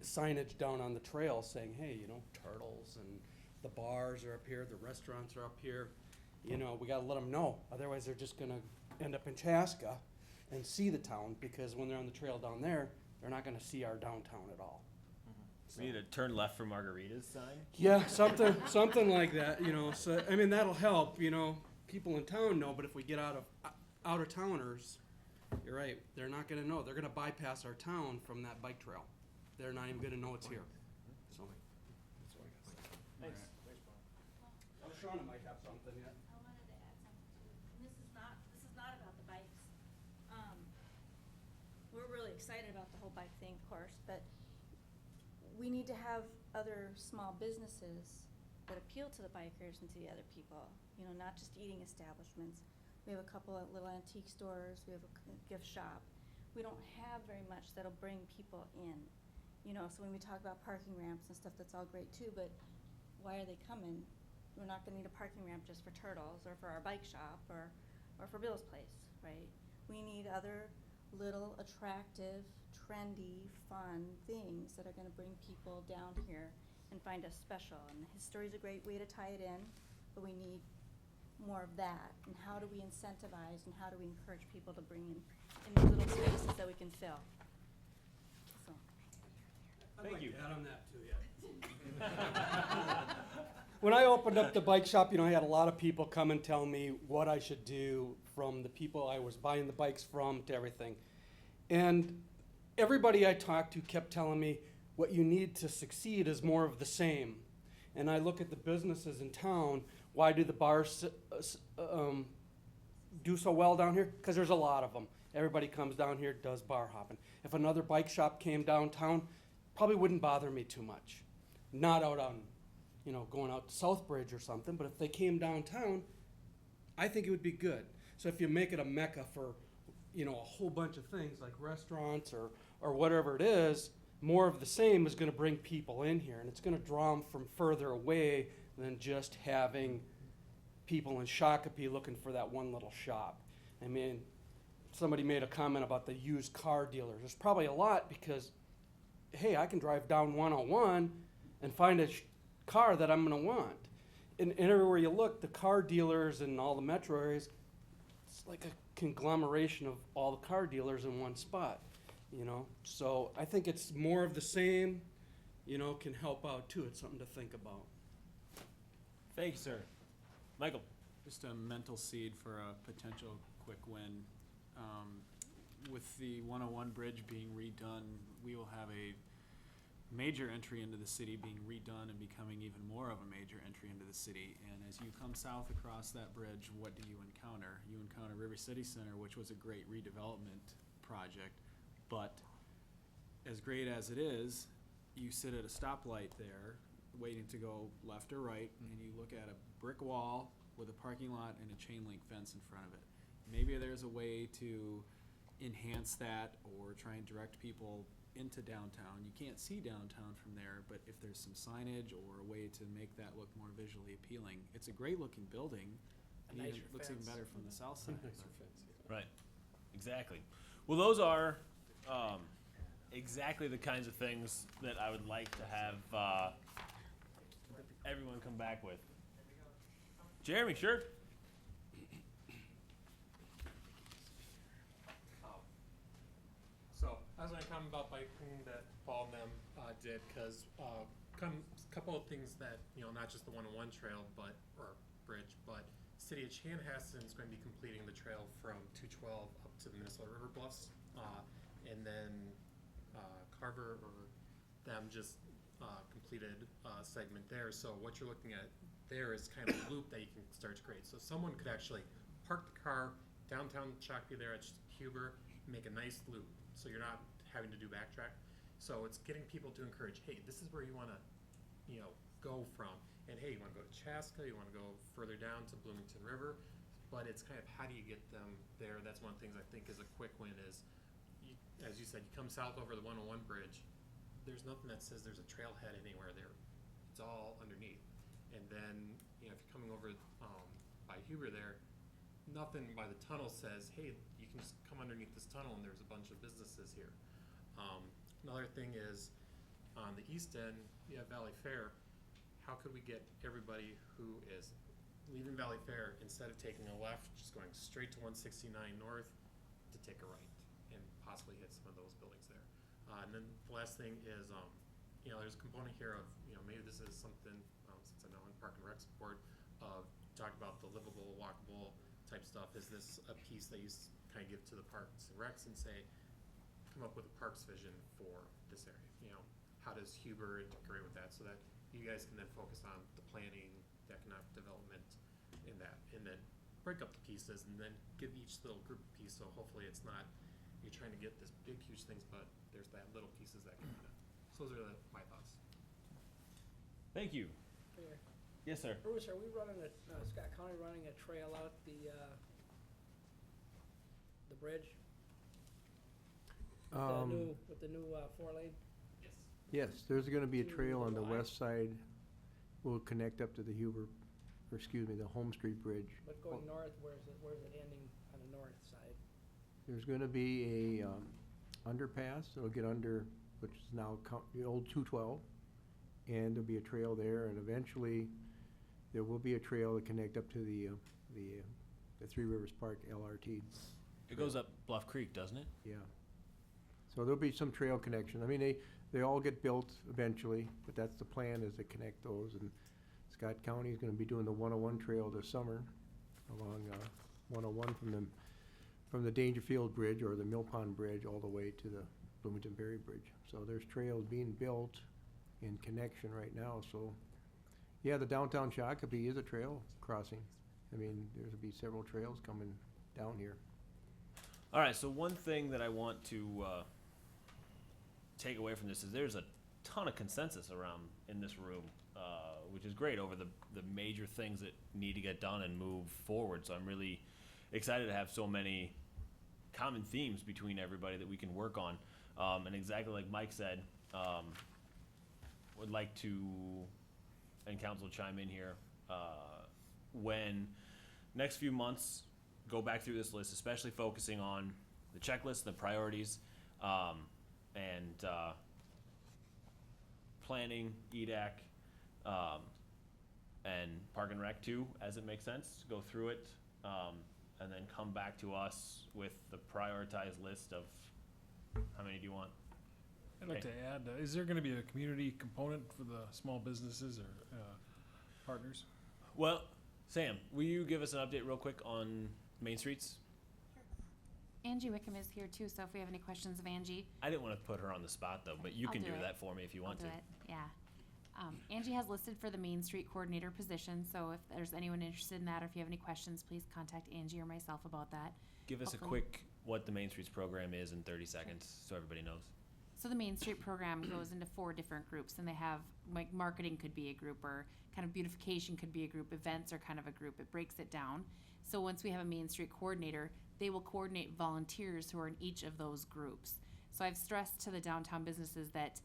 signage down on the trail saying, hey, Turtles and the bars are up here, the restaurants are up here. We got to let them know. Otherwise, they're just going to end up in Chaska and see the town, because when they're on the trail down there, they're not going to see our downtown at all. We need a turn left for margaritas sign? Yeah, something like that, So, that'll help, people in town know, but if we get out of towners, you're right, they're not gonna know. They're gonna bypass our town from that bike trail. They're not even gonna know it's here. So, that's what I got to say. Thanks. Oh, Shauna might have something yet. I wanted to add something too, and this is not about the bikes. We're really excited about the whole bike thing, of course, but we need to have other small businesses that appeal to the bikers and to the other people, not just eating establishments. We have a couple of little antique stores, we have a gift shop. We don't have very much that'll bring people in, so when we talk about parking ramps and stuff, that's all great too, but why are they coming? We're not gonna need a parking ramp just for Turtles or for our bike shop or for Bill's Place, right? We need other little attractive, trendy, fun things that are gonna bring people down here and find us special. And history's a great way to tie it in, but we need more of that. And how do we incentivize and how do we encourage people to bring in these little spaces that we can fill? So. Thank you. Add on that too, yeah. When I opened up the bike shop, I had a lot of people come and tell me what I should do, from the people I was buying the bikes from to everything. And everybody I talked to kept telling me, what you need to succeed is more of the same. And I look at the businesses in town, why do the bars do so well down here? Because there's a lot of them. Everybody comes down here, does bar hopping. If another bike shop came downtown, probably wouldn't bother me too much. Not out on, going out to Southbridge or something, but if they came downtown, I think it would be good. So if you make it a mecca for, a whole bunch of things like restaurants or whatever it is, more of the same is going to bring people in here, and it's going to draw them from further away than just having people in Shakopee looking for that one little shop. I mean, somebody made a comment about the used car dealers. There's probably a lot because, hey, I can drive down 101 and find a car that I'm going to want. And everywhere you look, the car dealers in all the metro areas, it's like a conglomeration of all the car dealers in one spot, you know? So I think it's more of the same, you know, can help out too. It's something to think about. Thank you, sir. Michael? Just a mental seed for a potential quick win. With the 101 bridge being redone, we will have a major entry into the city being redone and becoming even more of a major entry into the city. And as you come south across that bridge, what do you encounter? You encounter River City Center, which was a great redevelopment project, but as great as it is, you sit at a stoplight there waiting to go left or right, and you look at a brick wall with a parking lot and a chain link fence in front of it. Maybe there's a way to enhance that or try and direct people into downtown. You can't see downtown from there, but if there's some signage or a way to make that look more visually appealing, it's a great looking building. A and nicer it looks even fence. better from the south side. Right, exactly. Well, those are exactly the kinds of things that I would like to have everyone come back with. Jeremy, sure. So I was going to comment about biking that Paul and them did, because a couple of things that, you know, not just the 101 trail, but, or bridge, but City of Chanhassen is going to be completing the trail from 212 up to the Minnesota River Bluffs. And then Carver or them just completed a segment there. So what you're looking at there is kind of a loop that you can start to create. So someone could actually park the car downtown Shakopee there at Huber, make a nice loop. So you're not having to do backtrack. So it's getting people to encourage, hey, this is where you want to, you know, go from. And hey, you want to go to Chaska, you want to go further down to Bloomington River. But it's kind of how do you get them there? That's one of the things I think is a quick win is, as you said, you come south over the 101 bridge. There's nothing that says there's a trailhead anywhere there. It's all underneath. And then, you know, if you're coming over by Huber there, nothing by the tunnel says, hey, you can just come underneath this tunnel and there's a bunch of businesses here. Another thing is, on the east end, you have Valley Fair. How could we get everybody who is leaving Valley Fair, instead of taking a left, just going straight to 169 north, to take a right and possibly hit some of those buildings there? And then the last thing is, you know, there's a component here of, you know, maybe this is something, since I know I'm Park and Rec support, of talk about the livable, walkable type stuff. Is this a piece that you kind of give to the Parks and Recs and say, come up with a parks vision for this area? You know, how does Huber integrate with that so that you guys can then focus on the planning, the economic development in that, and then break up the pieces and then give each little group a piece. So hopefully it's not, you're trying to get this big, huge things, but there's that little pieces that come in it. So those are my thoughts. Thank you. Mayor. Yes, sir. Bruce, are we running Scott County running a trail out the bridge? With the new 4-lane? Yes, there's gonna be a trail on the west side, will connect up to the Huber, or excuse me, the Home Street Bridge. But going north, where's it ending on the north side? There's gonna be a underpass, it'll get under, which is now the old 212, and there'll be a trail there, and eventually, there will be a trail to connect up to the Three Rivers Park LRT. It goes up Bluff Creek, doesn't it? Yeah. So there'll be some trail connection. I mean, they all get built eventually, but that's the plan, is to connect those. And Scott County is gonna be doing the 101 trail this summer along 101 from the Dangerfield Bridge or the Mill Pond Bridge all the way to the Bloomington Berry Bridge. So there's trails being built in connection right now. So yeah, the downtown Shakopee is a trail crossing. I mean, there'll be several trails coming down here. All right, so one thing that I want to take away from this is there's a ton of consensus around in this room, which is great, over the major things that need to get done and move forward. So I'm really excited to have so many common themes between everybody that we can work on. And exactly like Mike said, would like to and council chime in here, when next few months, go back through this list, especially focusing on the checklist, the priorities, and planning, EDAC, and Park and Rec too, as it makes sense, to go through it, and then come back to us with the prioritized list of, how many do you want? I'd like to add, is there gonna be a community component for the small businesses or partners? Well, Sam, will you give us an update real quick on Main Streets? Angie Wickham is here too, so if we have any questions of Angie. I didn't want to put her on the spot though, but you I'll can do do it. that for me if you want I'll to. do it, yeah. Angie has listed for the Main Street Coordinator position, so if there's anyone interested in that, or if you have any questions, please contact Angie or myself about that. Give us a Hopefully- quick, what the Main Streets program is in 30 seconds, so everybody knows. So the Main Street program goes into 4 different groups, and they have, like, marketing could be a group, or kind of beautification could be a group, events are kind of a group. It breaks it down. So once we have a Main Street coordinator, they will coordinate volunteers who are in each of those groups. So I've stressed to the downtown businesses that,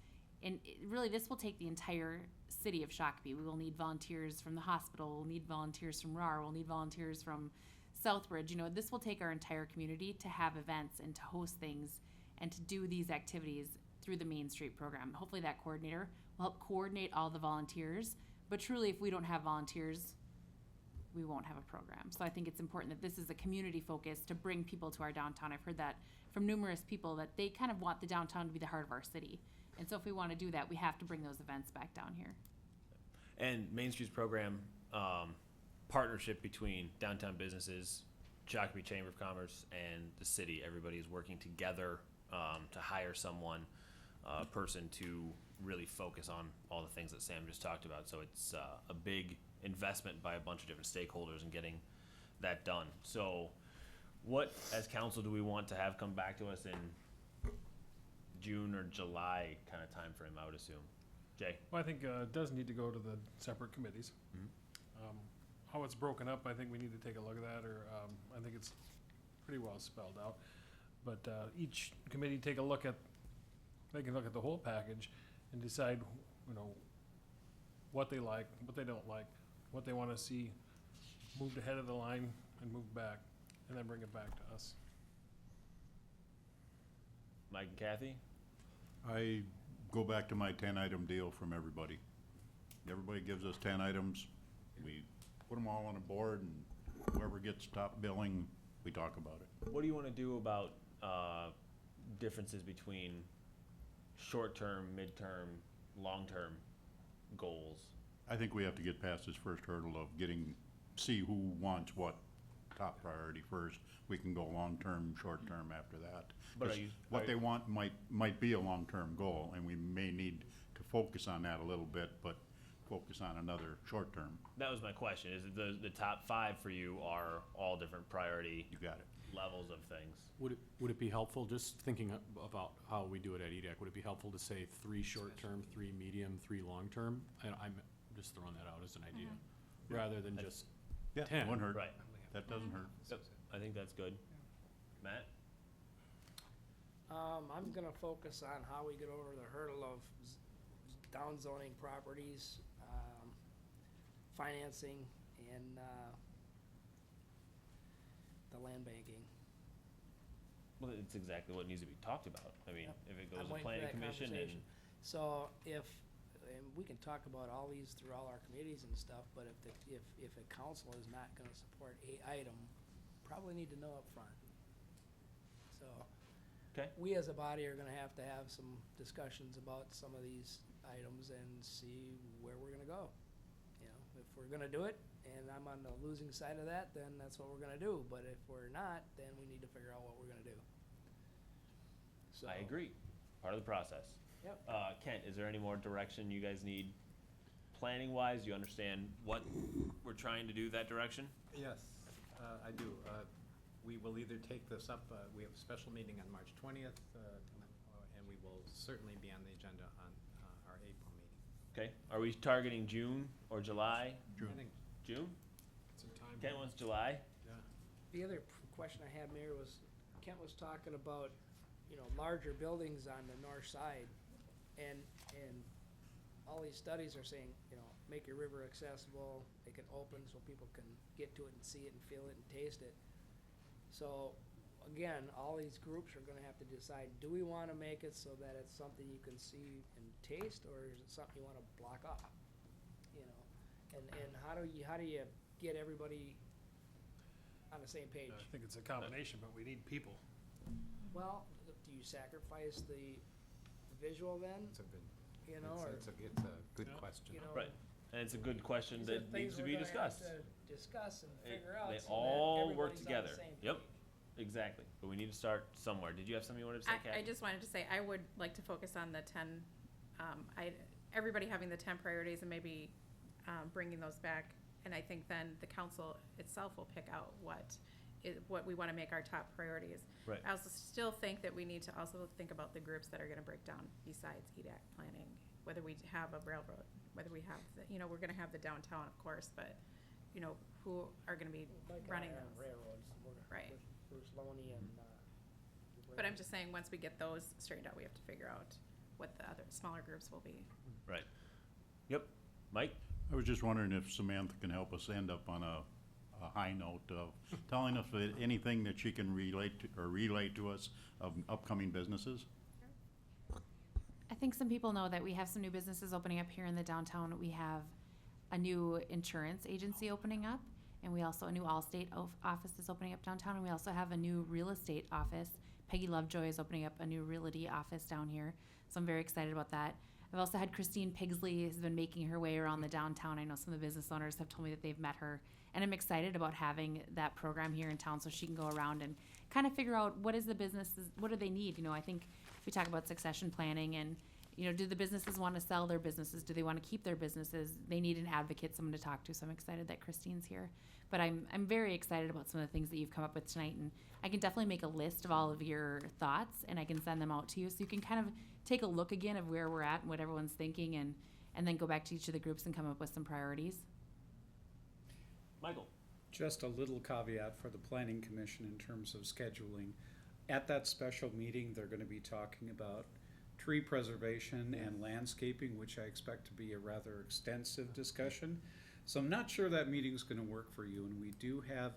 really this will take the entire city of Shakopee. We will need volunteers from the hospital, we'll need volunteers from RAR, we'll need volunteers from Southbridge. You know, this will take our entire community to have events and to host things and to do these activities through the Main Street program. Hopefully that coordinator will help coordinate all the volunteers, but truly if we don't have volunteers, we won't have a program. So I think it's important that this is a community focus to bring people to our downtown. I've heard that from numerous people that they kind of want the downtown to be the heart of our city. And so if we want to do that, we have to bring those events back down here. And Main Streets program, partnership between downtown businesses, Shakopee Chamber of Commerce, and the city. Everybody is working together to hire someone, person to really focus on all the things that Sam just talked about. So it's a big investment by a bunch of different stakeholders in getting that done. So what, as council, do we want to have come back to us in June or July kind of timeframe, I would assume? Jay? Well, I think it does need to go to the separate committees. How it's broken up, I think we need to take a look at that, or I think it's pretty well spelled out. But each committee take a look at, they can look at the whole package and decide, you know, what they like, what they don't like, what they want to see moved ahead of the line and moved back, and then bring it back to us. Mike and Kathy? I go back to my 10-item deal from everybody. Everybody gives us 10 items. We put them all on a board, and whoever gets top billing, we talk about it. What do you want to do about differences between short-term, mid-term, long-term goals? I think we have to get past this first hurdle of see who wants what top priority first. We can go long-term, short-term after that. But 'Cause what they want might be a long-term goal, and we may need to focus on that a little bit, but focus on another short-term. That was my question, is the top 5 for you are all different priority You got it. levels of things? Would it be helpful, just thinking about how we do it at EDAC, would it be helpful to say 3 short-term, 3 medium, 3 long-term? I'm just throwing that out as an idea, rather than just Yeah, 10. won't hurt. Right. That doesn't hurt. Yep, I think that's good. Matt? I'm gonna focus on how we get over the hurdle of downzoning properties, financing, and the land banking. Well, it's exactly what needs to be talked about. I mean, if it goes I'm to waiting for planning that commission and, conversation. So and we can talk about all these through all our committees and stuff, but if a council is not gonna support a item, probably need to know up front. So. Okay. We as a body are gonna have some discussions about some of these items and see where we're gonna go. You know, if we're gonna do it and I'm on the losing side of that, then that's what we're gonna do. But if we're not, then we need to figure out what we're gonna do. So. I agree, part of the process. Yep. Kent, is there any more direction you guys need planning-wise? You understand what we're trying to do that direction? Yes, I do. We will either take this up, we have a special meeting on March 20th, and we will certainly be on the agenda on our April meeting. Okay, are we targeting June or July? I think June? Some time. Kent wants July? The other question I had, Mayor, was Kent was talking about, you know, larger buildings on the north side. And all these studies are saying, you know, make your river accessible, make it open so people can get to it and see it and feel it and taste it. So, again, all these groups are gonna have to decide, do we wanna make it so that it's something you can see and taste, or is it something you wanna block off? You know, and how do you get everybody on the same page? I think it's a combination, but we need people. Well, do you sacrifice the visual then? It's a good, You know, or, it's a good question. you know. Right, and it's a good question these are that things needs to we're be gonna have discussed. to discuss and They- figure out They so that all work everybody's on the together. same Yep, page. exactly. But we need to start somewhere. Did you have something you wanted to say, I Kathy? just wanted to say, I would like to focus on the 10, everybody having the 10 priorities and maybe bringing those back. And I think then the council itself will pick out what we want to make our top priorities. Right. I also still think that we need to also think about the groups that are going to break down besides EDAC planning, whether we have a railroad, whether we have, we're going to have the downtown, of course, but, who are going to be Like running our those. railroads, Right. with Bruce Loney and, But I'm just saying, once we get those straightened out, we have to figure out what the other smaller groups will be. Right. Yep. Mike? I was just wondering if Samantha can help us end up on a high note of telling us anything that she can relate to us of upcoming businesses. I think some people know that we have some new businesses opening up here in the downtown. We have a new insurance agency opening up, and we also, a new Allstate office is opening up downtown, and we also have a new real estate office. Peggy Lovejoy is opening up a new realty office down here, so I'm very excited about that. I've also had Christine Pigsley has been making her way around the downtown. I know some of the business owners have told me that they've met her, and I'm excited about having that program here in town so she can go around and kind of figure out what is the businesses, what do they need? I think we talk about succession planning and, do the businesses want to sell their businesses? Do they want to keep their businesses? They need an advocate, someone to talk to, so I'm excited that Christine's here. But I'm very excited about some of the things that you've come up with tonight, and I can definitely make a list of all of your thoughts, and I can send them out to you, so you can kind of take a look again of where we're at and what everyone's thinking, and then go back to each of the groups and come up with some priorities. Michael? Just a little caveat for the planning commission in terms of scheduling. At that special meeting, they're gonna be talking about tree preservation and landscaping, which I expect to be a rather extensive discussion. So I'm not sure that meeting's gonna work for you, and we do have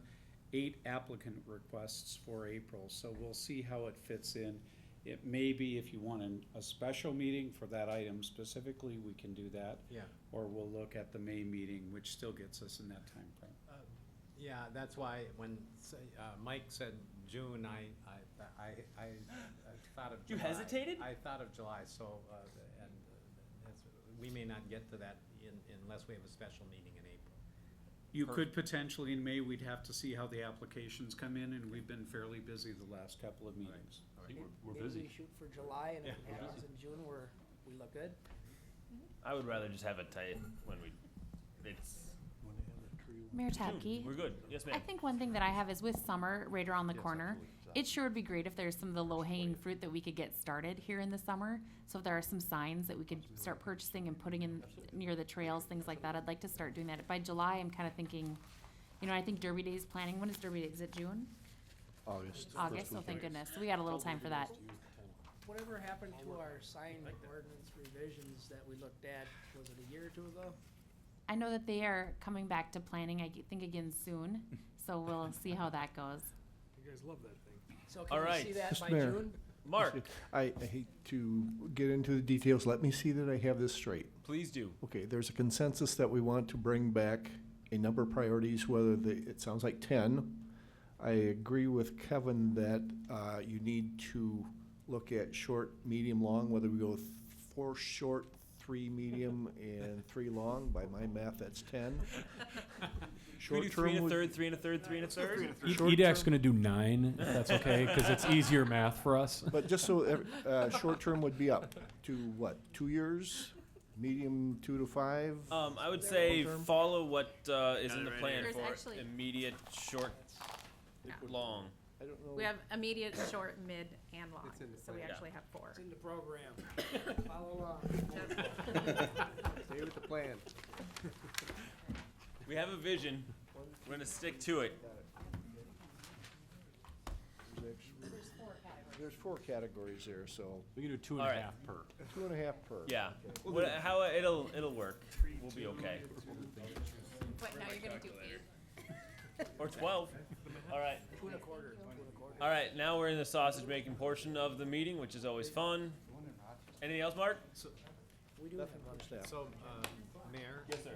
8 applicant requests for April, so we'll see how it fits in. It may be if you want a special meeting for that item specifically, we can do that. Yeah. Or we'll look at the May meeting, which still gets us in that time frame. Yeah, that's why when Mike said June, I thought of You July. hesitated? I thought of July, so, and we may not get to that unless we have a special meeting in April. You could potentially, in May, we'd have to see how the applications come in, and we've been fairly busy the last couple of meetings. We're Maybe busy. we shoot for July, and if Yeah, it we're happens in June, we look good. I would rather just have it tight when it's Mayor Tabke? We're good. Yes, I ma'am. think one thing that I have is with summer right around the corner, it sure would be great if there's some of the low-hanging fruit that we could get started here in the summer. So if there are some signs that we could start purchasing and putting in near the trails, things like that, I'd like to start doing that. By July, I'm kind of thinking, I think Derby Day is planning. When is Derby Day? Is it June? August. August, oh thank goodness. So we got a little time for that. Whatever happened to our sign ordinance revisions that we looked at, was it a year or two ago? I know that they are coming back to planning, I think again soon, so we'll see how that goes. You guys love that thing. So All can we right. see that by Mr. Mayor. June? Mark, I hate to get into the details. Let me see that I have this straight. please do. Okay, there's a consensus that we want to bring back a number of priorities, it sounds like 10. I agree with Kevin that you need to look at short, medium, long, whether we go with 4 short, 3 medium, and 3 long. By my math, that's 10. Can we do 3 and a third, 3 and a third, 3 and a third? EDAC's gonna do 9, if that's okay, because it's easier math for us. But just so, short term would be up to what, 2 years? Medium, 2 to 5? I would say Long term? follow what is in the plan There's for actually- immediate, short, long. I don't know. We have immediate, short, mid, and long, so we plan. actually have 4. It's in the program. Follow along. Stay with the plan. We have a vision. We're gonna stick to it. Is six. There's four categories there, so. We can do 2.5 All right. per. 2.5 per. Yeah, Okay. how it'll work. We'll be okay. But now you're gonna do 8. Or 12. All right. 2 1/4. All right. Now we're in the sausage making portion of the meeting, which is always fun. Anything else, Mark? We do Nothing on staff. So, Mayor? Yes, sir.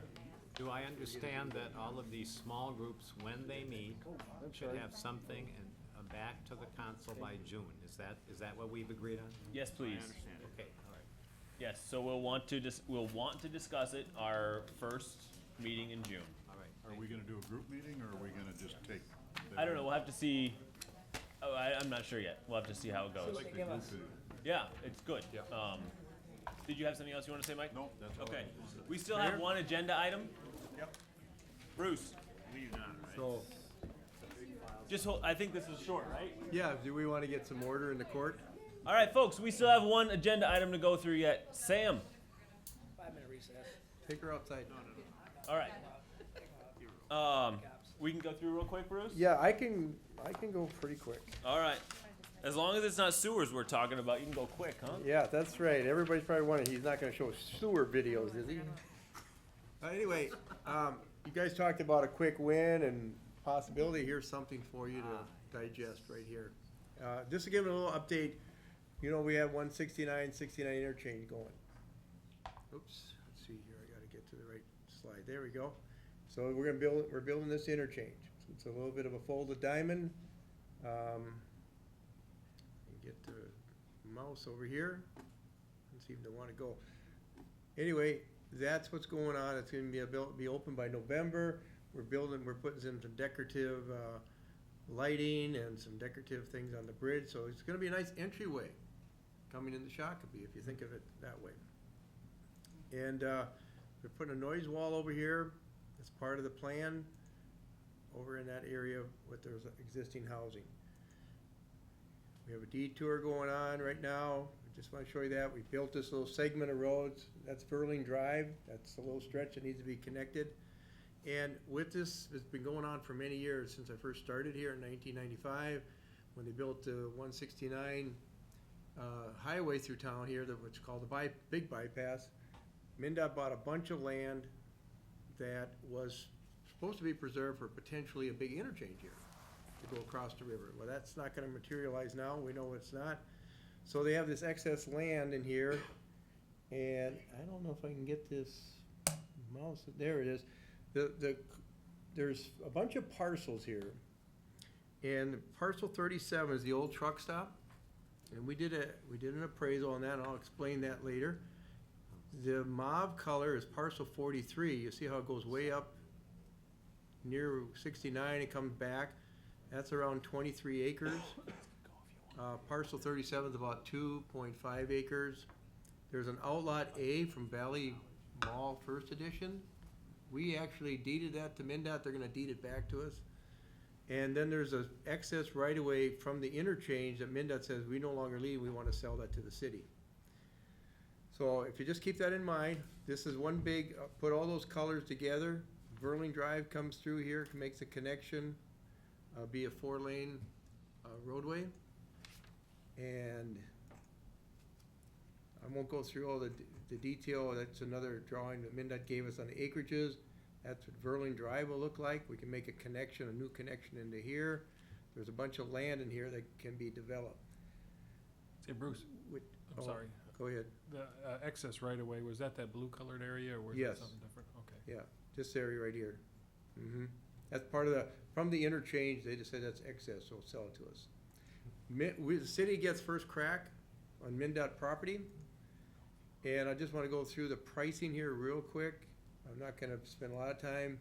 Do I understand that all of these small groups, when they meet, should sorry. have something and back to the council by June? Is that what we've agreed on? Yes, please. Okay, all right. Yes. So we'll want to discuss it our first meeting in June. All right. Are we gonna do a group meeting, or are we gonna just take? I don't know. We'll have to see. Oh, I'm not sure yet. We'll have to see how it goes. Give us. Yeah, it's good. Did you have something else you want to say, Mike? Nope, that's all. Okay. We still have one agenda item. Yep. Bruce. So, Just hold. I think this is short, right? yeah, do we want to get some order in the court? All right, folks. We still have one agenda item to go through yet. Sam. 5-minute recess. Take her outside. All right. We can go through real quick, Bruce. Yeah, I can go pretty quick. All right. As long as it's not sewers we're talking about, you can go quick, huh? Yeah, that's right. Everybody's probably wondering, he's not gonna show sewer videos, is he? Anyway, you guys talked about a quick win and possibility. Here's something for you to digest right here. Just to give it a little update, you know, we have 169, 69 interchange going. Oops, let's see here, I gotta get to the right slide. There we go. So we're building this interchange. So it's a little bit of a folded diamond. Get the mouse over here. Doesn't seem to want to go. Anyway, that's what's going on. It's going to be open by November. We're putting in some decorative lighting and some decorative things on the bridge. So it's going to be a nice entryway coming into Shakopee, if you think of it that way. And we're putting a noise wall over here. That's part of the plan over in that area with those existing housing. We have a detour going on right now. I just want to show you that. We built this little segment of roads. That's Verling Drive. That's a little stretch that needs to be connected. And with this, it's been going on for many years since I first started here in 1995 when they built the 169 highway through town here, which is called the Big Bypass. MnDOT bought a bunch of land that was supposed to be preserved for potentially a big interchange here to go across the river. Well, that's not gonna materialize now, we know it's not. So they have this excess land in here, and I don't know if I can get this mouse, there it is. There's a bunch of parcels here, and parcel 37 is the old truck stop, and we did an appraisal on that, and I'll explain that later. The mauve color is parcel 43, you see how it goes way up near 69, it comes back. That's around 23 acres. Parcel 37 is about 2.5 acres. There's an outlot A from Valley Mall First Edition. We actually deeded that to MnDOT, they're gonna deed it back to us. And then there's a excess right-of-way from the interchange that MnDOT says we no longer need, we wanna sell that to the city. So if you just keep that in mind, this is one big, put all those colors together. Verling Drive comes through here, makes a connection, be a 4-lane roadway. And I won't go through all the detail, that's another drawing that MnDOT gave us on the acreages. That's what Verling Drive will look like. We can make a connection, a new connection into here. There's a bunch of land in here that can be developed. Say, Bruce, I'm sorry. Go ahead. The excess right away, was that blue colored area or was Yes. that something different? Okay. Yeah, this area right here. That's part of from the interchange, they just said that's excess, so sell it to us. The city gets first crack on MnDOT property. And I just wanna go through the pricing here real quick. I'm not gonna spend a lot of time.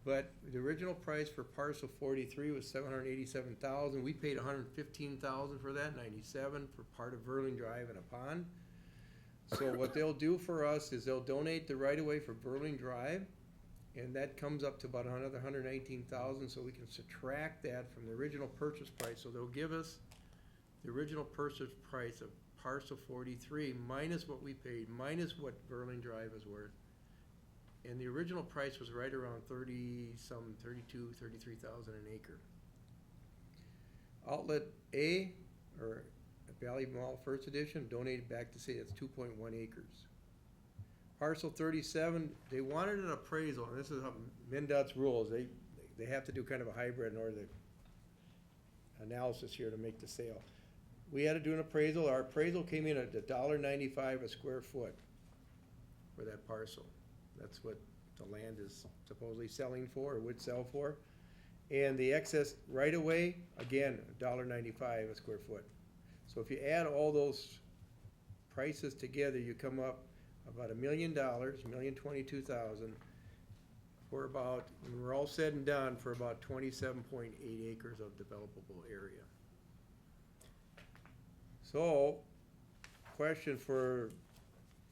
But the original price for parcel 43 was $787,000. We paid $115,000 for that, 97 for part of Verling Drive and a pond. So what they'll do for us is they'll donate the right-of-way for Verling Drive, and that comes up to about another $119,000, so we can subtract that from the original purchase price. So they'll give us the original purchase price of parcel 43 minus what we paid, minus what Verling Drive is worth. And the original price was right around 33,000 an acre. Outlet A, or Valley Mall First Edition, donated back to city, that's 2.1 acres. Parcel 37, they wanted an appraisal, and this is how MnDOT's rules, they have to do kind of a hybrid in order to analysis here to make the sale. We had to do an appraisal, our appraisal came in at $1.95 a square foot for that parcel. That's what the land is supposedly selling for, or would sell for. And the excess right-of-way, again, $1.95 a square foot. So if you add all those prices together, you come up about $1 million, $1,022,000, for about, when we're all said and done, for about 27.8 acres of developable area. So, question for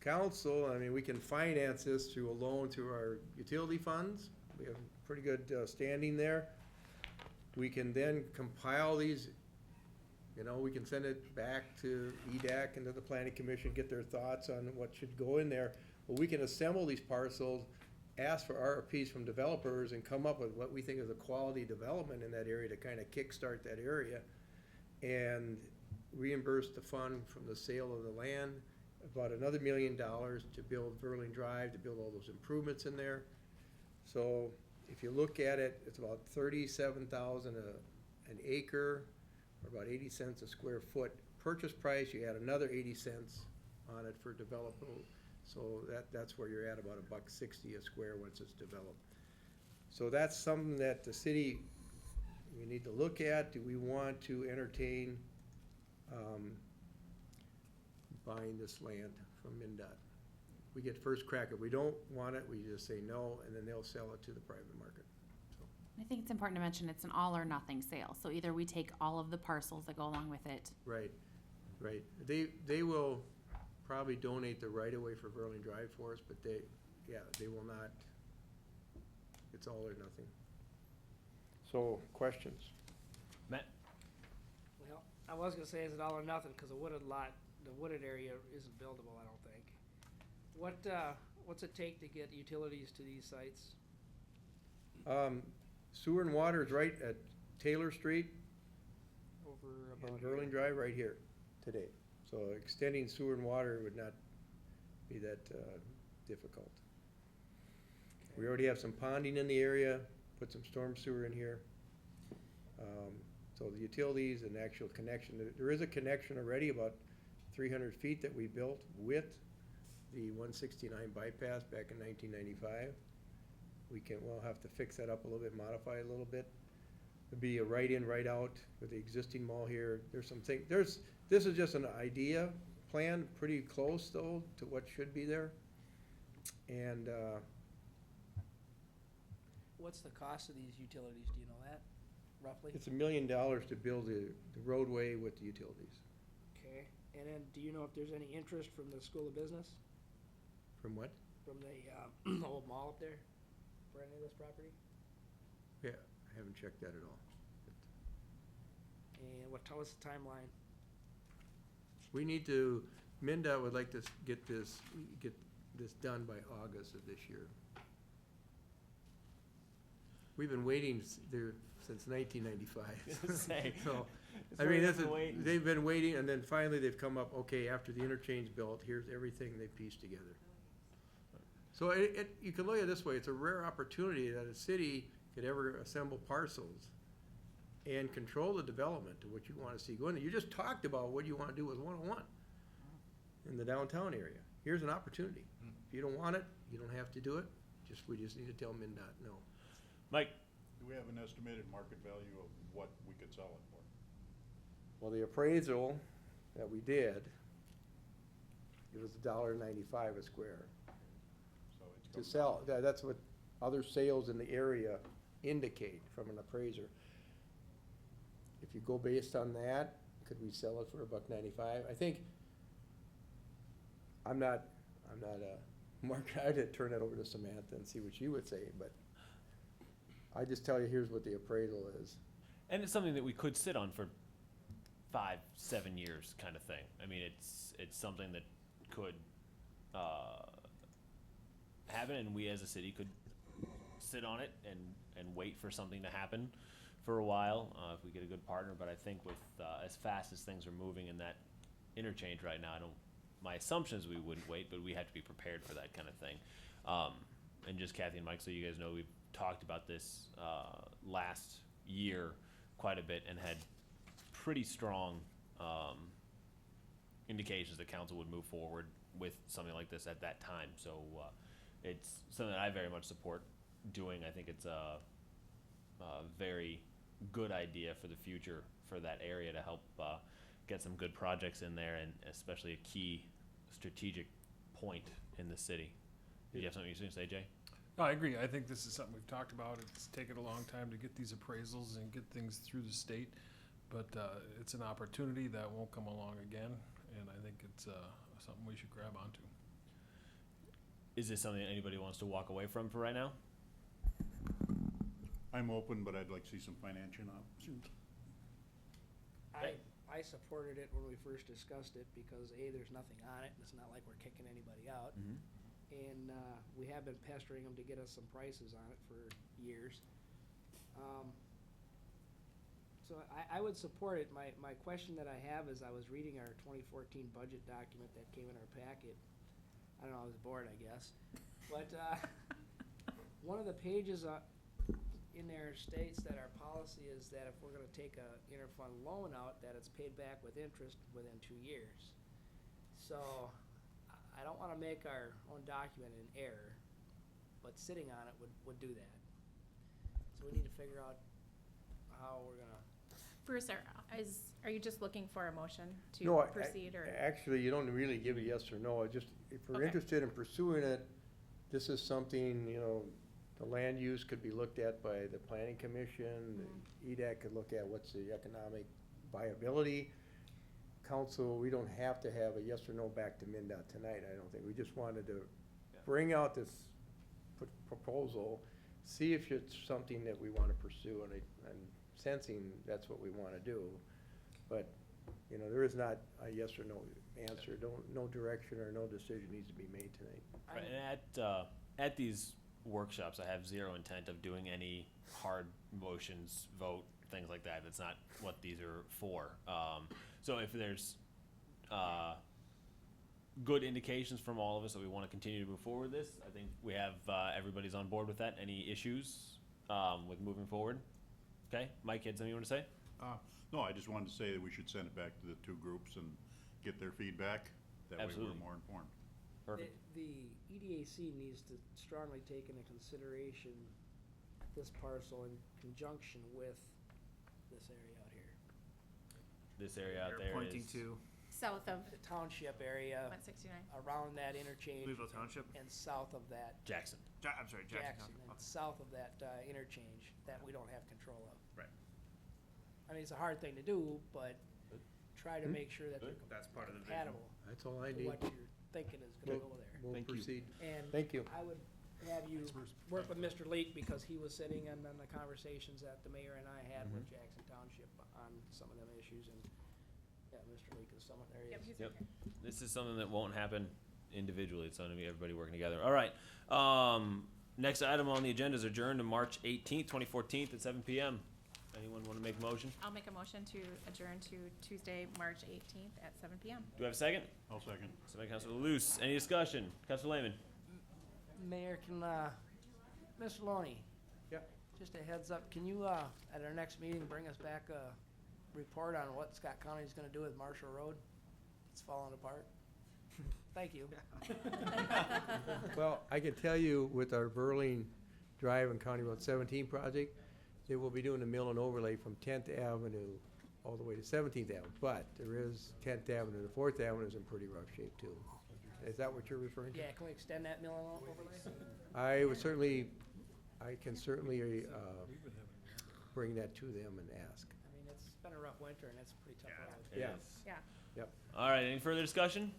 council, I mean, we can finance this through a loan through our utility funds. We have pretty good standing there. We can then compile these, you know, we can send it back to EDAC and to the planning commission, get their thoughts on what should go in there. But we can assemble these parcels, ask for RFPs from developers, and come up with what we think is a quality development in that area to kind of kickstart that area, and reimburse the fund from the sale of the land, about another $1 million to build Verling Drive, to build all those improvements in there. So if you look at it, it's about $37,000 an acre, or about 80 cents a square foot purchase price. You add another 80 cents on it for developable. So that's where you're at, about $1.60 a square once it's developed. So that's something that the city, we need to look at. Do we want to entertain buying this land from MnDOT? We get first crack. If we don't want it, we just say no, and then they'll sell it to the private market. So, I think it's important to mention it's an all or nothing sale. So either we take all of the parcels that go along with it. right, right. They will probably donate the right of way for Verling Drive for us, but they will not. It's all or nothing. So, questions? Matt? Well, I was gonna say it's all or nothing, cause the wooded lot, the wooded area isn't buildable, I don't think. What's it take to get utilities to these sites? Sewer and water is right at Taylor Street Over and about Verling Drive right here today. So extending sewer and water would not be that difficult. We already have some ponding in the area, put some storm sewer in here. So the utilities and actual connection, there is a connection already about 300 feet that we built with the 169 bypass back in 1995. We'll have to fix that up a little bit, modify it a little bit. It'd be a right in, right out with the existing mall here. There's some things, this is just an idea plan, pretty close though to what should be there. And, What's the cost of these utilities, do you know that, roughly? it's $1 million to build the roadway with the utilities. Okay, and then do you know if there's any interest from the School of Business, From what? from the old mall up there, for any of this property? Yeah, I haven't checked that at all. And tell us the timeline? We need to, MnDOT would like to get this done by August of this year. We've been waiting since 1995. Say, So, it's I very mean, different waiting. they've been waiting, and then finally they've come up, okay, after the interchange built, here's everything they pieced together. So you can look at it this way, it's a rare opportunity that a city could ever assemble parcels and control the development of what you wanna see go in there. You just talked about what you wanna do with 101 in the downtown area. Here's an opportunity. If you don't want it, you don't have to do it, we just need to tell MnDOT no. Mike? Do we have an estimated market value of what we could sell it for? Well, the appraisal that we did, it was $1.95 a square. So it's To come sell, that's what other sales in the area indicate from an appraiser. If you go based on that, could we sell it for $1.95? I think, I'm not a market, I'd turn that over to Samantha and see what she would say, but I just tell you, here's what the appraisal is. And it's something that we could sit on for 5-7 years kind of thing. I mean, it's something that could happen, and we as a city could sit on it and wait for something to happen for a while, if we get a good partner, but I think with, as fast as things are moving in that interchange right now, my assumption is we wouldn't wait, but we have to be prepared for that kind of thing. And just Kathy and Mike, so you guys know, we've talked about this, last year quite a bit and had pretty strong, indications that council would move forward with something like this at that time. So, it's something that I very much support doing. I think it's a very good idea for the future for that area to help get some good projects in there, and especially a key strategic point in the city. Do you have something you say, Jay? No, I agree. I think this is something we've talked about. It's taken a long time to get these appraisals and get things through the state, but it's an opportunity that won't come along again, and I think it's something we should grab onto. Is this something that anybody wants to walk away from for right now? I'm open, but I'd like to see some financial options. I supported it when we first discussed it because there's nothing on it, and it's not like we're kicking anybody out. Mm-hmm. And we have been pestering them to get us some prices on it for years. So I would support it. My question that I have is, I was reading our 2014 budget document that came in our packet. I don't know, I was bored, I guess. But one of the pages in there states that our policy is that if we're gonna take a interfund loan out, that it's paid back with interest within 2 years. So I don't wanna make our own document an error, but sitting on it would do that. So we need to figure out how we're gonna. Bruce, are you just looking for a motion No, to proceed, or? Actually, you don't really give a yes or no. Just, if we're Okay. interested in pursuing it, this is something, the land use could be looked at by the planning commission. The EDAC could look at what's the economic viability. Council, we don't have to have a yes or no back to MinDOT tonight, I don't think. We just wanted to bring out this proposal, see if it's something that we wanna pursue, and I'm sensing that's what we wanna do. But, there is not a yes or no answer. No direction or no decision needs to be made tonight. Right, and at these workshops, I have zero intent of doing any hard motions, vote, things like that. That's not what these are for. So if there's good indications from all of us that we want to continue to move forward with this, I think we have everybody's on board with that. Any issues with moving forward? Okay, Mike, had something you want to say? No, I just wanted to say that we should send it back to the two groups and get their feedback. That way Absolutely. we're more informed. Perfect. The EDAC needs to strongly take into consideration this parcel in conjunction with this area out here. This area out You're there pointing is to South of The township area 169. around that interchange. Louisville Township? And south of that, Jackson. I'm sorry, Jackson, and south of that interchange that we don't have control of. Right. I mean, it's a hard thing to do, but try to make sure that they're That's part of the vision. compatible That's all I to need. what you're thinking is gonna go there. We'll Thank you. proceed. And Thank you. I would have you work with Mr. Leak, because he was sitting in on the conversations that the mayor and I had with Jackson Township on some of them issues, and, Mr. Leak is someone, there he Yep, is. he's Yep. right here. This is something that won't happen individually. It's going to be everybody working together. All right. Next item on the agenda is adjourned to March 18th, 2014 at 7 p.m. Anyone want to make a motion? I'll make a motion to adjourn to Tuesday, March 18th at 7 p.m. Do I have a second? I'll second. Second by Councilor Luce. Any discussion? Councilor Lehman. Mayor, can, Mr. Loney? Yeah. Just a heads up, can you, at our next meeting, bring us back a report on what Scott County is gonna do with Marshall Road? It's falling apart. Thank you. Well, I can tell you with our Burling Drive and County Road 17 project, they will be doing the mill and overlay from 10th Avenue all the way to 17th Avenue. But there is 10th Avenue, the 4th Avenue is in pretty rough shape too. Is that what you're referring to? Yeah, can we extend that mill and overlay? I can certainly bring that to them and ask. I mean, it's been a rough winter and it's a pretty tough road. It Yeah. is. Yeah. Yep. All right. Any further discussion?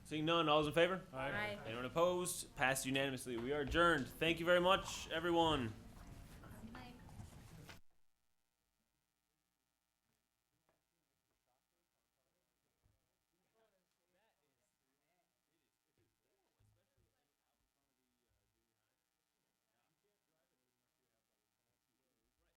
Seeing none, all's in favor? Aye. Anyone opposed? Passed unanimously. We are adjourned. Thank you very much, everyone.